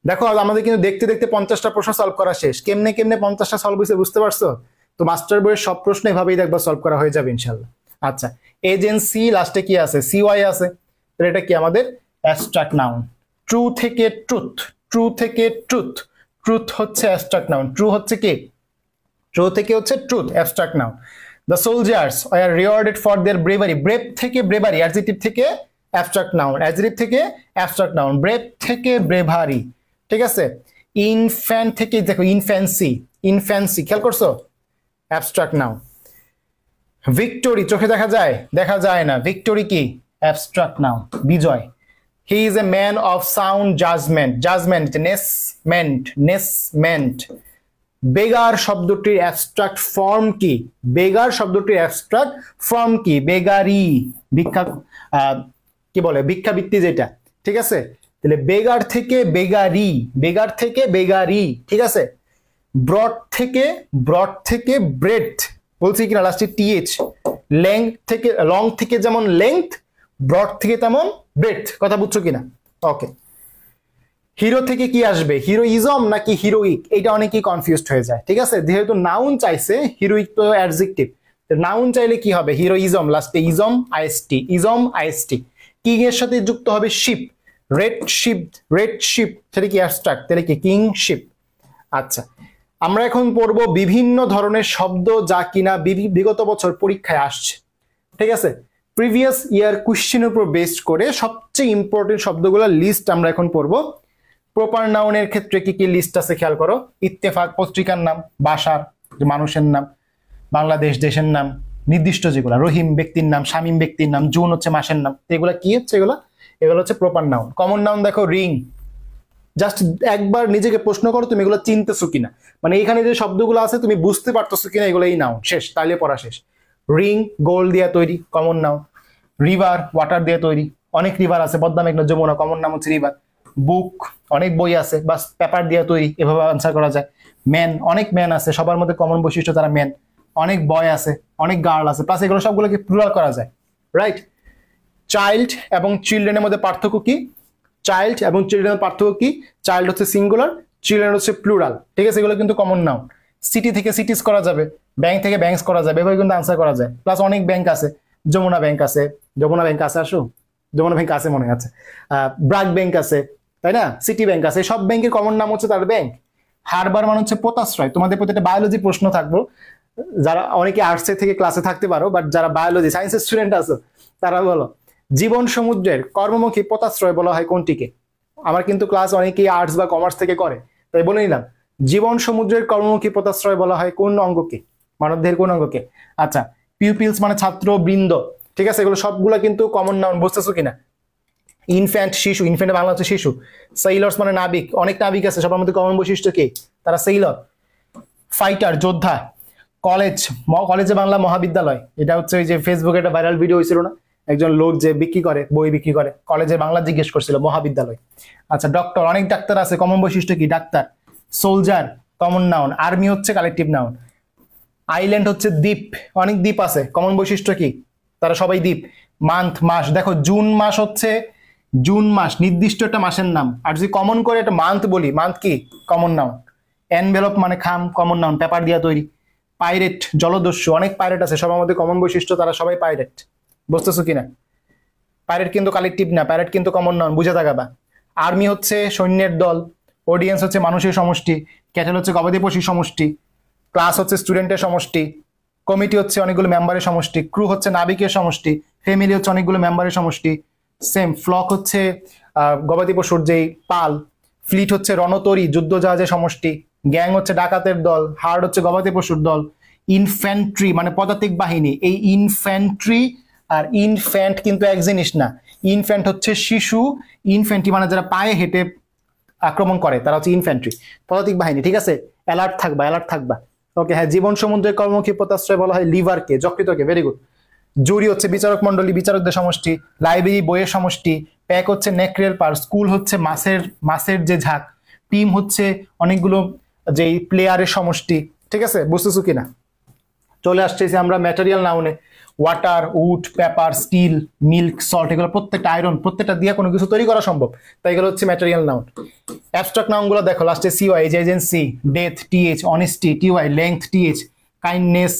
দেখো আমাদের কিন্তু দেখতে দেখতে 50টা প্রশ্ন সলভ করা শেষ। কেমনে কেমনে 50টা সলভ হয়েছে বুঝতে পারছো? তো মাস্টার বইয়ের সব প্রশ্ন এভাবেই দেখবা সলভ করা হয়ে যাবে ইনশাল্লাহ। আচ্ছা, এজেন্সি, লাস্টে কি আছে? সিওয়াই আছে, তাহলে এটা কি আমাদের অ্যাবস্ট্রাক্ট নাউন। ট্রু থেকে ট্রুথ, ট্রু থেকে ট্রুথ, ট্রুথ হচ্ছে অ্যাবস্ট্রাক্ট নাউন। ট্রু হচ্ছে কি? ট্রু থেকে হচ্ছে truth, abstract noun. The soldiers are rewarded for their bravery, brave থেকে ব্রেভারি, অ্যাডজেক্টিভ থেকে অ্যাবস্ট্রাক্ট নাউন, অ্যাডজেক্টিভ থেকে অ্যাবস্ট্রাক্ট নাউন। ব্রেভ থেকে ব্রেভারি, ঠিক আছে। ইনফ্যান্ট থেকে দেখো ইনফ্যান্সি, ইনফ্যান্সি খেয়াল করছো? Abstract noun. ভিক্টোরি চোখে দেখা যায়? দেখা যায় না, ভিক্টোরি কি অ্যাবস্ট্রাক্ট নাউন। বিজয়, he is a man of sound judgement, judgement নেসমেন্ট, নেসমেন্ট। বেগার শব্দটির অ্যাবস্ট্রাক্ট ফর্ম কি? বেগার শব্দটির অ্যাবস্ট্রাক্ট ফর্ম কি? বেগারি, ভিক্ষা, কি বলে ভিক্ষাবৃত্তি যেটা, ঠিক আছে। তাহলে বেগার থেকে বেগারি, বেগার থেকে বেগারি, ঠিক আছে। ব্রড থেকে ব্রেড, বলছি কিনা লাস্টে টিএইচ। লেংথ থেকে, লং থেকে যেমন লেংথ, ব্রড থেকে তেমন ব্রেড, কথা বুঝছো কিনা? ওকে, হিরো থেকে কি আসবে? হিরোইজম নাকি হিরোইক? এটা অনেকেই কনফিউজড হয়ে যায়, ঠিক আছে। যেহেতু নাউন চাইছে, হিরোইক তো অ্যাডজেক্টিভ, নাউন চাইলে কি হবে? হিরোইজম, লাস্টে ism IST, ism IST. King এর সাথে যুক্ত হবে ship, red ship, red ship, সেটা কি অ্যাবস্ট্রাক্ট? তাহলে কি কিং শিপ। আচ্ছা, আমরা এখন পড়বো বিভিন্ন ধরনের শব্দ যা কিনা বিগত বছর পরীক্ষায় আসছে, ঠিক আছে। প্রিভিয়াস ইয়ার কোশ্চেনের উপর বেসড করে সবচেয়ে ইম্পর্টেন্ট শব্দগুলোর লিস্ট আমরা এখন পড়বো। প্রপার নাউনের ক্ষেত্রে কি কি লিস্ট আছে খেয়াল করো। ইত্তেফাক পত্রিকার নাম, বাসার মানুষের নাম, বাংলাদেশ দেশের নাম, নির্দিষ্ট যেগুলো, রহিম ব্যক্তির নাম, শামীম ব্যক্তির নাম, জুন হচ্ছে মাসের নাম। এগুলো কি হচ্ছে? এগুলো হচ্ছে প্রপার নাউন। কমন নাউন দেখো রিং, জাস্ট একবার নিজেকে প্রশ্ন করো তুমি এগুলো চিনতেছো কিনা, মানে এখানে যে শব্দগুলো আছে তুমি বুঝতে পারতেছো কিনা, এগুলো এই নাউন। শেষ, তাইলে পড়া শেষ। রিং গোল্ড দিয়ে তৈরি, কমন নাউন। রিভার ওয়াটার দিয়ে তৈরি, অনেক রিভার আছে, পদ্মা মেঘনা যমুনা, কমন নাম হচ্ছে রিভার। বুক অনেক বই আছে, বাস পেপার দিয়ে তৈরি, এভাবে আনসার করা যায়। ম্যান অনেক ম্যান আছে, সবার মধ্যে কমন বৈশিষ্ট্য তারা ম্যান। অনেক বয় আছে, অনেক গার্ল আছে, প্লাস এগুলো সবগুলোকে প্লুরাল করা যায়, রাইট। চাইল্ড এবং চিলড্রেনের মধ্যে পার্থক্য কি? চাইল্ড এবং চিলড্রেনের পার্থক্য কি? চাইল্ড হচ্ছে সিঙ্গুলার, চিলড্রেন হচ্ছে প্লুরাল, ঠিক আছে। এগুলো কিন্তু কমন নাউন। সিটি থেকে সিটিস করা যাবে, ব্যাংক থেকে ব্যাংকস করা যাবে, এভাবে কিন্তু আনসার করা যায়। প্লাস অনেক ব্যাংক আছে, যমুনা ব্যাংক আছে, যমুনা ব্যাংক আছে, আসো যমুনা ব্যাংক আছে মনে আছে, ব্রাক ব্যাংক আছে, তাই না, সিটি ব্যাংক আছে। সব ব্যাংকের কমন নাম হচ্ছে তার ব্যাংক। হারবার মানে হচ্ছে পোতাশ্রয়। তোমাদের প্রতি একটা বায়োলজি প্রশ্ন থাকবো, যারা অনেকে আর্টসের থেকে ক্লাসে থাকতে পারো, বাট যারা বায়োলজি সায়েন্সের স্টুডেন্ট আছো তারা বলো, জীবন সমুদ্রের কর্মমুখী পোতাশ্রয় বলা হয় কোনটিকে? আমার কিন্তু ক্লাস অনেকেই আর্টস বা কমার্স থেকে করে, তাই বলে নিলাম। জীবন সমুদ্রের কর্মমুখী পোতাশ্রয় বলা হয় কোন অঙ্গকে? মানবদেহের কোন অঙ্গকে? আচ্ছা, পিউপিলস মানে ছাত্র বৃন্দ, ঠিক আছে। এগুলো সবগুলা কিন্তু কমন নাউন, বুঝতেছো কিনা? ইনফ্যান্ট শিশু, ইনফ্যান্ট বাংলা হচ্ছে শিশু। সেইলর্স মানে নাবিক, অনেক নাবিক আছে, সবার মধ্যে কমন বৈশিষ্ট্য কি? তারা সেইলর। ফাইটার যোদ্ধা। কলেজ, কলেজে বাংলা মহাবিদ্যালয়, এটা হচ্ছে ওই যে ফেসবুকে একটা ভাইরাল ভিডিও হয়েছিল না, একজন লোক যে বিক্রি করে, বই বিক্রি করে, কলেজে বাংলা জিজ্ঞেস করছিল, মহাবিদ্যালয়। আচ্ছা, ডক্টর, অনেক ডাক্তার আছে, কমন বৈশিষ্ট্য কি? Doctor. Soldier common noun. Army হচ্ছে কালেকটিভ নাউন। আইল্যান্ড হচ্ছে দ্বীপ, অনেক দ্বীপ আছে, কমন বৈশিষ্ট্য কি? তারা সবাই দ্বীপ। মান্থ মাস, দেখো জুন মাস হচ্ছে, জুন মাস নির্দিষ্ট একটা মাসের নাম, আর যদি কমন করে একটা মান্থ বলি, মান্থ কি? Common noun. এনভেলপ মানে খাম, কমন নাউন, পেপার দিয়ে তৈরি। পাইরেট জলদস্যু, অনেক পাইরেট আছে, সবার মধ্যে কমন বৈশিষ্ট্য তারা সবাই পাইরেট, বুঝতেছো কিনা? পাইরেট কিন্তু কালেকটিভ না, পাইরেট কিন্তু কমন নাউন, বুঝে থাকাবা। আর্মি হচ্ছে সৈন্যের দল। অডিয়েন্স হচ্ছে মানুষের সমষ্টি। ক্যাটেল হচ্ছে গবাদি পশুর সমষ্টি। ক্লাস হচ্ছে স্টুডেন্টের সমষ্টি। কমিটি হচ্ছে অনেকগুলো মেম্বারের সমষ্টি। ক্রু হচ্ছে নাবিকের সমষ্টি। ফ্যামিলি হচ্ছে অনেকগুলো মেম্বারের সমষ্টি। সেম ফ্লক হচ্ছে গবাদি পশুর যেই পাল। ফ্লিট হচ্ছে রণতরী যুদ্ধ জাহাজের সমষ্টি, গ্যাং হচ্ছে ডাকাতের দল, হার্ড হচ্ছে গবাদি পশুর দল, ইনফ্যান্ট্রি মানে পদাতিক বাহিনী, এই ইনফ্যান্ট্রি আর ইনফ্যান্ট কিন্তু এক জিনিস না। ইনফ্যান্ট হচ্ছে শিশু, ইনফ্যান্ট্রি মানে যারা পায়ে হেঁটে আক্রমণ করে তারা হচ্ছে ইনফ্যান্ট্রি, পদাতিক বাহিনী, ঠিক আছে? অ্যালার্ট থাকবা, অ্যালার্ট থাকবা। ওকে, হ্যাঁ, জীবন সমুদ্রের কর্মমুখী পোতাশ্রয় বলা হয় লিভারকে, যকৃতকে, ভেরি গুড। জুরি হচ্ছে বিচারক মন্ডলী, বিচারকদের সমষ্টি, লাইব্রেরি বইয়ের সমষ্টি, প্যাক হচ্ছে নেক্রিয়াল পার, স্কুল হচ্ছে মাছের যে ঝাঁক, টিম হচ্ছে অনেকগুলো যে প্লেয়ারের সমষ্টি, ঠিক আছে? বুঝতেছো কিনা? চলে আসতেছি আমরা ম্যাটেরিয়াল নাউনে। Water, wood, paper, steel, milk, salt, এগুলো প্রত্যেকটা আয়রন, প্রত্যেকটা দিয়ে কোনো কিছু তৈরি করা সম্ভব, তাই এগুলো হচ্ছে ম্যাটেরিয়াল নাউন। অ্যাবস্ট্রাক্ট নাউনগুলো দেখো, লাস্টে CY, agency, death, TH, honesty, TY, length, TH, kindness,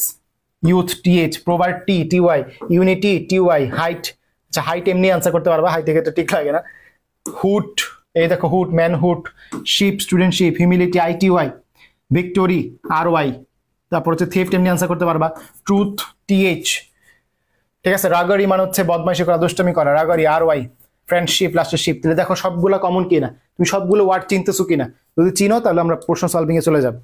youth, TH, poverty, TY, unity, TY, height, আচ্ছা হাইট এমনি আনসার করতে পারবা, হাইট থেকে ঠিক লাগে না। হুড, এই দেখো hood, manhood, ship, studentship, humility, I T Y, victory, R Y, তারপর হচ্ছে থেফট এমনি আনসার করতে পারবা, ট্রুথ, টিএইচ, ঠিক আছে? রাগারি মানে হচ্ছে বদমাইশি করা, দুষ্টামি করা, রাগারি, আর ওয়াই, ফ্রেন্ডশিপ, লাস্টে শিপ। তাহলে দেখো সবগুলো কমন কিনা, তুমি সবগুলো ওয়ার্ড চিনতেছো কিনা, যদি চিনো তাহলে আমরা প্রশ্ন সলভিং এ চলে যাব।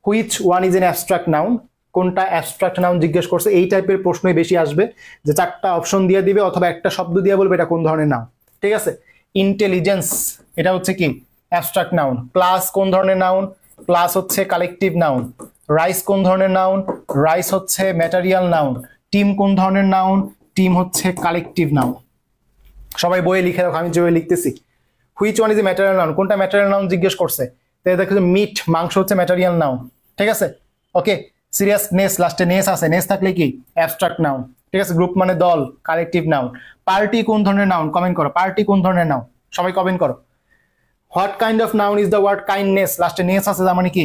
Which one is an abstract noun, কোনটা অ্যাবস্ট্রাক্ট নাউন জিজ্ঞেস করছে, এই টাইপের প্রশ্নই বেশি আসবে, যে চারটা অপশন দিয়ে দিবে অথবা একটা শব্দ দিয়ে বলবে এটা কোন ধরনের নাউন, ঠিক আছে? ইন্টেলিজেন্স, এটা হচ্ছে কি অ্যাবস্ট্রাক্ট নাউন। ক্লাস কোন ধরনের নাউন, ক্লাস হচ্ছে কালেকটিভ নাউন। রাইস কোন ধরনের নাউন, রাইস হচ্ছে ম্যাটেরিয়াল নাউন। টিম কোন ধরনের নাউন, টিম হচ্ছে কালেকটিভ নাউন। সবাই বইয়ে লিখে রাখো, আমি যে বইয়ে লিখতেছি। Which one is A material noun, কোনটা ম্যাটেরিয়াল নাউন জিজ্ঞেস করছে, তাই দেখো মিট, মাংস হচ্ছে ম্যাটেরিয়াল নাউন, ঠিক আছে? ওকে, সিরিয়াসনেস, লাস্টে নেস আছে, নেস থাকলে কি অ্যাবস্ট্রাক্ট নাউন, ঠিক আছে? গ্রুপ মানে দল, কালেকটিভ নাউন। পার্টি কোন ধরনের নাউন, কমেন্ট করো, পার্টি কোন ধরনের নাউন, সবাই কমেন্ট করো। What kind of noun is the word kindness, লাস্টে নেস আছে, তার মানে কি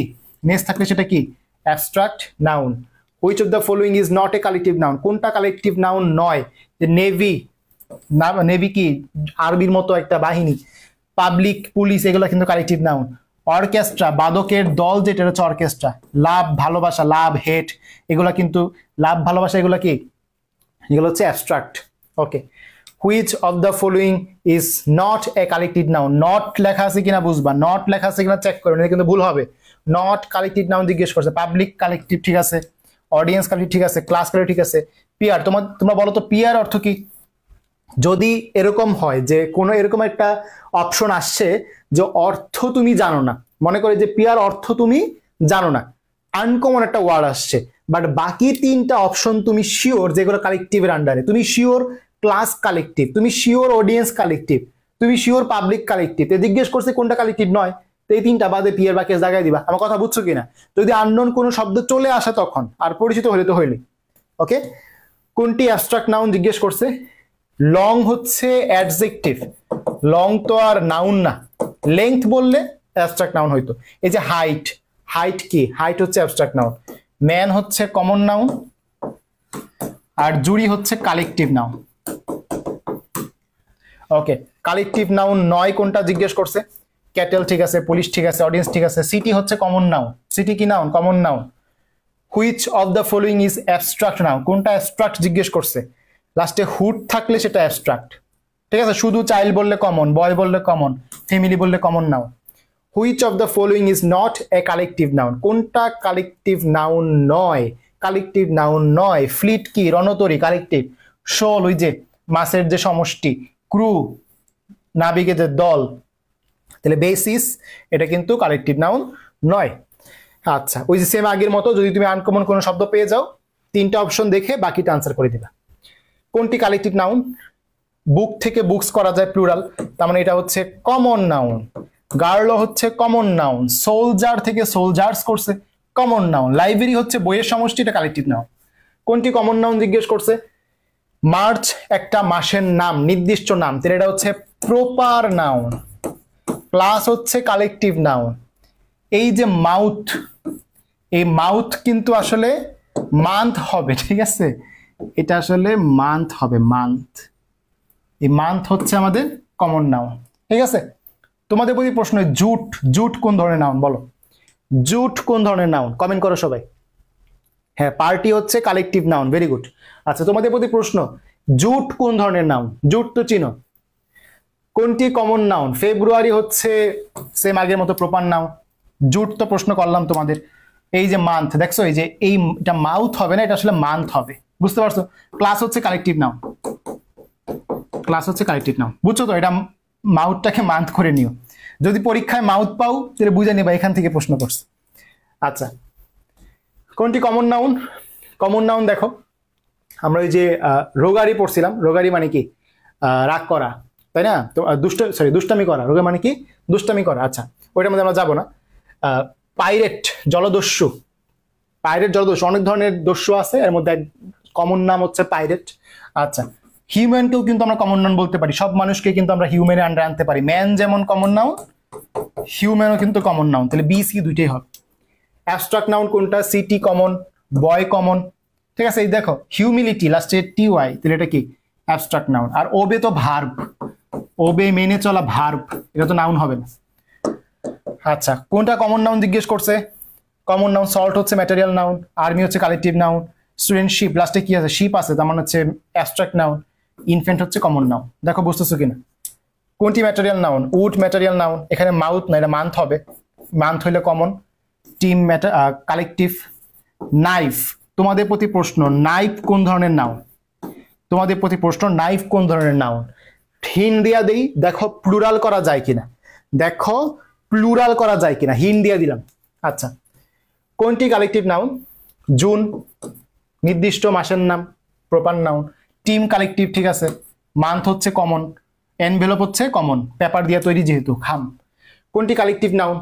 নেস থাকলে সেটা কি abstract noun. Which of the following is not a collective noun, কোনটা কালেকটিভ নাউন নয়, যে নেভি, নেভি কি আরবির মতো একটা বাহিনী, পাবলিক, পুলিশ, এগুলো কিন্তু কালেকটিভ নাউন। অর্কেস্ট্রা, বাদকের দল, যেটা হচ্ছে অর্কেস্ট্রা। লাভ, ভালোবাসা, লাভ, হেট, এগুলা কিন্তু লাভ, ভালোবাসা, এগুলো কি, এগুলো হচ্ছে abstract. Okay, which of the following is not a collective noun, not লেখা আছে কিনা বুঝবা, নট লেখা আছে কিনা চেক করো, কিন্তু ভুল হবে। নট কালেকটিভ নাউন জিজ্ঞেস করছে, পাবলিক কালেকটিভ ঠিক আছে, অডিয়েন্স কালেকটিভ ঠিক আছে, ক্লাস কালেকটিভ ঠিক আছে। পিয়ার, তোমরা বলো তো পিয়ার অর্থ কি? যদি এরকম হয় যে কোনো এরকম একটা অপশন আসছে যে অর্থ তুমি জানো না, মনে করে যে পিয়ার অর্থ তুমি জানো না, আনকমন একটা ওয়ার্ড আসছে, বাট বাকি তিনটা অপশন তুমি শিওর যেগুলো কালেকটিভের আন্ডারে, তুমি শিওর ক্লাস কালেকটিভ, তুমি শিওর অডিয়েন্স কালেকটিভ, তুমি শিওর পাবলিক কালেকটিভ, জিজ্ঞেস করছে কোনটা কালেকটিভ নয়, তো এই তিনটা বাদে পিয়ার বাকি জায়গায় দিবা। আমার কথা বুঝছো কিনা? যদি আননোন কোনো শব্দ চলে আসে তখন, আর পরিচিত হলে তো হইলে। ওকে, কোনটি অ্যাবস্ট্রাক্ট নাউন জিজ্ঞেস করছে? লং হচ্ছে অ্যাডজেক্টিভ, লং তো আর নাউন না, লেংথ বললে অ্যাবস্ট্রাক্ট নাউন হইতো। এই যে হাইট, হাইট কি, হাইট হচ্ছে অ্যাবস্ট্রাক্ট নাউন। ম্যান হচ্ছে কমন নাউন, আর জুরি হচ্ছে কালেকটিভ নাউন। ওকে, কালেকটিভ নাউন নয় কোনটা জিজ্ঞেস করছে? ক্যাটেল ঠিক আছে, পুলিশ ঠিক আছে, অডিয়েন্স ঠিক আছে। সিটি হচ্ছে কমন নাউন, সিটি কি noun, common noun. Which of the following is abstract noun, কোনটা অ্যাবস্ট্রাক্ট জিজ্ঞেস করছে? লাস্টে হুড থাকলে সেটা অ্যাবস্ট্রাক্ট, ঠিক আছে? শুধু চাইল্ড বললে কমন, বয় বললে কমন, ফ্যামিলি বললে common noun. Which of the following is not a collective noun, কোনটা কালেকটিভ নাউন নয়, কালেকটিভ নাউন নয়। ফ্লিট কি, রণতরী, কালেকটিভ। শোল, ওই যে মাছের যে সমষ্টি। ক্রু, নাবিকেদের দল। তাহলে বেসিস, এটা কিন্তু কালেকটিভ নাউন নয়। আচ্ছা, ওই যে সেম আগের মতো, যদি তুমি আনকমন কোনো শব্দ পেয়ে যাও, তিনটা অপশন দেখে বাকিটা আনসার করে দিবা। কোনটি কালেকটিভ নাউন? বুক থেকে বুকস করা যায় প্লুরাল, তার মানে এটা হচ্ছে কমন নাউন। গার্ল হচ্ছে কমন নাউন। সোলজার থেকে সোলজার্স করছে, কমন নাউন। লাইব্রেরি হচ্ছে বইয়ের সমষ্টি, এটা কালেকটিভ নাউন। কোনটি কমন নাউন জিজ্ঞেস করছে? মার্চ একটা মাসের নাম, নির্দিষ্ট নাম, তাহলে এটা হচ্ছে প্রপার নাউন। ক্লাস হচ্ছে কালেকটিভ নাউন। এই যে মাউথ, এই মাউথ কিন্তু আসলে মান্থ হবে, ঠিক আছে? এটা আসলে মান্থ হবে, মান্থ। এই মান্থ হচ্ছে আমাদের কমন নাউন, ঠিক আছে? তোমাদের প্রতি প্রশ্ন, জুট, জুট কোন ধরনের নাউন বলো? জুট কোন ধরনের নাউন, কমেন্ট করো সবাই। হ্যাঁ, পার্টি হচ্ছে কালেকটিভ নাউন, ভেরি গুড। আচ্ছা, তোমাদের প্রতি প্রশ্ন, জুট কোন ধরনের নাউন? জুট তো চিনো। কোনটি কমন নাউন? ফেব্রুয়ারি হচ্ছে সেম আগের মতো প্রপার নাউন। জুট তো প্রশ্ন করলাম তোমাদের। এই যে মান্থ দেখছো, এই যে এটা মাউথ হবে না, এটা আসলে মান্থ হবে, বুঝতে পারছো? ক্লাস হচ্ছে কালেকটিভ নাউন, ক্লাস হচ্ছে কালেকটিভ নাউন, বুঝছো তো? এটা মাউথটাকে মান্থ করে নিও। যদি পরীক্ষায় মাউথ পাও তাহলে বুঝে নেবা এখান থেকে প্রশ্ন করছে। আচ্ছা, কোনটি কমন নাউন? কমন নাউন দেখো, আমরা ওই যে রোগারি পড়ছিলাম, রোগারি মানে কি? রাগ করা, তাই না? তো দুষ্টামি করা। রোগা মানে কি? দুষ্টামি করা। আচ্ছা, ওইটার মধ্যে আমরা যাবো না। পাইরেট, জলদস্যু। পাইরেট, জলদস্যু, অনেক ধরনের দস্যু আছে, এর মধ্যে কমন নাম হচ্ছে পাইরেট। আচ্ছা, হিউম্যানকেও কিন্তু আমরা কমন নাউন বলতে পারি, সব মানুষকে কিন্তু আমরা হিউম্যানের আন্ডারে আনতে পারি। ম্যান যেমন কমন নাউন, হিউম্যানও কিন্তু কমন নাউন, তাহলে বি সি দুইটাই হবে। অ্যাবস্ট্রাক্ট নাউন কোনটা? সিটি কমন, বয় কমন, ঠিক আছে? এই দেখো হিউমিলিটি লাস্টে টি ওয়াই, তাহলে এটা কি? Abstract noun. আর ওবে তো ভার্ব, ওবে মেনে চলা ভার্ব, এটা তো নাউন হবে না। আচ্ছা, কোনটা কমন নাউন জিজ্ঞেস করছে? কমন নাউন সল্ট হচ্ছে ম্যাটেরিয়াল নাউন, আর্মি হচ্ছে কালেকটিভ নাউন, স্টুডেন্টশিপ লাস্টে কি আছে? শিপ আছে, তার মানে হচ্ছে অ্যাবস্ট্রাক্ট নাউন, ইনফ্যান্ট হচ্ছে কমন নাউন। দেখো বুঝতেছো কিনা? কোনটি material noun? Wood material noun, এখানে মাউথ না, এটা মান্থ হবে, মান্থ হইলে কমন। Team collective. নাইফ, তোমাদের প্রতি প্রশ্ন, নাইফ কোন ধরনের নাউন? তোমাদের প্রতি প্রশ্ন, নাইফ কোন ধরনের নাউন? হিন দিয়া দেই, দেখো প্লুরাল করা যায় কিনা, দেখো প্লুরাল করা যায় কিনা, হিন দিয়া দিলাম। আচ্ছা, কোনটি কালেকটিভ নাউন? জুন, নির্দিষ্ট মাসের নাম, প্রপার নাউন। টিম কালেকটিভ, ঠিক আছে। মান্থ হচ্ছে কমন, এনভেলপ হচ্ছে কমন, পেপার দিয়ে তৈরি যেহেতু, খাম। কোনটি কালেকটিভ নাউন?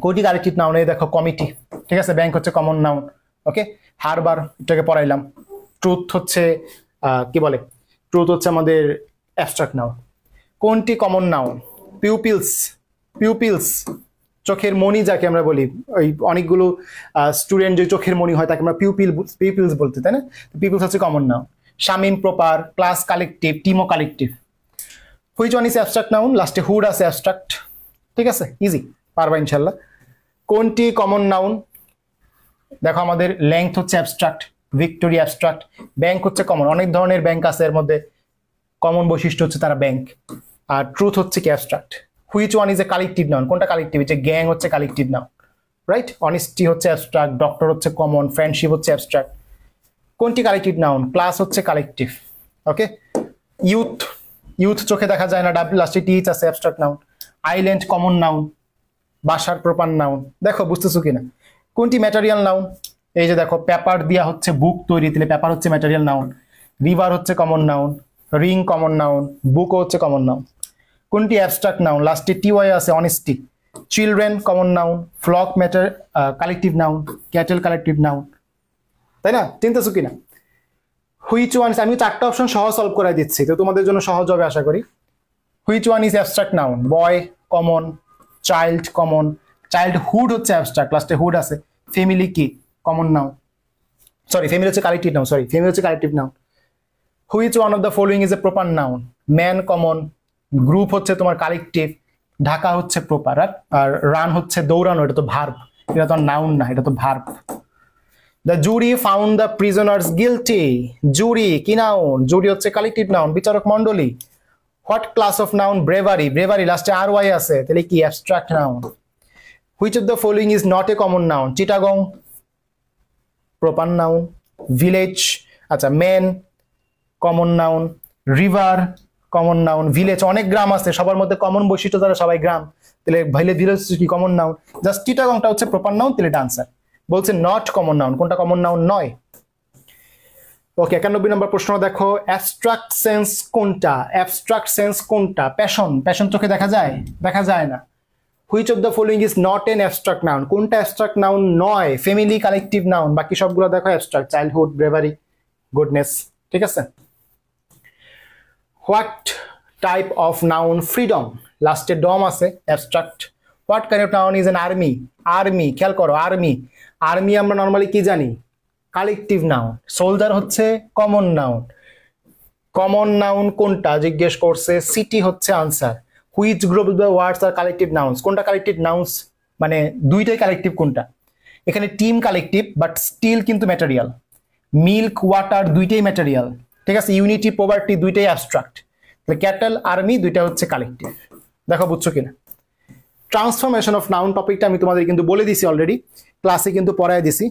কোনটি কালেকটিভ নাউন? এই দেখো কমিটি, ঠিক আছে। ব্যাংক হচ্ছে কমন নাউন, ওকে। হারবার, এটাকে পড়াইলাম। ট্রুথ হচ্ছে কি বলে? ট্রুথ হচ্ছে আমাদের অ্যাবস্ট্রাক্ট নাউন। কোনটি কমন নাউন? পিউপিলস, পিউপিলস চোখের মণি যাকে আমরা বলি, ওই অনেকগুলো স্টুডেন্ট যে চোখের মণি হয় তাকে আমরা পিউপিলস বলতে, তাই না? পিউপিলস হচ্ছে common noun. Shamim proper, class collective, টিমও collective. Which one is abstract noun? লাস্টে হুড আছে, অ্যাবস্ট্রাক্ট, ঠিক আছে, ইজি, পারবা ইনশাল্লাহ। কোনটি কমন নাউন? দেখো আমাদের লেংথ হচ্ছে অ্যাবস্ট্রাক্ট, ভিক্টোরি অ্যাবস্ট্রাক্ট, ব্যাংক হচ্ছে কমন, অনেক ধরনের ব্যাংক আছে, এর মধ্যে কমন বৈশিষ্ট্য হচ্ছে তারা ব্যাংক। আর ট্রুথ হচ্ছে কি? Abstract. Which one is a collective noun? কোনটা কালেকটিভ? যে গ্যাং হচ্ছে কালেকটিভ নাউন, রাইট? অনেস্টি হচ্ছে অ্যাবস্ট্রাক্ট, ডক্টর হচ্ছে কমন, ফ্রেন্ডশিপ হচ্ছে অ্যাবস্ট্রাক্ট। কোনটি কালেকটিভ নাউন? ক্লাস হচ্ছে কালেকটিভ, ওকে। ইউথ, ইউথ চোখে দেখা যায় না, ডাব্লিউ লাস্টে টিচ আছে, abstract noun. Island common noun, বাসার প্রপার নাউন। দেখো বুঝতেছো কিনা? কোনটি ম্যাটেরিয়াল নাউন? এই যে দেখো পেপার দিয়া হচ্ছে বুক তৈরি, তাহলে পেপার হচ্ছে ম্যাটেরিয়াল নাউন। রিভার হচ্ছে common noun, ring common noun, বুকও হচ্ছে কমন নাউন। কোনটি অ্যাবস্ট্রাক্ট নাউন? লাস্টে টিওয়াই আছে, honesty. Children common noun, flock collective noun, cattle collective noun, তাই না? চিনতেছো কিনা? হুইচ ওয়ান, আমি 4টা অপশন সহ সলভ করে দিচ্ছি, তো তোমাদের জন্য সহজ হবে আশা করি। Which one is abstract noun? Boy common, child common, childhood হচ্ছে অ্যাবস্ট্রাক্ট, লাস্টে হুড আছে। ফ্যামিলি কি? কমন নাউন, সরি ফ্যামিলি হচ্ছে কালেকটিভ নাউন, সরি ফ্যামিলি হচ্ছে collective noun. Which one of the following is a proper noun? Man common, group হচ্ছে তোমার কালেকটিভ, ঢাকা হচ্ছে প্রপার, আর রান হচ্ছে দৌড়ানো, এটা তো ভার্ব, এটা তো নাউন না, এটা তো verb. The jury found the prisoners guilty, jury কি নাউন? জুরি হচ্ছে কালেকটিভ নাউন, বিচারক মন্ডলী। What class of noun? Bravery, bravery লাস্টে আর ওয়াই আছে, তাহলে কি? Abstract noun. Which of the following is not a common noun? Chittagong proper noun, village, আচ্ছা man common noun, river common noun, village অনেক গ্রাম আছে, সবার মধ্যে কমন বৈশিষ্ট্য তারা সবাই গ্রাম, তাহলে ভিলেজ কি কমন নাউন? জাস্ট চিটাগংটা হচ্ছে প্রপার নাউন, তাহলে এটা আনসার। বলছে নট কমন নাউন, কোনটা কমন নাউন নয়? ওকে, 91 নম্বর প্রশ্ন দেখো, অ্যাবস্ট্রাক্ট সেন্স কোনটা? অ্যাবস্ট্রাক্ট সেন্স কোনটা? প্যাশন, প্যাশন চোখে দেখা যায়? দেখা যায় না। Which of the following is not an abstract noun? কোনটা অ্যাবস্ট্রাক্ট নাউন নয়? ফ্যামিলি কালেকটিভ নাউন, বাকি সবগুলো দেখো অ্যাবস্ট্রাক্ট, চাইল্ডহুড, ব্রেভারি, গুডনেস, ঠিক আছে। What type of noun? Freedom, লাস্টে ডম আছে, abstract. What kind of noun is an army? Army, খেয়াল করো, আর্মি, আর্মি আমরা নর্মালি কি জানি? Collective noun. সোলজার হচ্ছে কমন নাউন। কমন নাউন কোনটা জিজ্ঞেস করছে? সিটি হচ্ছে answer. Which group of the words are collective nouns? কোনটা কালেকটিভ নাউন্স? মানে দুইটাই কালেকটিভ কোনটা? এখানে টিম কালেকটিভ, বাট স্টিল কিন্তু ম্যাটেরিয়াল। মিল্ক, ওয়াটার দুইটাই ম্যাটেরিয়াল, ঠিক আছে। ইউনিটি, পভার্টি দুইটাই অ্যাবস্ট্রাক্ট, ক্যাটেল, আর্মি দুইটা হচ্ছে কালেকটিভ। দেখো বুঝছো কিনা? ট্রান্সফরমেশন অফ নাউন টপিকটা আমি তোমাদের কিন্তু বলে দিছি অলরেডি, ক্লাসে কিন্তু পড়ায় দিছি।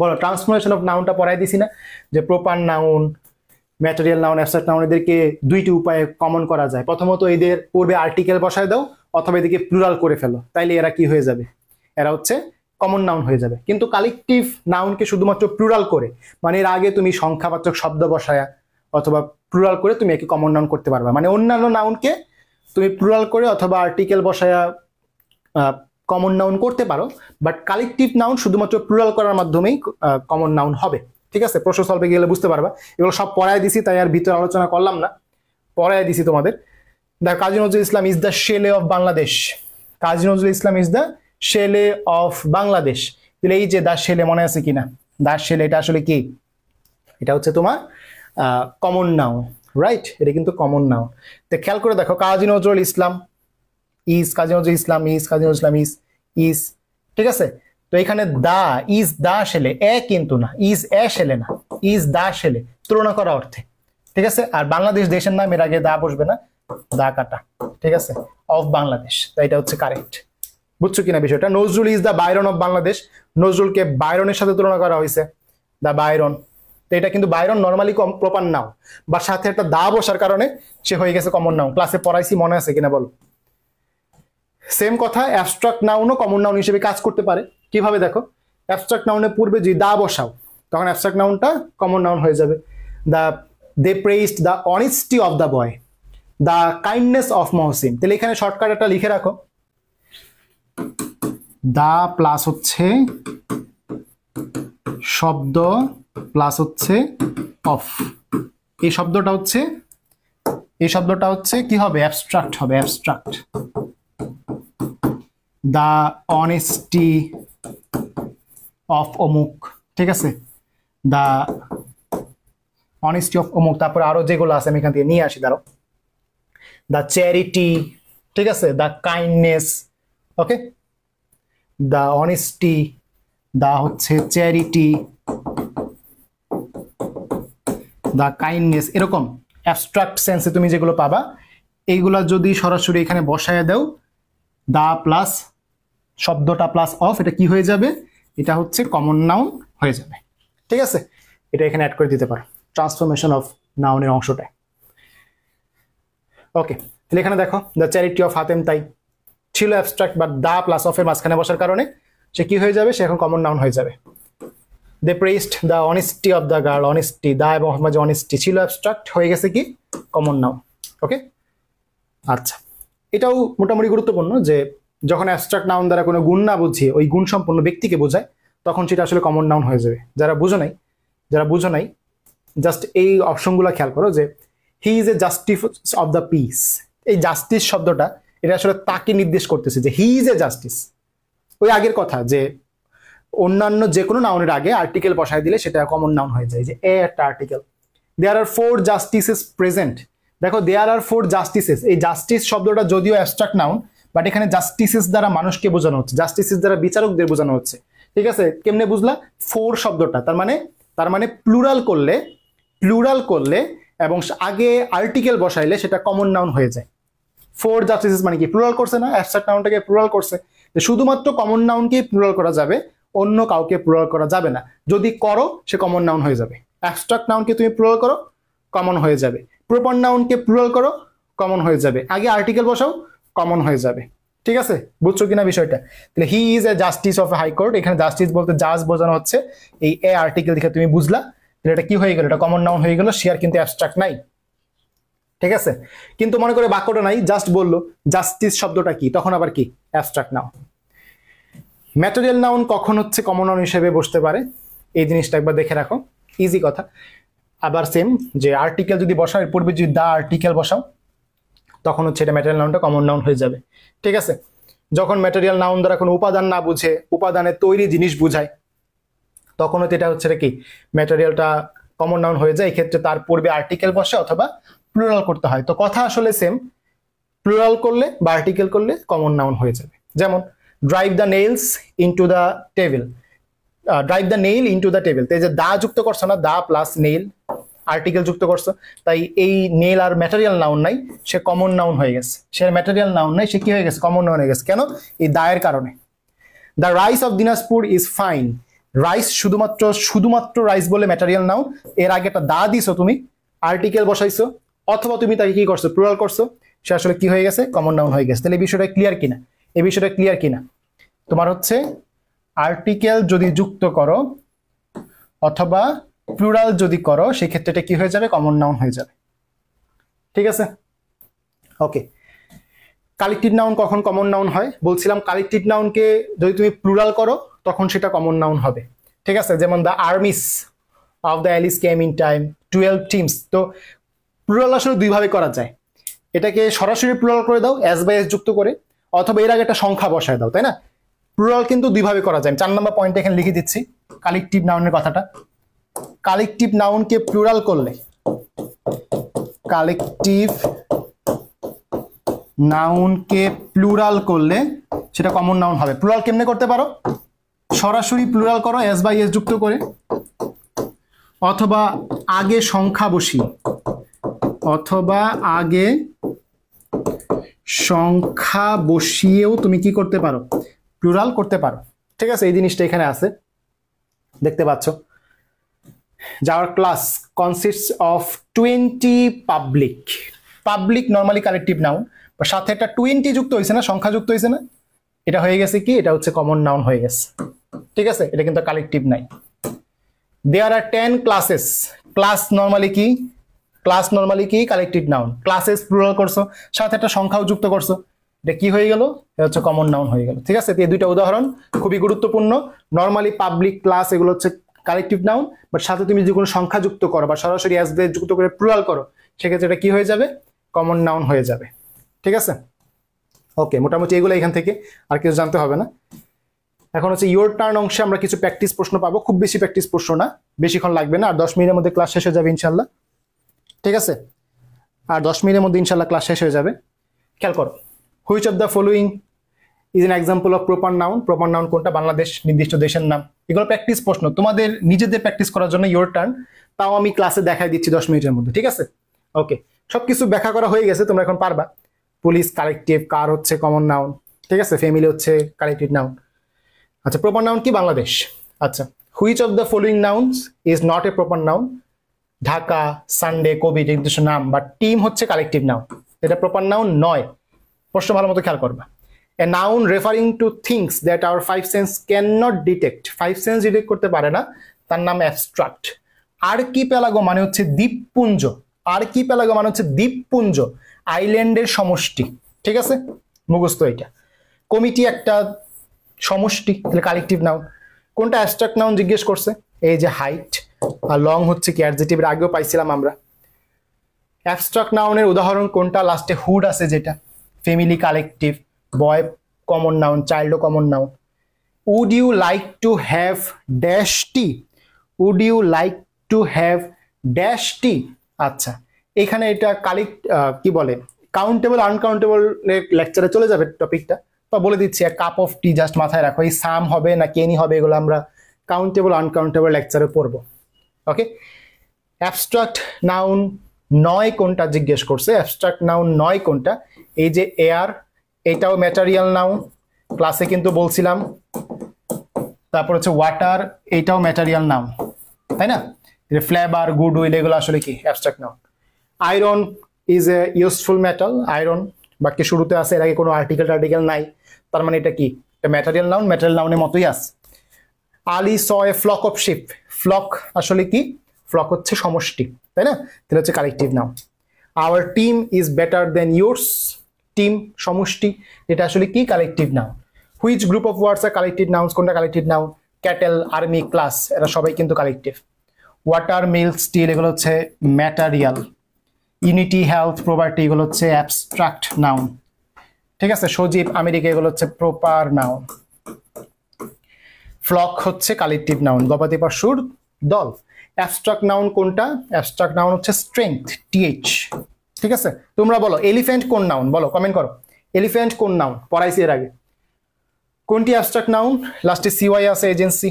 বলো, ট্রান্সফরমেশন অফ নাউনটা পড়ায় দিছি না, যে proper noun, material noun, abstract noun এদেরকে দুইটি উপায়ে কমন করা যায়। প্রথমত এদের পূর্বে আর্টিকেল বসায় দাও অথবা এদিকে প্লুরাল করে ফেলো, তাইলে এরা কি হয়ে যাবে? এরা হচ্ছে কমন নাউন হয়ে যাবে। কিন্তু কালেকটিভ নাউনকে শুধুমাত্র প্লুরাল করে, মানে এর আগে তুমি সংখ্যাবাচক শব্দ বসায়া অথবা প্লুরাল করে তুমি একে কমন নাউন করতে পারবা। মানে অন্যান্য নাউনকে তুমি প্লুরাল করে অথবা আর্টিকেল বসায়া কমন নাউন করতে পারো, বাট কালেকটিভ নাউন শুধুমাত্র প্লুরাল করার মাধ্যমেই কমন নাউন হবে। ঠিক আছে, প্রশ্ন সলভে গেলে বুঝতে পারবা। এগুলো সব পড়ায় দিছি, তাই আর ভিতরে আলোচনা করলাম না, পড়ায় দিছি তোমাদের। দেখো, Kazi Nazrul Islam is the Shelley of Bangladesh. Kazi Nazrul Islam is the Shelley of Bangladesh. তাহলে এই যে দা শেলে মনে আছে কিনা? দা শেলে এটা আসলে কি? এটা হচ্ছে তোমার কমন নাউন, রাইট? এটা কিন্তু কমন নাউন। তো খেয়াল করে দেখো, Kazi Nazrul Islam is, Kazi Nazrul Islam is, Kazi Nazrul Islam is, ঠিক আছে। তো এখানে দা, ইজ দা শেলে, এ কিন্তু না, ইজ এ শেলে না, ইজ দা শেলে, তুলনা করা অর্থে। ঠিক আছে, আর বাংলাদেশ দেশের নাম, এর আগে দা বসবে না, দা কাটা। ঠিক আছে, অফ বাংলাদেশ, তাই এটা হচ্ছে কারেক্ট। বুঝছো কিনা বিষয়টা? Nazrul is the Byron of Bangladesh, নজরুলকে বাইরনের সাথে তুলনা করা হয়েছে, দা বাইরন। তো এটা কিন্তু বাইরন নর্মালি প্রপার নাউন, বা সাথে একটা দা বসার কারণে সে হয়ে গেছে কমন নাউন। ক্লাসে পড়াইছি, মনে আছে কিনা বলো? সেম কথা, অ্যাবস্ট্রাক্ট নাউনও কমন নাউন হিসেবে কাজ করতে পারে। কিভাবে দেখো, অ্যাবস্ট্রাক্ট নাউনের পূর্বে যদি দা বসাও, তখন অ্যাবস্ট্রাক্ট নাউনটা কমন নাউন হয়ে যাবে। They praised the honesty of the boy, the kindness of Mohsin. তাহলে এখানে শর্টকাট একটা লিখে রাখো, দা প্লাস হচ্ছে শব্দ প্লাস হচ্ছে অফ। এই শব্দটা হচ্ছে কি হবে? অ্যাবস্ট্রাক্ট হবে, অ্যাবস্ট্রাক্ট। দ্য অনেস্টি অফ অমুক, ঠিক আছে, দ্য অনেস্টি অফ অমুক। তারপরে আরো যেগুলো আছে আমি এখান থেকে নিয়ে আসি, দাঁড়ো। দ্য চ্যারিটি, ঠিক আছে, the kindness, okay, the honesty, the হচ্ছে চ্যারিটি, দ্য কাইন্ডনেস, এরকম অ্যাবস্ট্রাক্ট সেন্সে তুমি যেগুলো পাবা, এইগুলা যদি সরাসরি এখানে বসায় দাও, দা প্লাস শব্দটা প্লাস অফ, এটা কি হয়ে যাবে? এটা হচ্ছে কমন নাউন হয়ে যাবে। ঠিক আছে, এটা এখানে অ্যাড করে দিতে পারো ট্রান্সফরমেশন অফ নাউনের অংশটা। ওকে, তাহলে এখানে দেখো, দ্য চ্যারিটি অফ হাতেম তাই ছিল অ্যাবস্ট্রাক্ট, বাট দা প্লাস অফের মাঝখানে বসার কারণে সে কি হয়ে যাবে? সে এখন কমন নাউন হয়ে যাবে। They praised the honesty of the girl, honesty, the এবং মাঝে অনেস্টি ছিল অ্যাবস্ট্রাক্ট, হয়ে গেছে কি? Common noun. ওকে, আচ্ছা, এটাও মোটামুটি গুরুত্বপূর্ণ যে যখন অ্যাবস্ট্রাক্ট নাউন দ্বারা কোনো গুণ না বুঝিয়ে ওই গুণ সম্পন্ন ব্যক্তিকে বোঝায়, তখন সেটা আসলে কমন নাউন হয়ে যাবে। যারা বুঝো নাই জাস্ট এই অপশনগুলো খেয়াল করো, যে হি is A justice of the piece. এই জাস্টিস শব্দটা, এটা আসলে তাকে নির্দেশ করতেছে যে হি ইজ এ জাস্টিস। ওই আগের কথা যে অন্যান্য যে কোনো নাউনের আগে আর্টিকেল বসায় দিলে সেটা কমন নাউন হয়ে যায়, যে এ একটা আর্টিকেল। দেয়ার আর 4 জাস্টিসেস প্রেজেন্ট। দেখো, দেয়ার আর 4 জাস্টিসেস, এই জাস্টিস শব্দটা যদিও অ্যাবস্ট্রাক্ট নাউন, বাট এখানে জাস্টিসেস দ্বারা মানুষকে বোঝানো হচ্ছে, জাস্টিসেস দ্বারা বিচারকদের বোঝানো হচ্ছে। ঠিক আছে, কেমনে বুঝলা? 4 শব্দটা তার মানে প্লুরাল করলে এবং আগে আর্টিকেল বসাইলে সেটা কমন নাউন হয়ে যায়। 4 জাস্টিসেস মানে কি? প্লুরাল করছে না, অ্যাবস্ট্রাক্ট নাউনটাকে প্লুরাল করছে। শুধুমাত্র কমন নাউনকেই প্লুরাল করা যাবে, অন্য কাউকে প্লুরাল করা যাবে না। যদি করো, সে কমন নাউন হয়ে যাবে। অ্যাবস্ট্রাক্ট নাউনকে তুমি প্লুরাল করো, কমন হয়ে যাবে। প্রপার নাউনকে প্লুরাল করো, কমন হয়ে যাবে। আগে আর্টিকেল বসাও, কমন হয়ে যাবে। ঠিক আছে, বুঝছো কিনা বিষয়টা? তাহলে হি is A justice of A high court, এখানে জাস্টিস বলতে জাজ বোঝানো হচ্ছে। এই এ আর্টিকেল দেখে তুমি বুঝলা, তাহলে এটা কি হয়ে গেল? এটা কমন নাউন হয়ে গেল। সে আর কিন্তু অ্যাবস্ট্রাক্ট নাই। ঠিক আছে, কিন্তু মনে করে বাক্যটা নাই, জাস্ট বললো জাস্টিস শব্দটা কি, তখন আবার কি? Abstract noun. ম্যাটেরিয়াল নাউন কখন হচ্ছে কমন নাউন হিসেবে বসতে পারে, এই জিনিসটা একবার দেখে রাখো, ইজি কথা। আবার সেম, যে আর্টিকেল যদি বসাও, এর পূর্বে যদি দা আর্টিকেল বসাও, তখন হচ্ছে এটা ম্যাটেরিয়াল নাউনটা কমন নাউন হয়ে যাবে। ঠিক আছে, যখন ম্যাটেরিয়াল নাউন দ্বারা কোনো উপাদান না বুঝে, উপাদানের তৈরি জিনিস বুঝায়, তখন হচ্ছে এটা হচ্ছে কি? ম্যাটেরিয়ালটা কমন নাউন হয়ে যায়। এক্ষেত্রে তার পূর্বে আর্টিকেল বসে অথবা প্লুরাল করতে হয়। তো কথা আসলে সেম, প্লুরাল করলে বা আর্টিকেল করলে কমন নাউন হয়ে যাবে। যেমন drive the nails into the table, drive the nail into the table. তো এই যে দা যুক্ত করছো না, দা প্লাস নেইল, আর্টিকেল যুক্ত করছো, তাই এই নেল আর ম্যাটেরিয়াল নাউন নাই, সে কমন নাউন হয়ে গেছে। সে ম্যাটেরিয়াল নাউন নাই, সে কি হয়ে গেছে? কমন নাউন হয়ে গেছে। কেন? এই দায়ের কারণে। The rice of Dinajpur is fine. Rice শুধুমাত্র রাইস বলে ম্যাটেরিয়াল নাউন, এর আগে একটা দা দিছো তুমি, আর্টিকেল বসাইছো, অথবা তুমি তাকে কি করছো? প্লুরাল করছো, সে আসলে কি হয়ে গেছে? কমন নাউন হয়ে গেছে। তাহলে এই বিষয়টা ক্লিয়ার কিনা? এই বিষয়টা ক্লিয়ার কিনা? তোমার হচ্ছে আর্টিকেল যদি যুক্ত করো অথবা প্লুরাল যদি করো, সেক্ষেত্রে এটা কি হয়ে যাবে? কমন নাউন হয়ে যাবে। ঠিক আছে, ওকে। কালেক্টিভ নাউন কখন কমন নাউন হয়? বলছিলাম কালেক্টিভ নাউনকে যদি তুমি প্লুরাল করো তখন সেটা কমন নাউন হবে। ঠিক আছে, যেমন the armies of the Alice came in time, 12 teams. তো প্লুরাল আসলে দুইভাবে করা যায়। এটাকে সরাসরি প্লুরাল করে দাও এস বাই এস যুক্ত করে, অথবা এর আগে একটা সংখ্যা বসায় দাও, তাই না? প্লুরাল কিন্তু দুইভাবে করা যায়। 4 নম্বর পয়েন্ট এখানে লিখে দিচ্ছি কালেক্টিভ নাউনের কথাটা। কালেক্টিভ নাউনকে প্লুরাল করলে, কালেক্টিভ নাউনকে প্লুরাল করলে সেটা কমন নাউন হবে। প্লুরাল কেমনে করতে পারো? সরাসরি প্লুরাল করো এস বাই এস যুক্ত করে, অথবা আগে সংখ্যা বসিয়ে, অথবা আগে সংখ্যা বসিয়েও তুমি কি করতে পারো? প্লুরাল করতে পারো। ঠিক আছে, এই জিনিসটা এখানে আছে, দেখতে পাচ্ছ। যাওয়ার class consists of 20 public. Public normally collective noun, সাথে একটা 20 যুক্ত হয়েছে না, সংখ্যা যুক্ত হয়েছে না, এটা হয়ে গেছে কি? এটা হচ্ছে কমন নাউন হয়ে গেছে। ঠিক আছে, এটা কিন্তু কালেক্টিভ নাই। দেয়ার আর 10 ক্লাসেস। ক্লাস নর্মালি কি? ক্লাস নর্মালি কি? Collective noun. ক্লাসেস প্লুরাল করছো, সাথে একটা সংখ্যাও যুক্ত করছো, এটা কি হয়ে গেল? এটা হচ্ছে কমন নাউন হয়ে গেল। ঠিক আছে, এই দুইটা উদাহরণ খুবই গুরুত্বপূর্ণ। নর্মালি পাবলিক, ক্লাস এগুলো হচ্ছে কালেক্টিভ নাউন, বাট সাথে তুমি যে কোনো সংখ্যা যুক্ত করো বা সরাসরি অ্যাস দিয়ে যুক্ত করে প্লুরাল করো, সেক্ষেত্রে এটা কি হয়ে যাবে? কমন নাউন হয়ে যাবে। ঠিক আছে, ওকে। মোটামুটি এগুলো এখান থেকে আর কিছু জানতে হবে না। এখন হচ্ছে ইয়োর টার্ন অংশে আমরা কিছু প্র্যাকটিস প্রশ্ন পাবো, খুব বেশি প্র্যাকটিস প্রশ্ন না, বেশিক্ষণ লাগবে না, আর 10 মিনিটের মধ্যে ক্লাস শেষ হয়ে যাবে ইনশাল্লাহ। ঠিক আছে, আর 10 মিনিটের মধ্যে ইনশাল্লাহ ক্লাস শেষ হয়ে যাবে। খেয়াল করো, which of the following is an example of proper noun. Proper noun কোনটা? বাংলাদেশ, নির্দিষ্ট দেশের নাম। এগুলো প্র্যাকটিস প্রশ্ন, তোমাদের নিজেদের প্র্যাকটিস করার জন্য ইয়োর টার্ন, তাও আমি ক্লাসে দেখাই দিচ্ছি 10 মিনিটের মধ্যে। ঠিক আছে, ওকে। সবকিছু ব্যাখ্যা করা হয়ে গেছে, তোমরা এখন পারবা। পুলিশ কালেক্টিভ, কার হচ্ছে কমন নাউন, ঠিক আছে, ফ্যামিলি হচ্ছে কালেক্টিভ নাউন। আচ্ছা, প্রপার নাউন কি? বাংলাদেশ। আচ্ছা, which of the following nouns is not a proper noun. Dhaka, Sunday, কবি নির্দিষ্ট নাম, বা টিম হচ্ছে কালেক্টিভ নাউন, এটা প্রপার নাউন নয়। প্রশ্ন ভালো মতো খেয়াল করবা। A noun referring two things that our 5 sense can not detect. 5 sense detect করতে পারে না, তার নাম অ্যাবস্ট্রাক্ট। আর্কিপেলাগো মানে হচ্ছে দ্বীপপুঞ্জ। আর্কিপেলাগো মানে হচ্ছে দ্বীপপুঞ্জ, আইল্যান্ডের সমষ্টি। ঠিক আছে, মুখস্থ এটা। কমিটি একটা সমষ্টি, তাহলে কালেক্টিভ নাউন। কোনটা অ্যাবস্ট্রাক্ট নাউন জিজ্ঞেস করছে? এই যে হাইট, আর লং হচ্ছে কি অ্যাডজেক্টিভের আগেও পাইছিলাম আমরা। অ্যাবস্ট্রাক্ট নাউনের উদাহরণ কোনটা? লাস্টে হুড আছে যেটা, family collective, boy common noun, চাইল্ডও common noun. Would you like to have dash tea. Would you like to have dash tea. আচ্ছা, এখানে এটা কি বলে, কাউন্টেবল আনকাউন্টেবল লেকচারে চলে যাবে টপিকটা, তো বলে দিচ্ছি এক কাপ অফ টি জাস্ট মাথায় রাখো। এই সাম হবে না কেনি হবে, এগুলো আমরা কাউন্টেবল আনকাউন্টেবল লেকচারে পড়বো। ওকে, অ্যাবস্ট্রাক্ট নাউন নয় কোনটা জিজ্ঞেস করছে? অ্যাবস্ট্রাক্ট নাউন নয় কোনটা? এই যে এয়ার, এটাও ম্যাটেরিয়াল নাউন, ক্লাসে কিন্তু বলছিলাম। তারপর হচ্ছে ওয়াটার, এইটাও ম্যাটেরিয়াল নাউন, তাই না? ফ্লেভার, গুড উইল, এগুলো আসলে কি? Abstract noun. Iron is a useful metal. Iron বাক্যে শুরুতে আছে, এর আগে কোনো আর্টিকেল নাই, তার মানে এটা কি? এটা ম্যাটেরিয়াল নাউন, ম্যাটেরিয়াল নাউনের মতোই আছে। Ali saw a flock of sheep. Flock আসলে কি? ফ্লক হচ্ছে সমষ্টি, তাই না? তাহলে হচ্ছে collective noun. Our team is better than yours. Team সমষ্টি, এটা আসলে কি? Collective noun. Which group of words are collective nouns? কোনটা collective noun? Cattle, army, class, এরা সবাই কিন্তু কালেক্টিভ। ওয়াটার, মিল্ক, স্টিল, এগুলো হচ্ছে ম্যাটেরিয়াল। ইউনিটি, হেলথ, প্রপার্টি, এগুলো হচ্ছে অ্যাবস্ট্রাক্ট নাউন। ঠিক আছে, সজীব, আমেরিকা, এগুলো হচ্ছে প্রপার নাউন। ফ্লক হচ্ছে কালেক্টিভ নাউন, গবাদি পশুর দল। অ্যাবস্ট্রাক্ট নাউন কোনটা? অ্যাবস্ট্রাক্ট নাউন হচ্ছে স্ট্রেংথ, টিএইচ। ঠিক আছে, তোমরা বলো এলিফ্যান্ট কোন নাউন? বলো, কমেন্ট করো, এলিফ্যান্ট কোন নাউন? পড়াইছি এর আগে। কোনটি অ্যাবস্ট্রাক্ট নাউন? লাস্টে সিওয়াই আছে, এজেন্সি।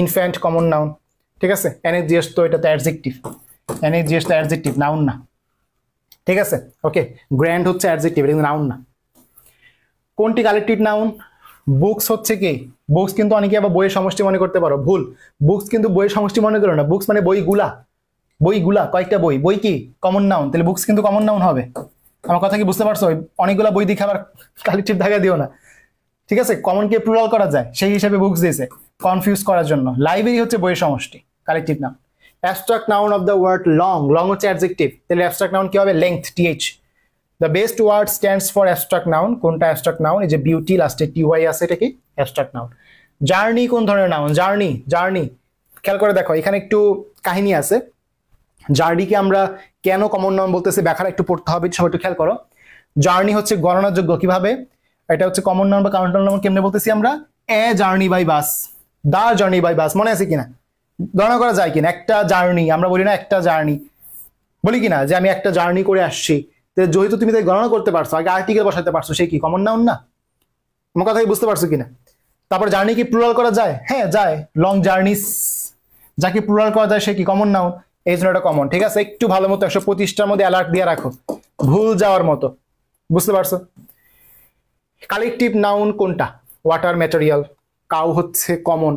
Infant common noun. ঠিক আছে, এনএসজিএস তো এটা তো অ্যাডজেক্টিভ। NAGS তো অ্যাডজেক্টিভ, নাউন না। ঠিক আছে, ওকে। গ্র্যান্ড হচ্ছে অ্যাডজেক্টিভ, এটা কিন্তু নাউন না। কোনটি কালেকটিভ নাউন? বুকস হচ্ছে কি? বুকস কিন্তু অনেকে আবার বইয়ের সমষ্টি মনে করতে পারো, ভুল। বুকস কিন্তু বইয়ের সমষ্টি মনে করো না, বুকস মানে বইগুলা, বইগুলা, কয়েকটা বই। বই কি কমন নাউন, তাহলে বুকস কিন্তু কমন নাউন হবে। আমার কথা কি বুঝতে পারছো? অনেকগুলা বই দেখে আবার কালেকটিভ দেখা দিও না, ঠিক আছে? কমন কে প্লুরাল করা যায় সেই হিসাবে বুকস দিয়েছে কনফিউজ করার জন্য। লাইব্রেরি হচ্ছে বইয়ের সমষ্টি, collective noun. Abstract noun of the word long, long হচ্ছে অ্যাডজেক্টিভ, তাহলে অ্যাবস্ট্রাক্ট নাউন কি হবে? Length, TH। The best word stands for abstract noun, কোনটা অ্যাবস্ট্রাক্ট নাউন? এই যে বিউটি লাস্টে TY আছে, এটা কি অ্যাবস্ট্রাক্ট নাউন। জার্নি কোন ধরনের নাউন? জার্নি, জার্নি খেয়াল করে দেখো, এখানে একটু কাহিনী আছে। জার্নিকে আমরা কেন কমন নাউন বলতেছি ব্যাখ্যাটা একটু পড়তে হবে, সবাই একটু খেয়াল করো। জার্নি হচ্ছে গণনাযোগ্য, কিভাবে? এটা হচ্ছে কমন নাউন বা কাউন্টার নাউন কেমনে বলতেছি আমরা? A journey by bus, the journey by bus, মনে আছে কিনা? গণনা করা যায় কিনা? একটা জার্নি, আমরা বলি না একটা জার্নি, বলি কিনা যে আমি একটা জার্নি করে আসছি। যেহেতু তুমি তাই গণনা করতে পারছো, আগে আর্টিকেল বসাতে পারছো, সে কি কমন নাউন না? আমার কথা কি বুঝতে পারছো কিনা? তারপর জার্নি কি প্লুরাল করা যায়? হ্যাঁ যায়, লং জার্নিস। যাকে প্লুরাল করা যায় সে কি কমন নাউন, এই জন্য এটা কমন। ঠিক আছে, একটু ভালো মতো 125টার মধ্যে অ্যালার্ট দিয়ে রাখো, ভুল যাওয়ার মতো। বুঝতে পারছো? কালেকটিভ নাউন কোনটা? Water, material. কাউ হচ্ছে কমন,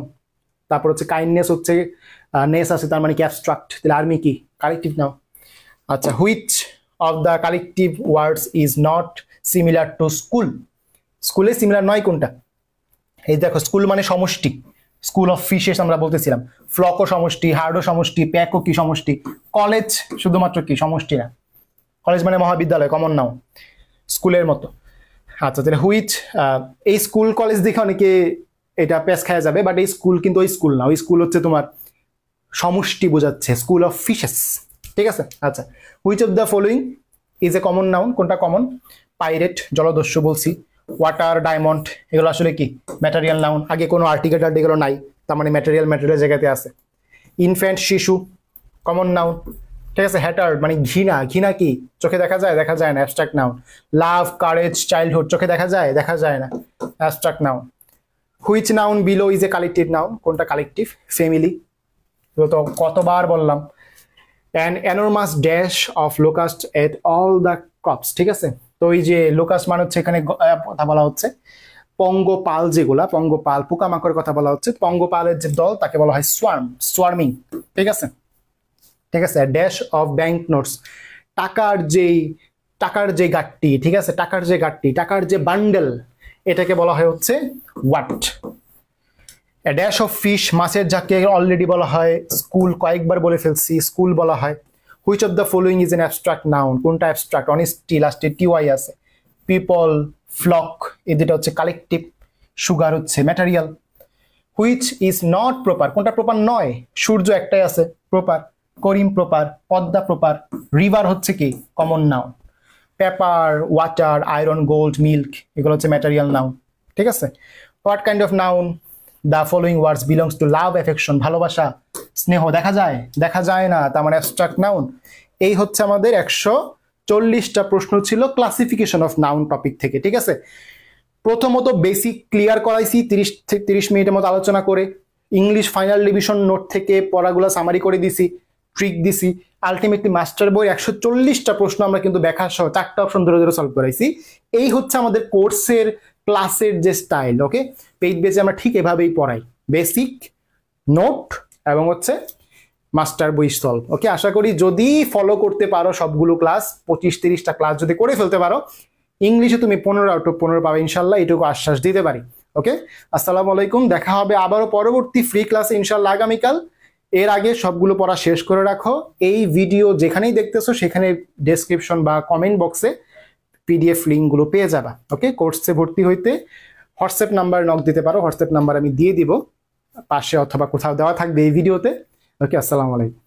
তারপর হচ্ছে কাইন্ডনেস হচ্ছে নেস আছে, তার মানে কি অ্যাবস্ট্রাক্ট, তাহলে আর্মি কি কালেকটিভ নাউন। আচ্ছা, which of the collective words is not similar to school? স্কুলে সিমিলার নয় কোনটা? এই দেখো, স্কুল মানে সমষ্টি, স্কুল অফ ফিশেস আমরা বলতেছিলাম। ফ্লকও সমষ্টি, হার্ডও সমষ্টি, প্যাকও কি সমষ্টি। কলেজ শুধুমাত্র কি সমষ্টি না, কলেজ মানে মহাবিদ্যালয়, কমন নাউন, স্কুলের মতো। আচ্ছা, তাহলে হুইচ, এই স্কুল কলেজ দেখে অনেকে এটা পেস খাওয়া যাবে, বাট এই স্কুল কিন্তু ওই স্কুল না, ওই স্কুল হচ্ছে তোমার সমষ্টি বোঝাচ্ছে, স্কুল অফ ফিশেস। ঠিক আছে, আচ্ছা। Which of the following is a common noun, কোনটা কমন? পাইরেট জলদস্যু বলছি, ওয়াটার, ডায়মন্ড, এগুলো আসলে কি ম্যাটেরিয়াল নাউন। আগে কোনো আর্টিকেল টার্টিকেল নাই, তার মানে ম্যাটেরিয়াল, ম্যাটেরিয়াল জায়গাতে আছে। ইনফ্যান্ট শিশু কমন নাউন। ঠিক আছে, হ্যাটার্ড মানে ঘৃণা, ঘৃণা কি চোখে দেখা যায়? দেখা যায় না, অ্যাবস্ট্রাক্ট নাউন। লাভ, কারেজ, চাইল্ডহুড চোখে দেখা যায়? দেখা যায় না, abstract noun. Which noun below is a collective noun, কোনটা কালেকটিভ? ফ্যামিলি, তো কতবার বললাম। An enormous dash of locust at all the crops. ঠিক আছে, তো এই যে লোকাস্ট মানে হচ্ছে এখানে কথা বলা হচ্ছে পঙ্গপাল, যেগুলা পঙ্গপাল পোকামাকড়ের কথা বলা হচ্ছে। পঙ্গপালের যে দল তাকে বলা হয় সোয়ার্ম, সোয়ার্মিং। ঠিক আছে, ঠিক আছে। ড্যাশ অফ ব্যাংক নোটস, টাকার যে গাঁটটি, ঠিক আছে, টাকার যে গাঁটটি, টাকার যে বান্ডেল, এটাকে বলা হয় হচ্ছে ওয়াট। ড্যাশ অফ ফিশ, মাছের ঝাঁকে অলরেডি বলা হয় স্কুল, কয়েকবার বলে ফেলছি, স্কুল বলা হয়। Which of the following is an abstract noun, কোনটা অ্যাবস্ট্রাক্ট? অনেস্টি লাস্টে TY আছে। পিপল, ফ্লক, এই দুটা হচ্ছে কালেকটিভ। সুগার হচ্ছে material. Which is not proper, কোনটা প্রপার নয়? সূর্য একটাই আছে, প্রপার। করিম প্রপার, পদ্মা প্রপার। রিভার হচ্ছে কি common noun. Paper, water, iron, gold, milk, এগুলো হচ্ছে ম্যাটেরিয়াল নাউন। ঠিক আছে। What kind of noun the following words belongs to? Love, affection, ভালোবাসা, স্নেহ। দেখা যায়? দেখা যায় না, তার মানে অ্যাবস্ট্রাক্ট নাউন। এই হচ্ছে আমাদের 140টা প্রশ্ন ছিল ক্লাসিফিকেশন অফ নাউন টপিক থেকে। ঠিক আছে, প্রথমত বেসিক ক্লিয়ার করাইছি 30 মিনিটের মতো আলোচনা করে। ইংলিশ ফাইনাল রিভিশন নোট থেকে পড়াগুলো সামারি করে দিছি, ট্রিক দিছি। আলটিমেটলি মাস্টার বই 140টা প্রশ্ন আমরা কিন্তু ব্যাখ্যা সহ 4টা অপশন ধরে ধরে সলভ করাইছি। এই হচ্ছে আমাদের কোর্সের ক্লাসের যে স্টাইল। ওকে, পেইড বেসে আমরা ঠিক এভাবেই পড়াই, বেসিক, নোট এবং হচ্ছে মাস্টার বই সলভ। ওকে, আশা করি যদি ফলো করতে পারো সবগুলো ক্লাস, 25-30টা ক্লাস যদি করে ফেলতে পারো, ইংলিশে তুমি 15/15 পাবে ইনশাল্লাহ, এটুকু আশ্বাস দিতে পারি। ওকে, আসসালামু আলাইকুম, দেখা হবে আবারও পরবর্তী ফ্রি ক্লাসে ইনশাল্লাহ আগামীকাল। এর আগে সবগুলো পড়া শেষ করে রাখো। এই ভিডিও যেখানেই দেখতেছো সেখানে ডেসক্রিপশন বা কমেন্ট বক্সে PDF লিঙ্কগুলো পেয়ে যাবা। ওকে, কোর্সে ভর্তি হইতে হোয়াটসঅ্যাপ নাম্বার নক দিতে পারো, হোয়াটসঅ্যাপ নাম্বার আমি দিয়ে দিব পাশে অথবা কোথাও দেওয়া থাকবে এই ভিডিওতে। ওকে, আসসালামু আলাইকুম।